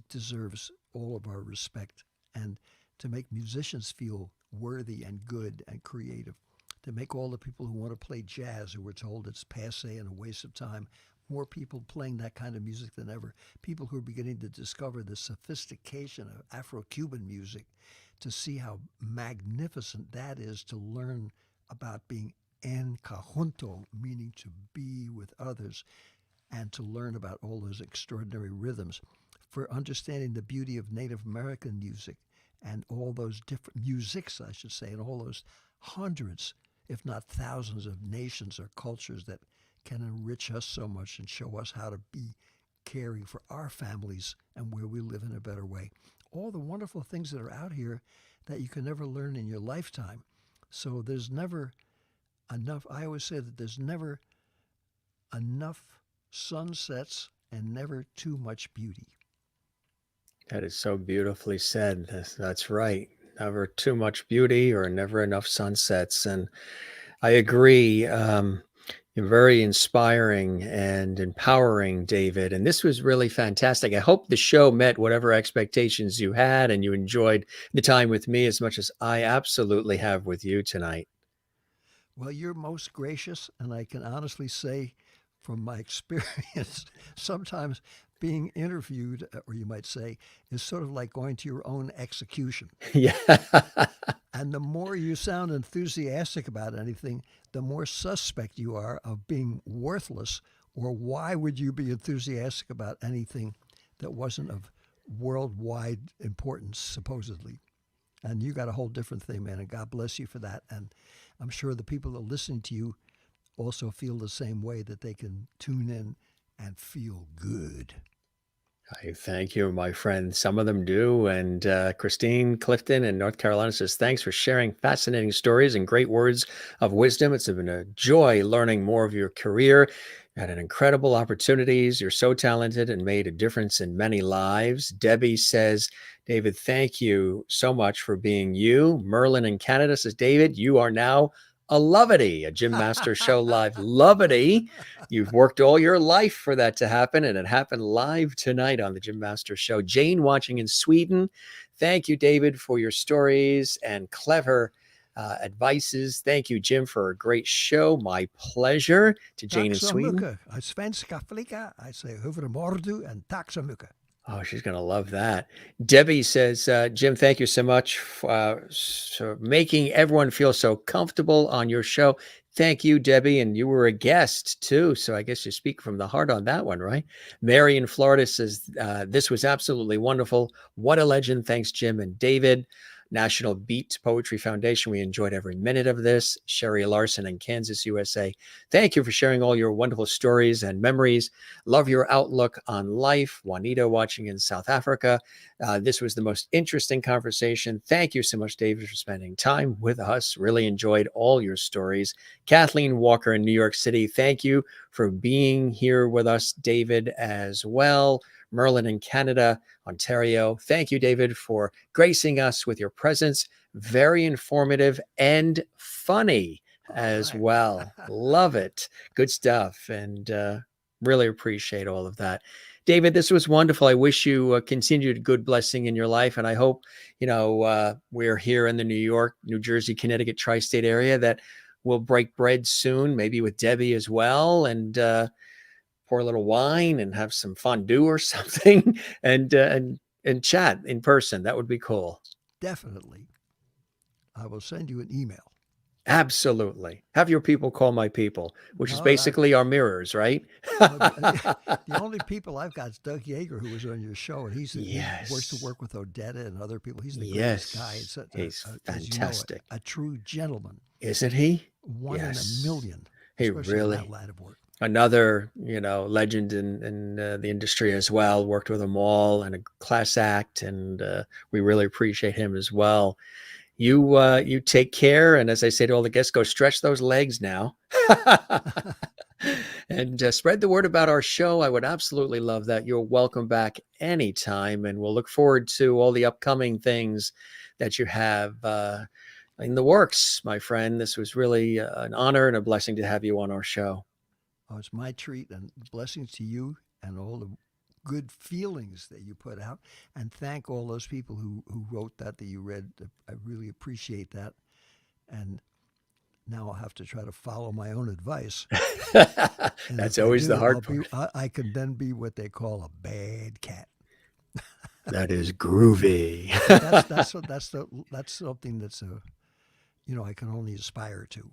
deserves all of our respect. And to make musicians feel worthy and good and creative, to make all the people who want to play jazz, who were told it's passé and a waste of time, more people playing that kind of music than ever, people who are beginning to discover the sophistication of Afro-Cuban music, to see how magnificent that is, to learn about being en conjunto, meaning to be with others, and to learn about all those extraordinary rhythms, for understanding the beauty of Native American music and all those different musics, I should say, and all those hundreds, if not thousands of nations or cultures that can enrich us so much and show us how to be caring for our families and where we live in a better way. All the wonderful things that are out here that you can never learn in your lifetime. So there's never enough. I always say that there's never enough sunsets and never too much beauty. That is so beautifully said. That's right. Never too much beauty or never enough sunsets. And I agree. You're very inspiring and empowering, David. And this was really fantastic. I hope the show met whatever expectations you had and you enjoyed the time with me as much as I absolutely have with you tonight. Well, you're most gracious, and I can honestly say from my experience, sometimes being interviewed, or you might say, is sort of like going to your own execution. Yeah. And the more you sound enthusiastic about anything, the more suspect you are of being worthless, or why would you be enthusiastic about anything that wasn't of worldwide importance, supposedly? And you got a whole different thing, man, and God bless you for that. And I'm sure the people that are listening to you also feel the same way, that they can tune in and feel good. I thank you, my friend. Some of them do. And Christine Clifton in North Carolina says, thanks for sharing fascinating stories and great words of wisdom. It's been a joy learning more of your career. You had an incredible opportunities. You're so talented and made a difference in many lives. Debbie says, David, thank you so much for being you. Merlin in Canada says, David, you are now a Lovety, a Jim Master Show Live Lovety. You've worked all your life for that to happen, and it happened live tonight on the Jim Master Show. Jane watching in Sweden. Thank you, David, for your stories and clever advices. Thank you, Jim, for a great show. My pleasure. To Jane in Sweden. Svenska flicka, I say huvudmordu and tack så mycket. Oh, she's going to love that. Debbie says, Jim, thank you so much for making everyone feel so comfortable on your show. Thank you, Debbie. And you were a guest too. So I guess you speak from the heart on that one, right? Mary in Florida says, this was absolutely wonderful. What a legend. Thanks, Jim and David. National Beat Poetry Foundation. We enjoyed every minute of this. Sherry Larson in Kansas, USA. Thank you for sharing all your wonderful stories and memories. Love your outlook on life. Juanita watching in South Africa. This was the most interesting conversation. Thank you so much, David, for spending time with us. Really enjoyed all your stories. Kathleen Walker in New York City. Thank you for being here with us, David, as well. Merlin in Canada, Ontario. Thank you, David, for gracing us with your presence. Very informative and funny. as right. well. Love it. Good stuff. And really appreciate all of that. David, this was wonderful. I wish you continued good blessing in your life. And I hope, we're here in the New York, New Jersey, Connecticut, tri-state area that we'll break bread soon, maybe with Debbie as well. And pour a little wine and have some fondue or something and chat in person. That would be cool. Definitely. I will send you an email. Absolutely. Have your people call my people, which is No, basically our mirrors, right? the only people I've got is Doug Yeager, who was on your show, and he works to work with Odetta and other people. He's the greatest guy. Yes. He's Fantastic. a true gentleman. Isn't he? One in a million. He especially in really, that line of work. another, legend in the industry as well. Worked with them all and a class act, and we really appreciate him as well. You take care, and as I say to all the guests, go stretch those legs now, and spread the word about our show. I would absolutely love that. You're welcome back anytime, and we'll look forward to all the upcoming things that you have in the works, my friend. This was really an honor and a blessing to have you on our show. Oh, it's my treat, and blessings to you and all the good feelings that you put out, and thank all those people who wrote that you read. I really appreciate that. And now I'll have to try to follow my own advice. That's always the hard part. I can then be what they call a bad cat. That is groovy. that's something that's I can only aspire to.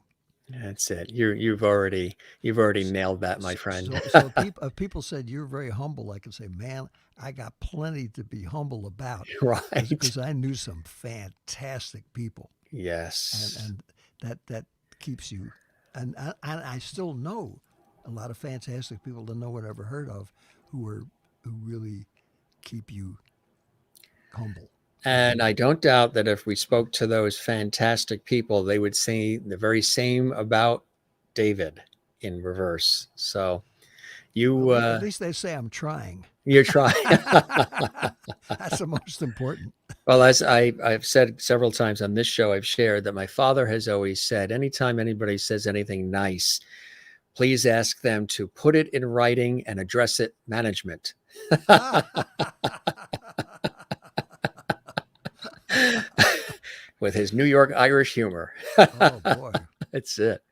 That's it. You've already nailed that, my friend. So if people said you're very humble, I can say, man, I got plenty to be humble about. Right. Because I knew some fantastic people. Yes. And that keeps you. And I still know a lot of fantastic people that no one ever heard of who really keep you humble. And I don't doubt that if we spoke to those fantastic people, they would say the very same about David in reverse. So at least they say I'm trying. You're trying. That's the most important. Well, as I've said several times on this show, I've shared that my father has always said, anytime anybody says anything nice, please ask them to put it in writing and address it management. With his New York Irish humor. Oh, boy. That's it.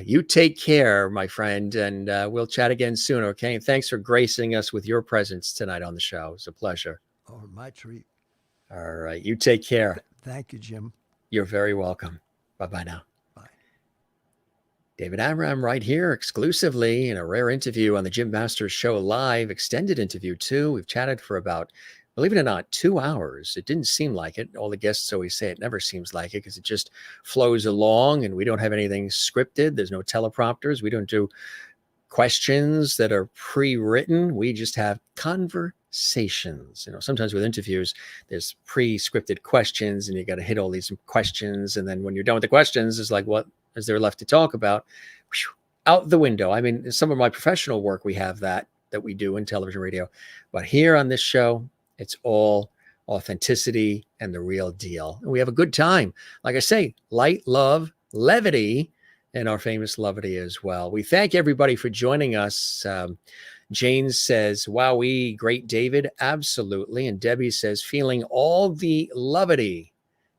You take care, my friend, and we'll chat again soon, okay? And thanks for gracing us with your presence tonight on the show. It was a pleasure. Oh, my treat. All right. You take care. Thank you, Jim. You're very welcome. Bye-bye now. Bye. David Amram right here exclusively in a rare interview on the Jim Masters Show Live, extended interview too. We've chatted for about, believe it or not, 2 hours. It didn't seem like it. All the guests always say it never seems like it because it just flows along and we don't have anything scripted. There's no teleprompters. We don't do questions that are pre-written. We just have conversations. Sometimes with interviews, there's pre-scripted questions and you got to hit all these questions. And then when you're done with the questions, it's like, what is there left to talk about? Whew, out the window. I mean, some of my professional work, we have that we do in television, radio. But here on this show, it's all authenticity and the real deal. And we have a good time. Like I say, light, love, levity, and our famous levity as well. We thank everybody for joining us. Jane says, wowee, great David. Absolutely. And Debbie says, feeling all the levity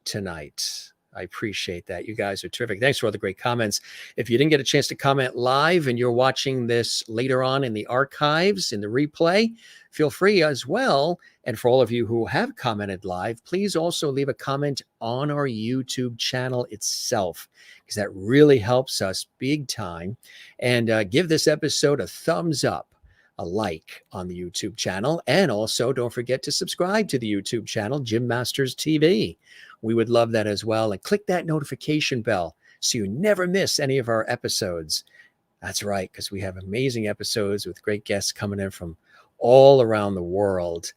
tonight. I appreciate that. You guys are terrific. Thanks for all the great comments. If you didn't get a chance to comment live and you're watching this later on in the archives, in the replay, feel free as well. And for all of you who have commented live, please also leave a comment on our YouTube channel itself, because that really helps us big time. And give this episode a thumbs up, a like on the YouTube channel. And also don't forget to subscribe to the YouTube channel, Jim Masters TV. We would love that as well. And click that notification bell so you never miss any of our episodes. That's right, because we have amazing episodes with great guests coming in from all around the world.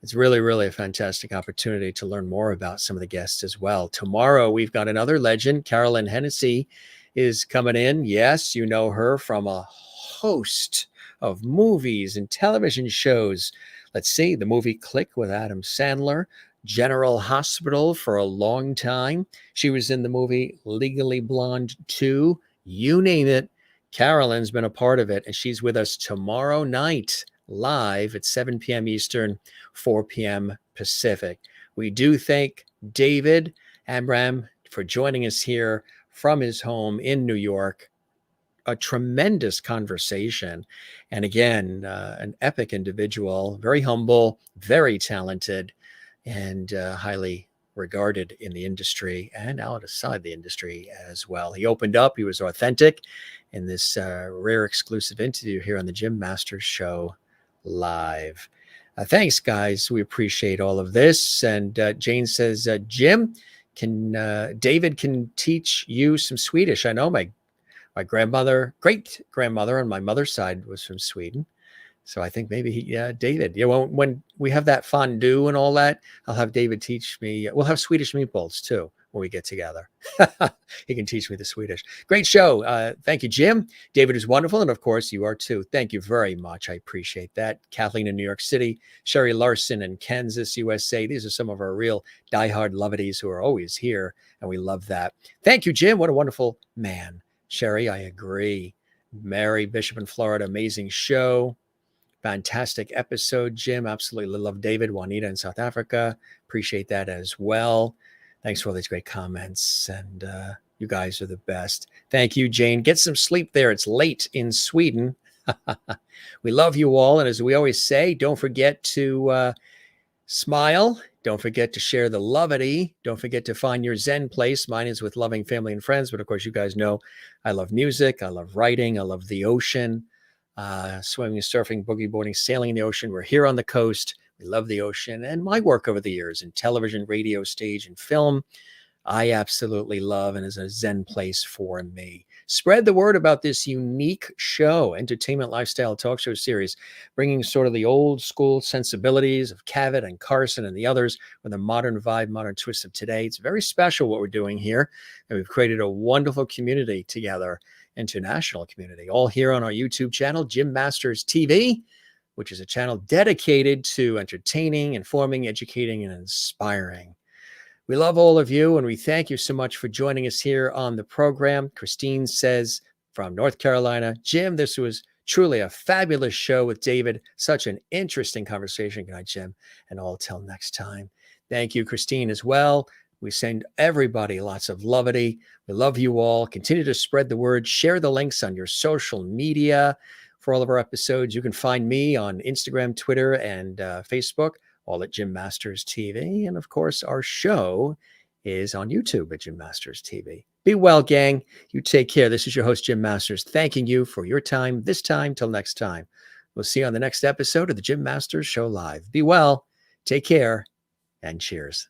It's really, really a fantastic opportunity to learn more about some of the guests as well. Tomorrow, we've got another legend. Carolyn Hennessy is coming in. Yes, you know her from a host of movies and television shows. Let's see, the movie Click with Adam Sandler, General Hospital for a long time. She was in the movie Legally Blonde 2. You name it. Carolyn's been a part of it, and she's with us tomorrow night live at 7 p.m. Eastern, 4 p.m. Pacific. We do thank David Amram for joining us here from his home in New York. A tremendous conversation. And again, an epic individual, very humble, very talented, and highly regarded in the industry and outside the industry as well. He opened up, he was authentic in this rare exclusive interview here on the Jim Masters Show live. Thanks, guys. We appreciate all of this. And Jane says, Jim, David can teach you some Swedish. I know my grandmother, great grandmother on my mother's side was from Sweden. So I think maybe David, when we have that fondue and all that, I'll have David teach me. We'll have Swedish meatballs too when we get together. He can teach me the Swedish. Great show. Thank you, Jim. David is wonderful. And of course you are too. Thank you very much. I appreciate that. Kathleen in New York City, Sherry Larson in Kansas, USA. These are some of our real diehard lovities who are always here. And we love that. Thank you, Jim. What a wonderful man. Sherry, I agree. Mary Bishop in Florida, amazing show. Fantastic episode, Jim. Absolutely love David. Juanita in South Africa. Appreciate that as well. Thanks for all these great comments. And you guys are the best. Thank you, Jane. Get some sleep there. It's late in Sweden. We love you all. And as we always say, don't forget to smile. Don't forget to share the lovity. Don't forget to find your Zen place. Mine is with loving family and friends. But of course, you guys know I love music. I love writing. I love the ocean. Swimming, surfing, boogie boarding, sailing in the ocean. We're here on the coast. We love the ocean. And my work over the years in television, radio, stage, and film, I absolutely love and is a Zen place for me. Spread the word about this unique show, entertainment, lifestyle, talk show series, bringing sort of the old school sensibilities of Cavett and Carson and the others with a modern vibe, modern twist of today. It's very special what we're doing here. And we've created a wonderful community together, international community, all here on our YouTube channel, Jim Masters TV, which is a channel dedicated to entertaining, informing, educating, and inspiring. We love all of you, and we thank you so much for joining us here on the program. Christine says from North Carolina, Jim, this was truly a fabulous show with David. Such an interesting conversation. Good night, Jim, and all till next time. Thank you, Christine, as well. We send everybody lots of lovity. We love you all. Continue to spread the word. Share the links on your social media for all of our episodes. You can find me on Instagram, Twitter, and Facebook, all at Jim Masters TV. And of course, our show is on YouTube at Jim Masters TV. Be well, gang. You take care. This is your host, Jim Masters, thanking you for your time this time. Till next time. We'll see you on the next episode of the Jim Masters Show Live. Be well, take care, and cheers.